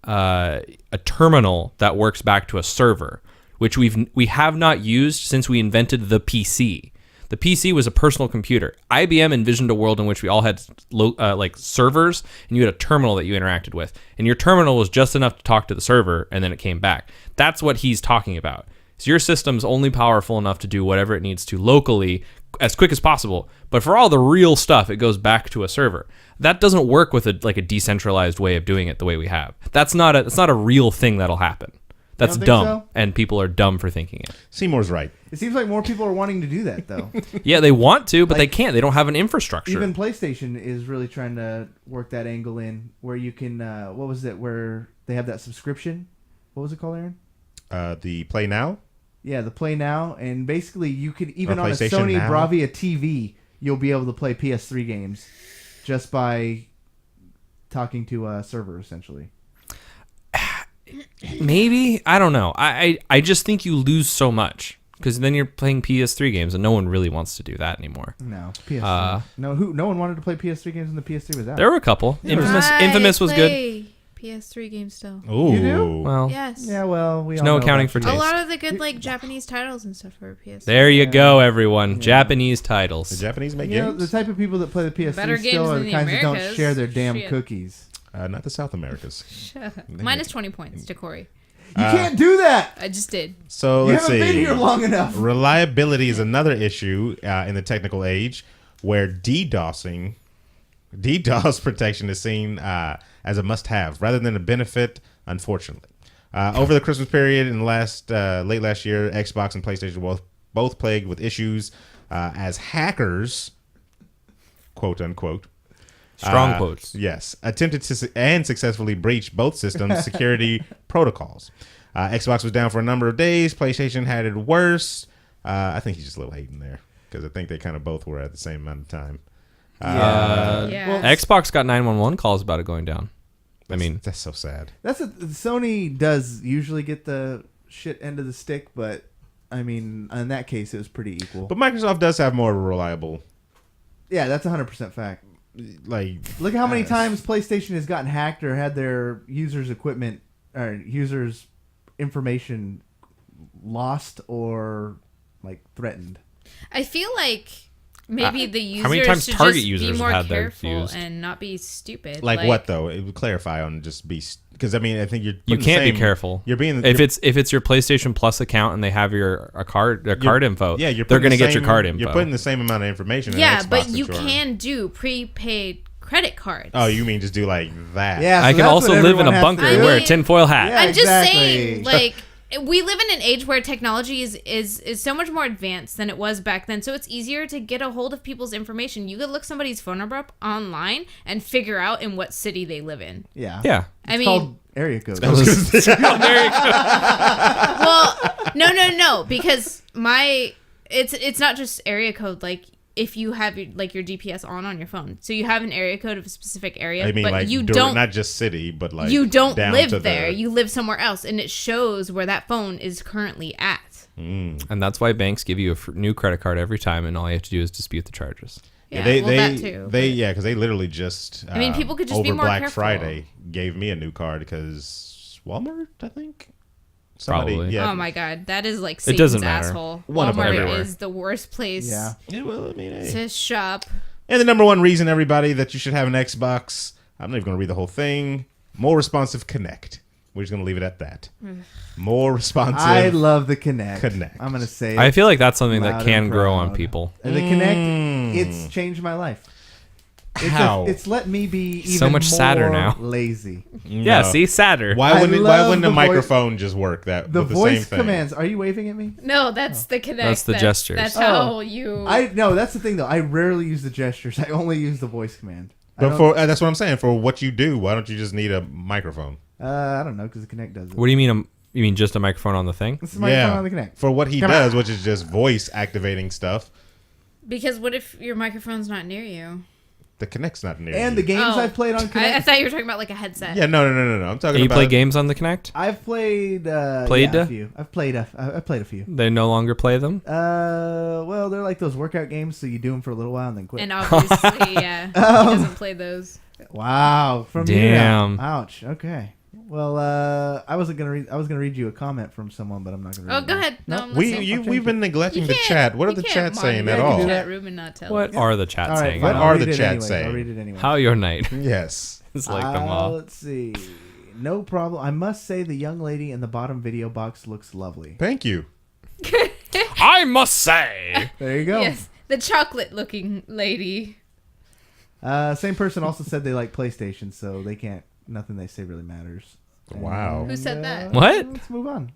a terminal that works back to a server, which we have not used since we invented the PC. The PC was a personal computer. IBM envisioned a world in which we all had like servers, and you had a terminal that you interacted with, and your terminal was just enough to talk to the server, and then it came back. That's what he's talking about. So your system's only powerful enough to do whatever it needs to locally as quick as possible, but for all the real stuff, it goes back to a server. That doesn't work with a decentralized way of doing it the way we have. It's not a real thing that'll happen. That's don't think dumb, so? and people are dumb for thinking it. Seymour's right. It seems like more people are wanting to do that, though. Yeah, they want to, but they Like, can't. They don't have an infrastructure. Even PlayStation is really trying to work that angle in, where you can, what was it, where they have that subscription? What was it called, Aaron? The Play Now? Yeah, the Play Now, and basically you could, even Or on a PlayStation Sony Now? Bravia TV, you'll be able to play PS3 games just by talking to a server, essentially. Maybe, I don't know. I just think you lose so much because then you're playing PS3 games, and no one really wants to do that anymore. No, PS3. No one wanted to play PS3 games when the PS3 was out. There were a couple. Infamous was good. PS3 games still. Ooh. You do? Well, Yes. Yeah, well, we There's all no know accounting that. for A taste. lot of the good Japanese titles and stuff for PS3. There you go, everyone. Japanese The titles. Japanese make You know, games? the type of people that play the PS3 Better still games are than the the kinds that don't Americas. share their damn Shit. cookies. Not the South Americas. Shut up. Minus 20 points to Cory. You can't do that! I just did. So You let's haven't see. been here long enough. Reliability is another issue in the technical age where DDoS protection is seen as a must-have rather than a benefit, unfortunately. Over the Christmas period in late last year, Xbox and PlayStation were both plagued with issues as hackers, quote unquote, Strong quotes. yes, attempted to and successfully breach both systems' security protocols. Xbox was down for a number of days. PlayStation had it worse. I think he's just a little hating there because I think they kind of both were at the same amount of time. Yeah. Xbox got 911 calls about it going down. I mean, That's so sad. Sony does usually get the shit end of the stick, but I mean, in that case, it was pretty equal. But Microsoft does have more reliable, Yeah, that's 100% fact. like. Look at how many times PlayStation has gotten hacked or had their users' equipment or users' information lost or like threatened. I feel like maybe the users how many times should Target just users be more have their careful used? and not be stupid. Like what though? It would clarify on just be because I mean I think you putting can't the be same- careful. You're being if it's your PlayStation Plus account and they have your card info. Yeah, they're going to get your card info. You're putting the same amount of information. in Yeah, Xbox but that you are. can do prepaid credit cards. Oh, you mean just do like that? Yeah, I so can that's also what live in everyone a has bunker to and do. wear a tinfoil hat. Yeah. I'm just exactly. saying, like, we live in an age where technology is so much more advanced than it was back then. So it's easier to get a hold of people's information. You could look somebody's phone number up online and figure out in what city they live in. Yeah. Yeah. I mean, Called area code. well, no, because it's not just area code. Like if you have your GPS on your phone, so you have an area code of a specific area, I mean, but like you don't not just city, but like you don't down live to there. the- You live somewhere else, and it shows where that phone is currently at. And that's why banks give you a new credit card every time, and all you have to do is dispute the charges. Yeah, they well, that too. because they literally just. I mean, people could just over be more Black careful. Friday gave me a new card because Walmart, I think. Probably. Yeah. Oh my god, that is like It Satan's doesn't matter. asshole. One of them Walmart everywhere. is the worst place Yeah. Yeah, well, I mean, hey. to shop. And the number one reason, everybody, that you should have an Xbox, I'm not even going to read the whole thing, more responsive Connect. We're just going to leave it at that. More responsive. I love the Kinect. Kinect. I'm gonna say. I feel like that's something that loud can and grow on proud. people. The Kinect, it's changed my life. How? It's let me be even So much sadder more now. lazy. Yeah, see, sadder. Why wouldn't love a the microphone just work that The with the voice same thing? commands. Are you waving at me? No, that's the connect. That's the gestures. That's Oh. how you. No, that's the thing though. I rarely use the gestures. I only use the voice command. But for that's what I'm saying. For what you do, why don't you just need a microphone? I don't know because the Kinect does it. What do you mean? You mean just a microphone on the thing? This is my phone on the Kinect. For what he Come does, on. which is just voice activating stuff. Because what if your microphone's not near you? The Kinect's not near And you. the games Oh. I've played on Kinect. I thought you were talking about like a headset. Yeah, no. I'm talking You about play games on the Kinect? I've played. Played yeah, a? a few. I've played a few. They no longer play them? Well, they're like those workout games, so you do them for a little while and then quit. And obviously, yeah, he doesn't play those. Wow, from you Damn. now. Ouch. Okay. Well, I was gonna read you a comment from someone, but I'm not gonna. Oh, read go it now. ahead. No, I'm We listening. we've been neglecting You the can't- chat. What are you the can't chat saying monitor at the all? Chat room and not tell What us. are the chat All right, saying? fine, What I'll are read the it chat anyway. saying? I'll read it anyway. How your night? Yes. It's like them all. Let's see. No problem. I must say the young lady in the bottom video box looks lovely. Thank you. I must say. There you go. Yes, the chocolate-looking lady. Same person also said they like PlayStation, so they can't. Nothing they say really matters. Wow. Who said that? What? Let's move on.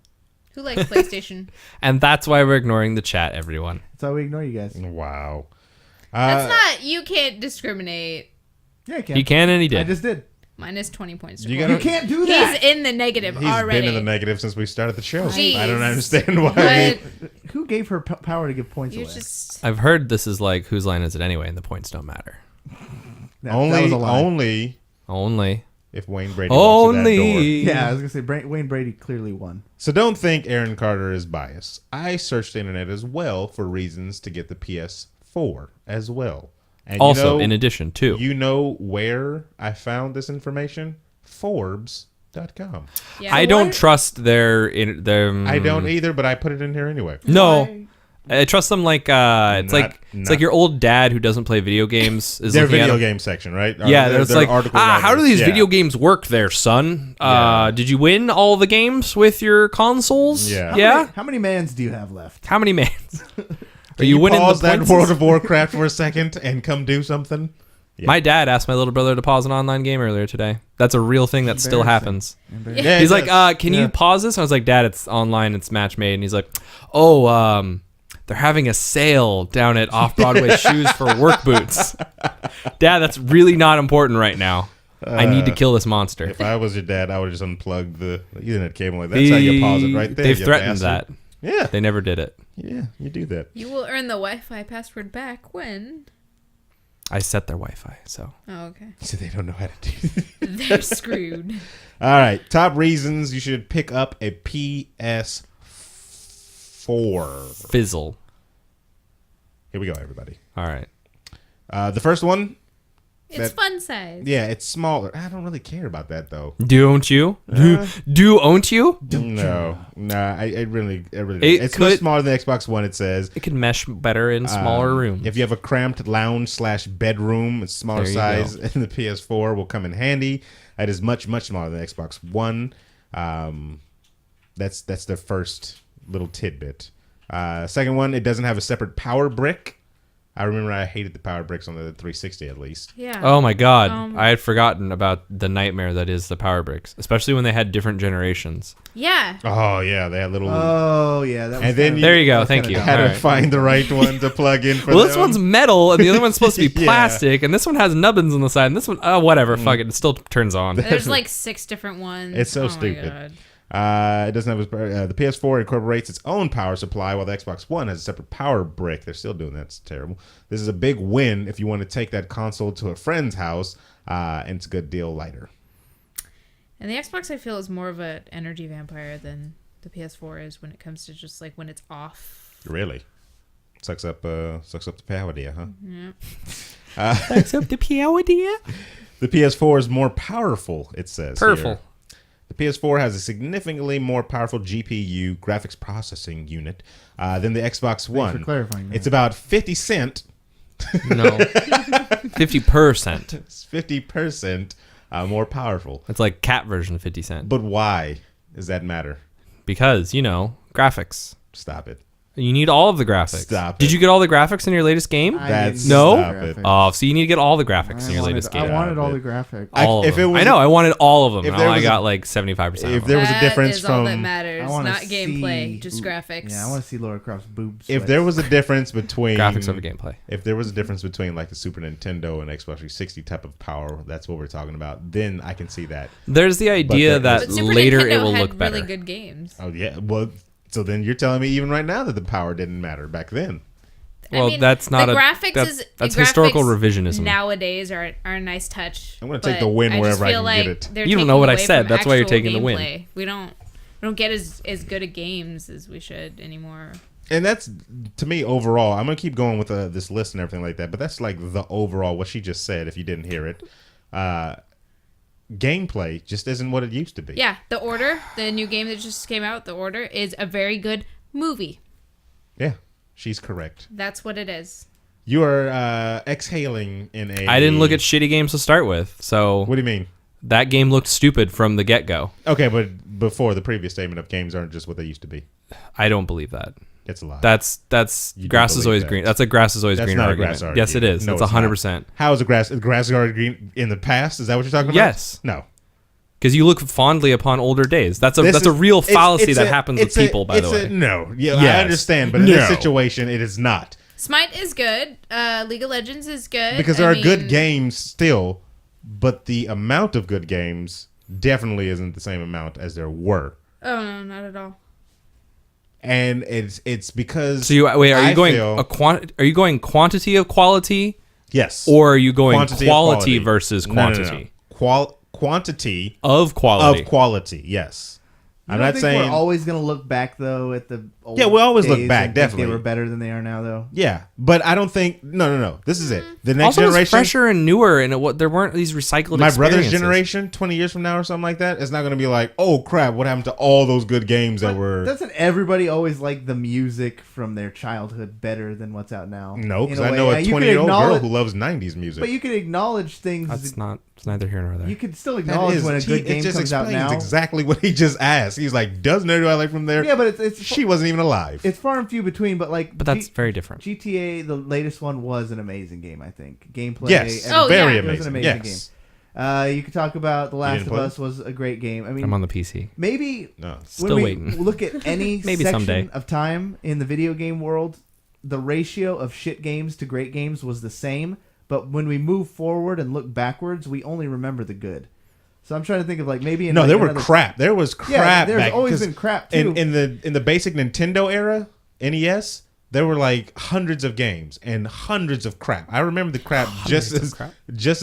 Who likes PlayStation? And that's why we're ignoring the chat, everyone. That's why we ignore you guys. Wow. That's not. You can't discriminate. Yeah, I can. He can and he I did. just did. Minus 20 points. To You Corey. gotta- You can't do that. He's in the negative He's already. been in the negative since we started the show. Jeez. I don't understand why. But Who gave her power to give points you away? just. I've heard this is like, whose line is it anyway? And the points don't matter. that was a lie. Only. if Wayne Brady walks through that door. Only. Yeah, I was gonna say Wayne Brady clearly won. So don't think Aaron Carter is biased. I searched the internet as well for reasons to get the PS4 as well. And Also, in addition, too. you know where I found this information? Forbes.com. Yeah. I don't trust their. I don't either, but I put it in here anyway. No. I trust them like it's Not- like your old dad who doesn't play video games is Their looking at video them. game section, right? Yeah, Their it's like, article how do writers. these Yeah. video games work there, son? Yeah. Did you win all the games with your consoles? Yeah. Yeah? How many mans do you have left? How many mans? Are Can you winning pause the that points? World of Warcraft for a second and come do something? Yeah. My dad asked my little brother to pause an online game earlier today. That's a real thing that still happens. Yeah, He's it like, does. can you pause this? I was like, Dad, it's online. It's match made. And he's like, oh, they're having a sale down at Off-Broadway Shoes for Work Boots. Dad, that's really not important right now. I need to kill this monster. If I was your dad, I would just unplug the Ethernet cable. Like, that's how you pause it right there. They've you threatened bastard. that. Yeah. They never did it. Yeah, you do that. You will earn the Wi-Fi password back when. I set their Wi-Fi, so. Oh, okay. So they don't know how to do that. They're screwed. All right. Top reasons you should pick up a PS4. Fizzle. Here we go, everybody. All right. The first one, It's fun size. yeah, it's smaller. I don't really care about that, though. Don't you? Don't you? No. I really It it's could- much smaller than the Xbox One, it says. It could mesh better in smaller rooms. If you have a cramped lounge/bedroom, it's smaller There you size, go. and the PS4 will come in handy. It is much smaller than the Xbox One. That's the first little tidbit. Second one, it doesn't have a separate power brick. I remember I hated the power bricks on the 360 at least. Yeah. Oh my god, Um, I had forgotten about the nightmare that is the power bricks, especially when they had different generations. Yeah. Oh yeah, they had little. Oh yeah, that was And then kinda- There you go, that's thank kinda you. dumb. had to Alright. find the right one to plug in for Well, this them. one's metal, and the other one's supposed to be Yeah. plastic, and this one has nubbins on the side, and this one, oh, whatever, fuck it still turns on. There's like 6 different ones. It's so Oh my stupid. God. It doesn't have the PS4 incorporates its own power supply, while the Xbox One has a separate power brick. They're still doing that. It's terrible. This is a big win if you want to take that console to a friend's house, and it's a good deal lighter. And the Xbox, I feel, is more of an energy vampire than the PS4 is when it comes to just like when it's off. Really, sucks up the power, dear, huh? Yeah. Sucks up the power, dear. The PS4 is more powerful. It says Purple. here. The PS4 has a significantly more powerful GPU graphics processing unit than the Xbox One. for clarifying that. It's about 50 cent. No. 50%. It's 50% more powerful. It's like cat version of 50 Cent. But why does that matter? Because, graphics. Stop it. You need all of the graphics. Stop Did it. you get all the graphics in your latest game? That's No? stop it. Oh, so you need to get all the graphics in your latest game. I wanted all Stop the graphics. All of if them. it was I know, I wanted all of them. if And there I was got a- like 75% if of there them. was a That difference is all that from matters, I wanna not gameplay, see- just graphics. Yeah, I want to see Laura Croft's boobs. if there was a difference between Graphics over gameplay. if there was a difference between like the Super Nintendo and Xbox 360 type of power, that's what we're talking about. Then I can see that. There's the idea there- that But Super later Nintendo it will had look better. really good games. Oh yeah, well, so then you're telling me even right now that the power didn't matter back then. Well, I mean, that's not the a graphics that's, is that's the historical graphics revisionism. Nowadays are a nice touch. I'm gonna take but the win I just wherever I feel can like get it. they're You don't taking know what I away said. from That's why you're actual taking the win. gameplay. We don't get as good at games as we should anymore. And that's, to me, overall. I'm gonna keep going with this list and everything like that. But that's like the overall what she just said. If you didn't hear it, gameplay just isn't what it used to be. Yeah, The Order, the new game that just came out, The Order, is a very good movie. Yeah, she's correct. That's what it is. You are exhaling in a. I didn't look at shitty games to start with, so What do you mean? that game looked stupid from the get-go. Okay, but before the previous statement of games aren't just what they used to be. I don't believe that. It's a lie. That's You grass don't is believe always that. green. That's a grass is always That's green not a argument. grass argument. Yes, it is. No, That's it's not. 100%. How is the grass already green in the past? Is that what you're talking about? Yes. No. Because you look fondly upon older days. That's a This that's a is- real it's- fallacy it's that a- happens with it's a- people, by the it's way. a- no. Yeah, I Yes. understand, but in this No. situation, it is not. Smite is good. League of Legends is good. Because there I are good mean, games still, but the amount of good games definitely isn't the same amount as there were. Oh, no, not at all. And it's because So you wait, are you I going feel- are you going quantity of quality, yes, or are you going Quantity of quality versus No, no, no, quantity no. Quantity of quality? of quality. Yes, I'm I not think saying we're always gonna look back though at the old Yeah, we always look days back, and think definitely. they were better than they are now though. yeah, but I don't think no. This is it. The next Also, it's generation. fresher and newer, and there weren't these recycled. My brother's experiences. generation, 20 years from now or something like that, it's not going to be like, oh crap, what happened to all those good games that were. Doesn't everybody always like the music from their childhood better than what's out now? No, In because I know way. a You could 20-year-old girl acknowledge- who loves 90s music. But you can acknowledge things. That's not. It's neither here nor there. You can still That acknowledge is- when a good it game just comes out explains now. exactly what he just asked. He's like, doesn't everybody like from there? Yeah, but it's She wasn't even alive. it's far and few between. But like, But that's very different. GTA, the latest one, was an amazing game. I think gameplay. yes, Oh, very yeah. It was amazing. an amazing Yes. You could talk about The Last didn't of play it? Us was a great game. I mean, I'm on the PC. maybe No. Still when waiting. we look at any Maybe section someday. of time in the video game world, the ratio of shit games to great games was the same. But when we move forward and look backwards, we only remember the good. So I'm trying to think of like maybe in No, like there were another- crap. There was crap. Yeah, there's back, always 'cause been crap too. in the basic Nintendo era, NES, there were like hundreds of games and hundreds of crap. I remember the crap just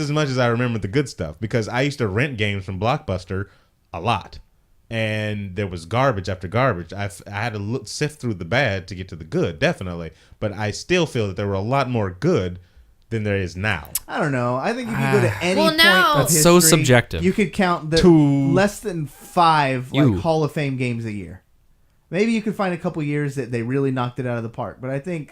as much as I remember the good stuff because I used to rent games from Blockbuster a lot, and there was garbage after garbage. I had to sift through the bad to get to the good, definitely. But I still feel that there were a lot more good than there is now. I don't know. I think if you go to any Well, point now- of That's history, so subjective. You could count the To- less than 5 You. like Hall of Fame games a year. Maybe you could find a couple years that they really knocked it out of the park, but I think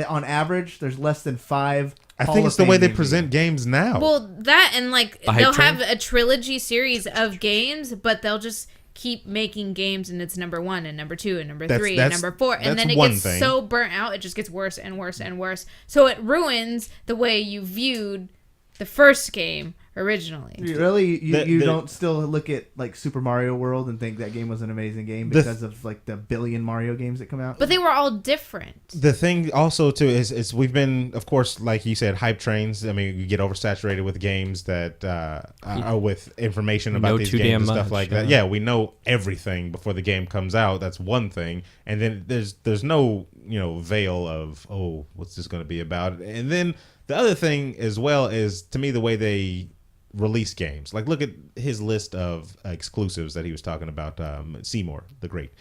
on average there's less than 5. I Hall think of it's the Fame way they games a present year. games now. Well, that and like The hype they'll train? have a trilogy series of games, but they'll just keep making games and it's number 1 and number 2 and number That's- 3 and that's- number 4, and that's then it one gets thing. so burnt out, it just gets worse and worse and worse. So it ruins the way you viewed the first game originally. Really, you The- don't still look at like Super Mario World and think that game was an amazing game The- because of like the billion Mario games that come out? But they were all different. The thing also too is we've been, of course, like you said, hype trains. I mean, you get oversaturated with games that are with information about know these too games damn and stuff much, like that. Yeah, we know everything before the game comes out. That's one thing, and then there's no veil of what's this going to be about. And then the other thing as well is, to me, the way they release games. Like, look at his list of exclusives that he was talking about. Seymour the Great.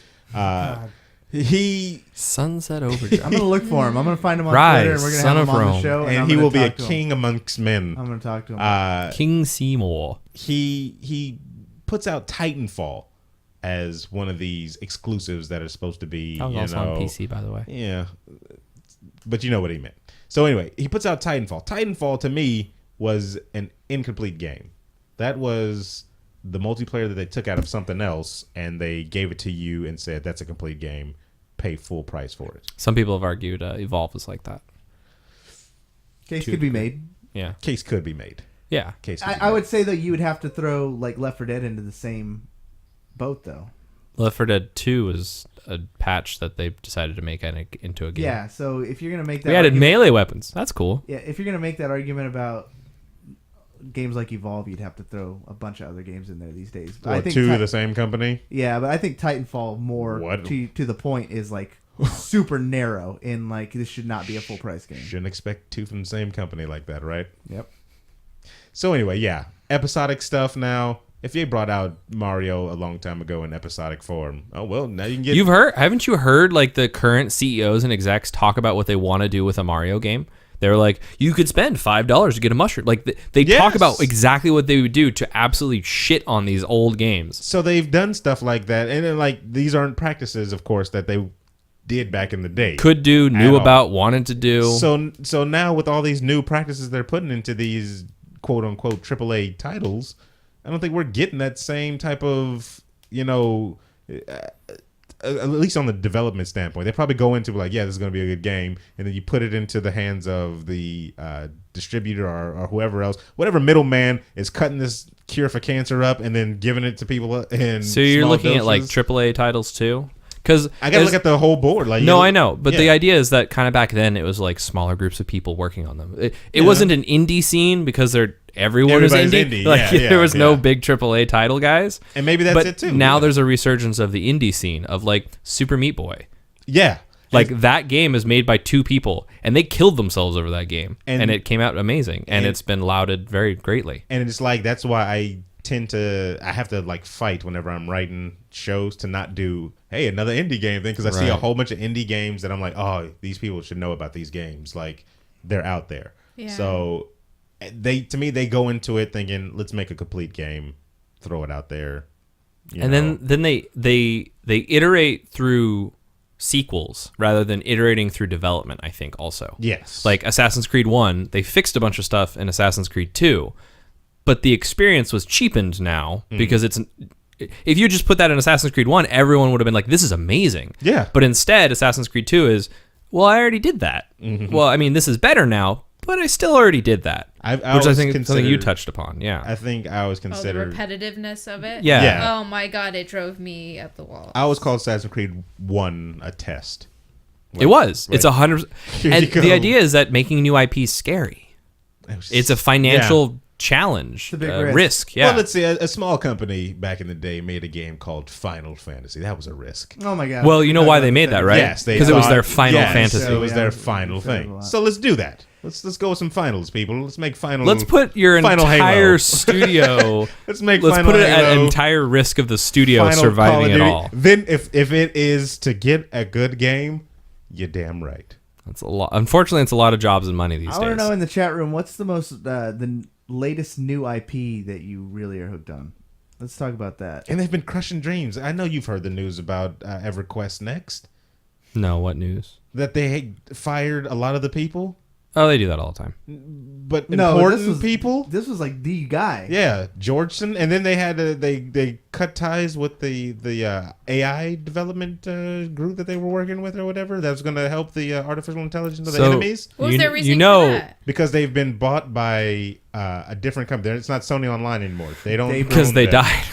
He Sunset Overdrive. I'm gonna look for him. I'm gonna find him on Rise, Twitter, and we're gonna son have him of on the Rome. show. and I'm he gonna will be a talk to him. king amongst men. I'm gonna talk to him. King Seymour. He puts out Titanfall as one of these exclusives that are supposed to be, That was also on PC, by the way. Yeah, but you know what he meant. So anyway, he puts out Titanfall. Titanfall to me was an incomplete game. That was the multiplayer that they took out of something else and they gave it to you and said that's a complete game. Pay full price for it. Some people have argued Evolve is like that. Case could be made. Yeah. Case could be made. Yeah. Case could be I made. would say that you would have to throw like Left 4 Dead into the same boat, though. Left 4 Dead 2 is a patch that they decided to make into a game. Yeah. So if you're gonna make that, We added argument- melee weapons. That's cool. Yeah, if you're gonna make that argument about games like Evolve, you'd have to throw a bunch of other games in there these days. But I think two of the same company. Yeah, but I think Titanfall more What? to the point is like super narrow in like this should not be a full price game. Shouldn't expect two from the same company like that, right? Yep. So anyway, yeah, episodic stuff now. If they brought out Mario a long time ago in episodic form, oh well, now you can get. Haven't you heard like the current CEOs and execs talk about what they want to do with a Mario game? They're like, you could spend $5 to get a mushroom. Like they talk about exactly what they would do to absolutely shit on these old games. So they've done stuff like that, and then, like, these aren't practices, of course, that they did back in the day. Could do, knew all. about, wanted to do. So now with all these new practices they're putting into these quote unquote AAA titles, I don't think we're getting that same type of at least on the development standpoint. They probably go into like, yeah, this is going to be a good game, and then you put it into the hands of the distributor or whoever else, whatever middleman is cutting this cure for cancer up and then giving it to people in So you're small looking at like doses. AAA titles too? Because I got to look at the whole board. Like, no, I know, but yeah. the idea is that kind of back then it was like smaller groups of people working on them. It wasn't an indie scene because everyone was Everybody's indie. indie. Like Yeah, there was no yeah. big AAA title guys. And maybe that's but it too. Now yeah. there's a resurgence of the indie scene of like Super Meat Boy. Yeah. Like that game is made by 2 people and they killed themselves over that game and it came out amazing and it's been lauded very greatly. And it's like that's why I have to like fight whenever I'm writing shows to not do another indie game thing, because I see a Right. whole bunch of indie games that I'm like, oh, these people should know about these games, like they're out there. Yeah. So they go into it thinking, let's make a complete game, throw it out there, And then they iterate through sequels rather than iterating through development, I think also. Yes. Like Assassin's Creed 1, they fixed a bunch of stuff in Assassin's Creed 2, but the experience was cheapened now because if you just put that in Assassin's Creed 1, everyone would have been like, this is amazing. Yeah. But instead, Assassin's Creed 2 is, well, I already did that. Well, I mean, this is better now, but I still already did that. Which I think is something you touched upon, yeah. I think I was The considered. repetitiveness of it. Yeah. Yeah. Oh my god, it drove me up the wall. I was called Assassin's Creed 1 a test. It was. It's 100%. Here And you go. the idea is that making a new IP is scary. It's a financial challenge, a big risk. risk. Yeah. Well, let's see. A small company back in the day made a game called Final Fantasy. That was a risk. Oh my god. Well, you know why they made that, right? Yes, because it was their Final yes, Fantasy. It was Yeah, their we final said it a thing. lot. So let's do that. Let's go with some finals, people. Let's make final. Let's put your Final entire Halo. studio. Let's make. Let's final put it at Halo, entire risk of the studio Final Call surviving of it Duty. all. Then, if it is to get a good game, you're damn right. That's a lot. Unfortunately, it's a lot of jobs and money these I want to days. know in the chat room what's the most the latest new IP that you really are hooked on. Let's talk about that. And they've been crushing dreams. I know you've heard the news about EverQuest Next. No, what news? That they fired a lot of the people. Oh, they do that all the time. But No, important this was people. This was like the guy. Yeah, Georgeson, and then they had they cut ties with the AI development group that they were working with or whatever that was going to help the artificial intelligence of the enemies. What was their reasoning you know, for that? Because they've been bought by a different company. It's not Sony Online anymore. They don't because own they them. died.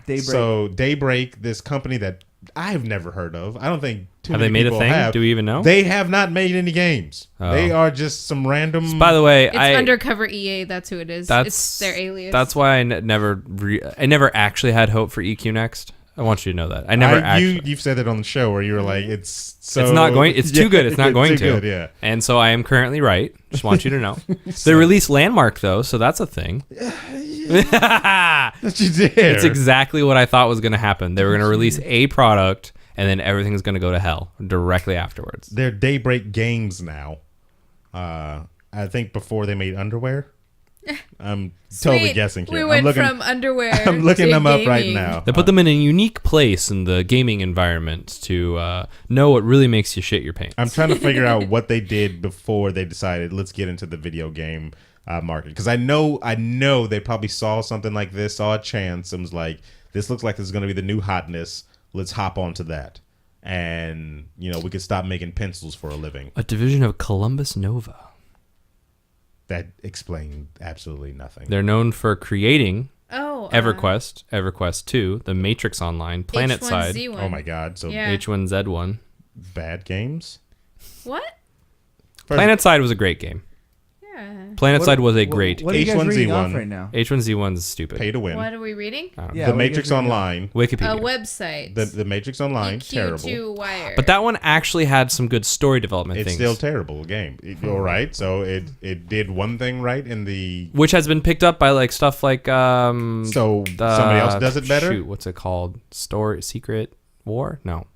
Daybreak. So Daybreak, this company that I've never heard of. I don't think too Have many they made a people thing? have. Do we even know? They have not made any games. Oh. They are just some random. By the way, It's undercover EA. That's who it is. It's their alias. That's why I never actually had hope for EQ Next. I want you to know that. I never actually. You've said that on the show where you were like, it's so. It's not going. It's too good. It's not going too to. Good, yeah. And so I am currently right. Just want you to know. They released Landmark though, so that's a thing. That you did. It's exactly what I thought was going to happen. They were going to release a product, and then everything's going to go to hell directly afterwards. They're Daybreak Games now. I think before they made underwear. I'm totally Sweet. guessing here. We I'm went looking, from underwear. I'm looking to them up right gaming. now. They put them in a unique place in the gaming environment to know what really makes you shit your pants. I'm trying to figure out what they did before they decided let's get into the video game market, because I know they probably saw something like this, saw a chance, and was like, this looks like this is going to be the new hotness. Let's hop onto that, and we could stop making pencils for a living. A division of Columbus Nova. That explained absolutely nothing. They're known for creating Oh, EverQuest, EverQuest 2, The Matrix Online, PlanetSide, H1Z1. Oh my god! So Yeah. H1Z1. bad games. What? PlanetSide was a great game. Yeah. PlanetSide was a great. What are you guys reading off H1Z1. right now? H1Z1's stupid. Pay to win. What are we reading? I don't know. Yeah, the what are you Matrix guys reading off? Online. A Wikipedia. website. The Matrix Online. Terrible. EQ2 Wire. But that one actually had some good story development It's things. still terrible game. All right, so it did one thing right in the. Which has been picked up by like stuff like So somebody else does it better. Shoot, what's it called? Secret War? No.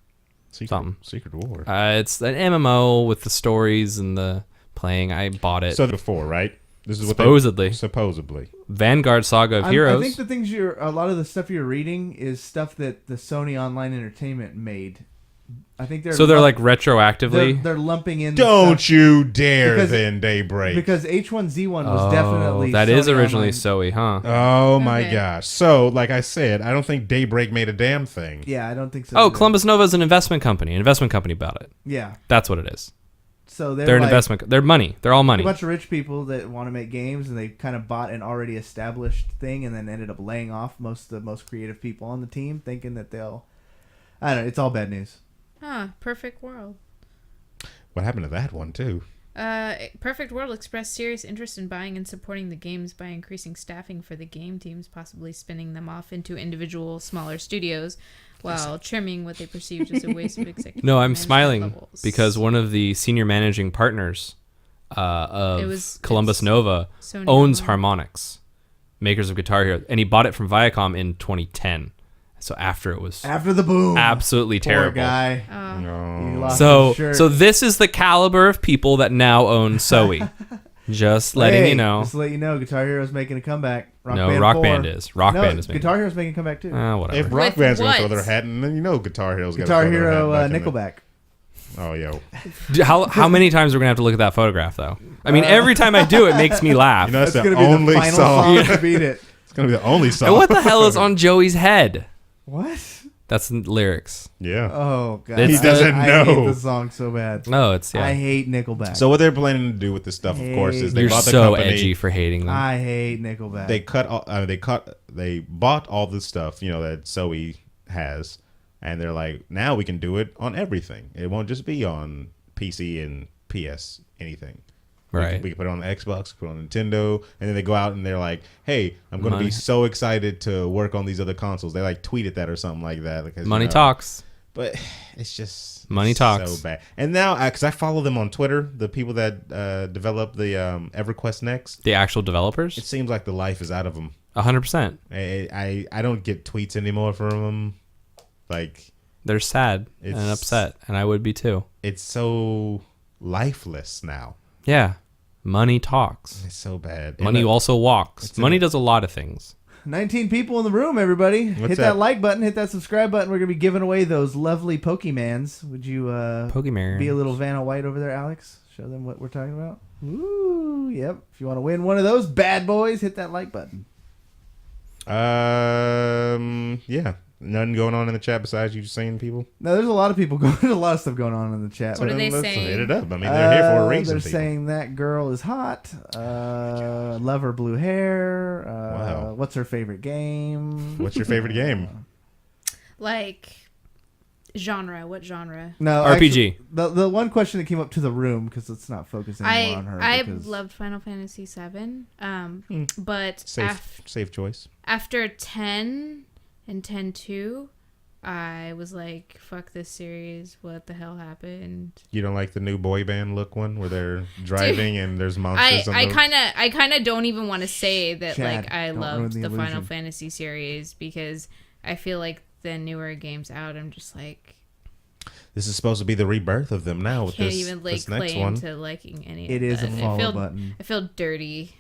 Secret War. It's an MMO with the stories and the playing. I bought it. So before, right? This is what Supposedly. Vanguard Saga of Heroes. I think the things a lot of the stuff you're reading is stuff that the Sony Online Entertainment made. I think they're they're like retroactively. they're lumping in. the Don't stuff you dare Because- then Daybreak. because H1Z1 was definitely that is Sony originally Online. Zoe, huh? Oh my Okay. gosh. So, like I said, I don't think Daybreak made a damn thing. Yeah, I don't think so. Oh, either. Columbus Nova is an investment company. An investment company bought it. Yeah, That's what it is. so They're an like investment. They're money. They're all money. a bunch of rich people that want to make games, and they kind of bought an already established thing, and then ended up laying off most of the most creative people on the team, thinking that they'll. I don't know. It's all bad news. Huh. Perfect World. What happened to that one too? Perfect World expressed serious interest in buying and supporting the games by increasing staffing for the game teams, possibly spinning them off into individual smaller studios while trimming what they perceived as a waste of executive No, I'm management smiling levels. because one of the senior managing partners of Columbus it's Nova Sony owns Online. Harmonix, makers of Guitar Hero, and he bought it from Viacom in 2010. So after it was After the boom, absolutely poor terrible. guy. Oh. He No. lost So his shirt. so this is the caliber of people that now own Zoe. Just letting Hey, you know. Just to let you know, Guitar Hero's making a comeback. Rock No, Band Rock 4. Band is. Rock No, Band is making. Guitar Hero's making a comeback too. Whatever. If Rock With Band's gonna what? throw their hat, and then Guitar Hero's got Guitar Hero Nickelback. Oh, yo. How many times are we gonna have to look at that photograph though? I mean, every time I do, it makes me laugh. You know, that's That's the gonna be only the final song. song to beat it. It's gonna be the only song. And what the hell is on Joey's head? What? That's Yeah. lyrics. Oh god, He doesn't I know. hate the song so bad. No, it's I yeah. hate Nickelback. So what they're planning to do with this stuff, of course, is they You're bought the so company. edgy for hating them. I hate Nickelback. They bought all this stuff, that Zoe has, and they're like, now we can do it on everything. It won't just be on PC and PS anything. Right. We can put it on the Xbox, put it on Nintendo, and then they go out and they're like, hey, I'm going to be Money. so excited to work on these other consoles. They like tweeted that or something like that. Because, Money talks. But it's just Money it's talks. so bad. And now, because I follow them on Twitter, the people that develop the EverQuest Next, The actual developers. it seems like the life is out of them. 100%. I don't get tweets anymore from them. Like, They're sad and It's- upset, and I would be too. it's so lifeless now. Yeah. Money talks. It's so bad. Money And, also walks. it's Money in- does a lot of things. 19 people in the room, everybody. What's hit that? that like button, hit that subscribe button. We're going to be giving away those lovely Pokemans. Would you Pokemon. be a little Vanna White over there, Alex? Show them what we're talking about. Ooh, yep. If you want to win one of those bad boys, hit that like button. Yeah. Nothing going on in the chat besides you saying people. No, there's a lot of people going. There's a lot of stuff going on in the chat. What are they Let's saying? hit it up. I mean, they're here for a reason. They're people. saying that girl is hot. Love her blue hair. Wow. What's her favorite game? What's your favorite game? Like genre? What genre? No, RPG. Actually, the one question that came up to the room because it's not focusing more on her. I because- loved Final Fantasy VII, but Safe choice. after 10 and 10-2, I was like, fuck this series. What the hell happened? You don't like the new boy band look one where they're driving and there's monsters on the... I kind of don't even want to say that Chad, like I don't loved ruin the the Final illusion. Fantasy series because I feel like the newer games out, I'm just like This is supposed to be the rebirth of them now with can't this, even like this next play one. into liking any. It of is a that. follow button. I feel dirty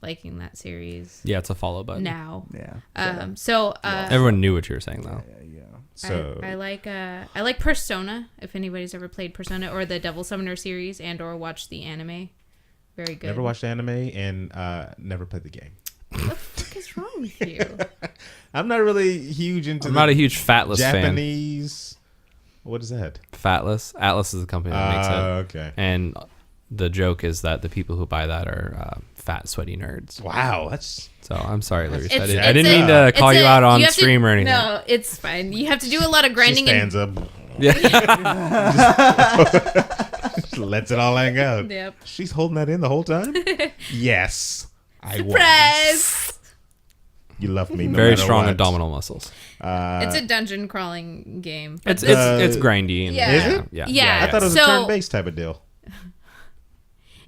liking that series Yeah, it's a follow button. now. Yeah. So Everyone knew what you were saying though. Yeah. So I like Persona. If anybody's ever played Persona or the Devil Summoner series and or watched the anime, very good. never watched anime and never played the game. What the fuck is wrong with you? I'm not really huge into I'm the not a huge Fatless fan. Japanese. What is that? Fatless. Atlas is the company that makes it. Okay. And the joke is that the people who buy that are fat, sweaty nerds. Wow, that's So I'm sorry, Lareesa. It's- I didn't it's mean a- to call it's you a- out on you have to- stream or anything. No, it's fine. You have to do a lot of she grinding and stands up, Yeah. lets it all hang out. Yep. She's holding that in the whole time. Yes, I was. Surprise! You love me. No Very matter strong what. abdominal muscles. It's a dungeon crawling game. but It's grindy. And, Yeah. Is it? Yeah. I thought it was a So- turn-based type of deal.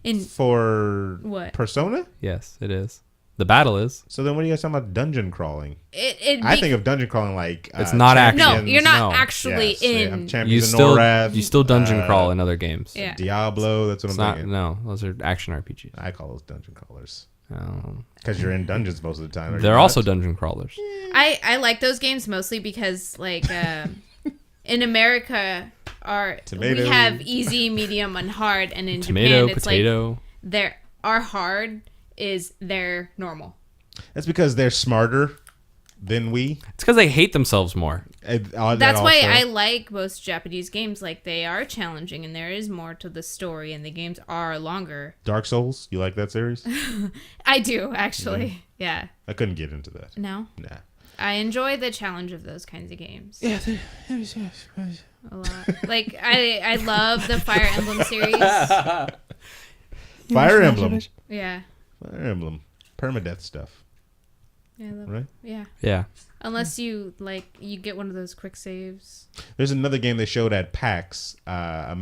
in For What? Persona? Yes, it is. The battle is. So then what are you guys talking about dungeon crawling? it I think of dungeon crawling like... It's not no, Champions. you're not No. actually Yes, in. Champions of Norath. You still dungeon crawl in other games. Yeah. Diablo, that's what It's I'm not. thinking. No, those are action RPGs. I call those dungeon crawlers. Um, Because you're in dungeons most of the time. are you they're not? also dungeon crawlers. I like those games mostly because like in America Tomato. we have easy, medium, and hard, and in Tomato, Japan it's potato. like our hard is their normal. That's because they're smarter than we. It's because they hate themselves more. That's why I like most Japanese games. Like they are challenging, and there is more to the story, and the games are longer. Dark Souls, you like that series? I do actually. Yeah. I couldn't get into that. No. Nah. I enjoy the challenge of those kinds of games. Yeah, a lot. Like I love the Fire Emblem series. Fire Emblem. Yeah. Fire Emblem. Permadeath stuff. Yeah. I love Right? Yeah. Yeah. Unless you you get one of those quick saves. There's another game they showed at PAX America.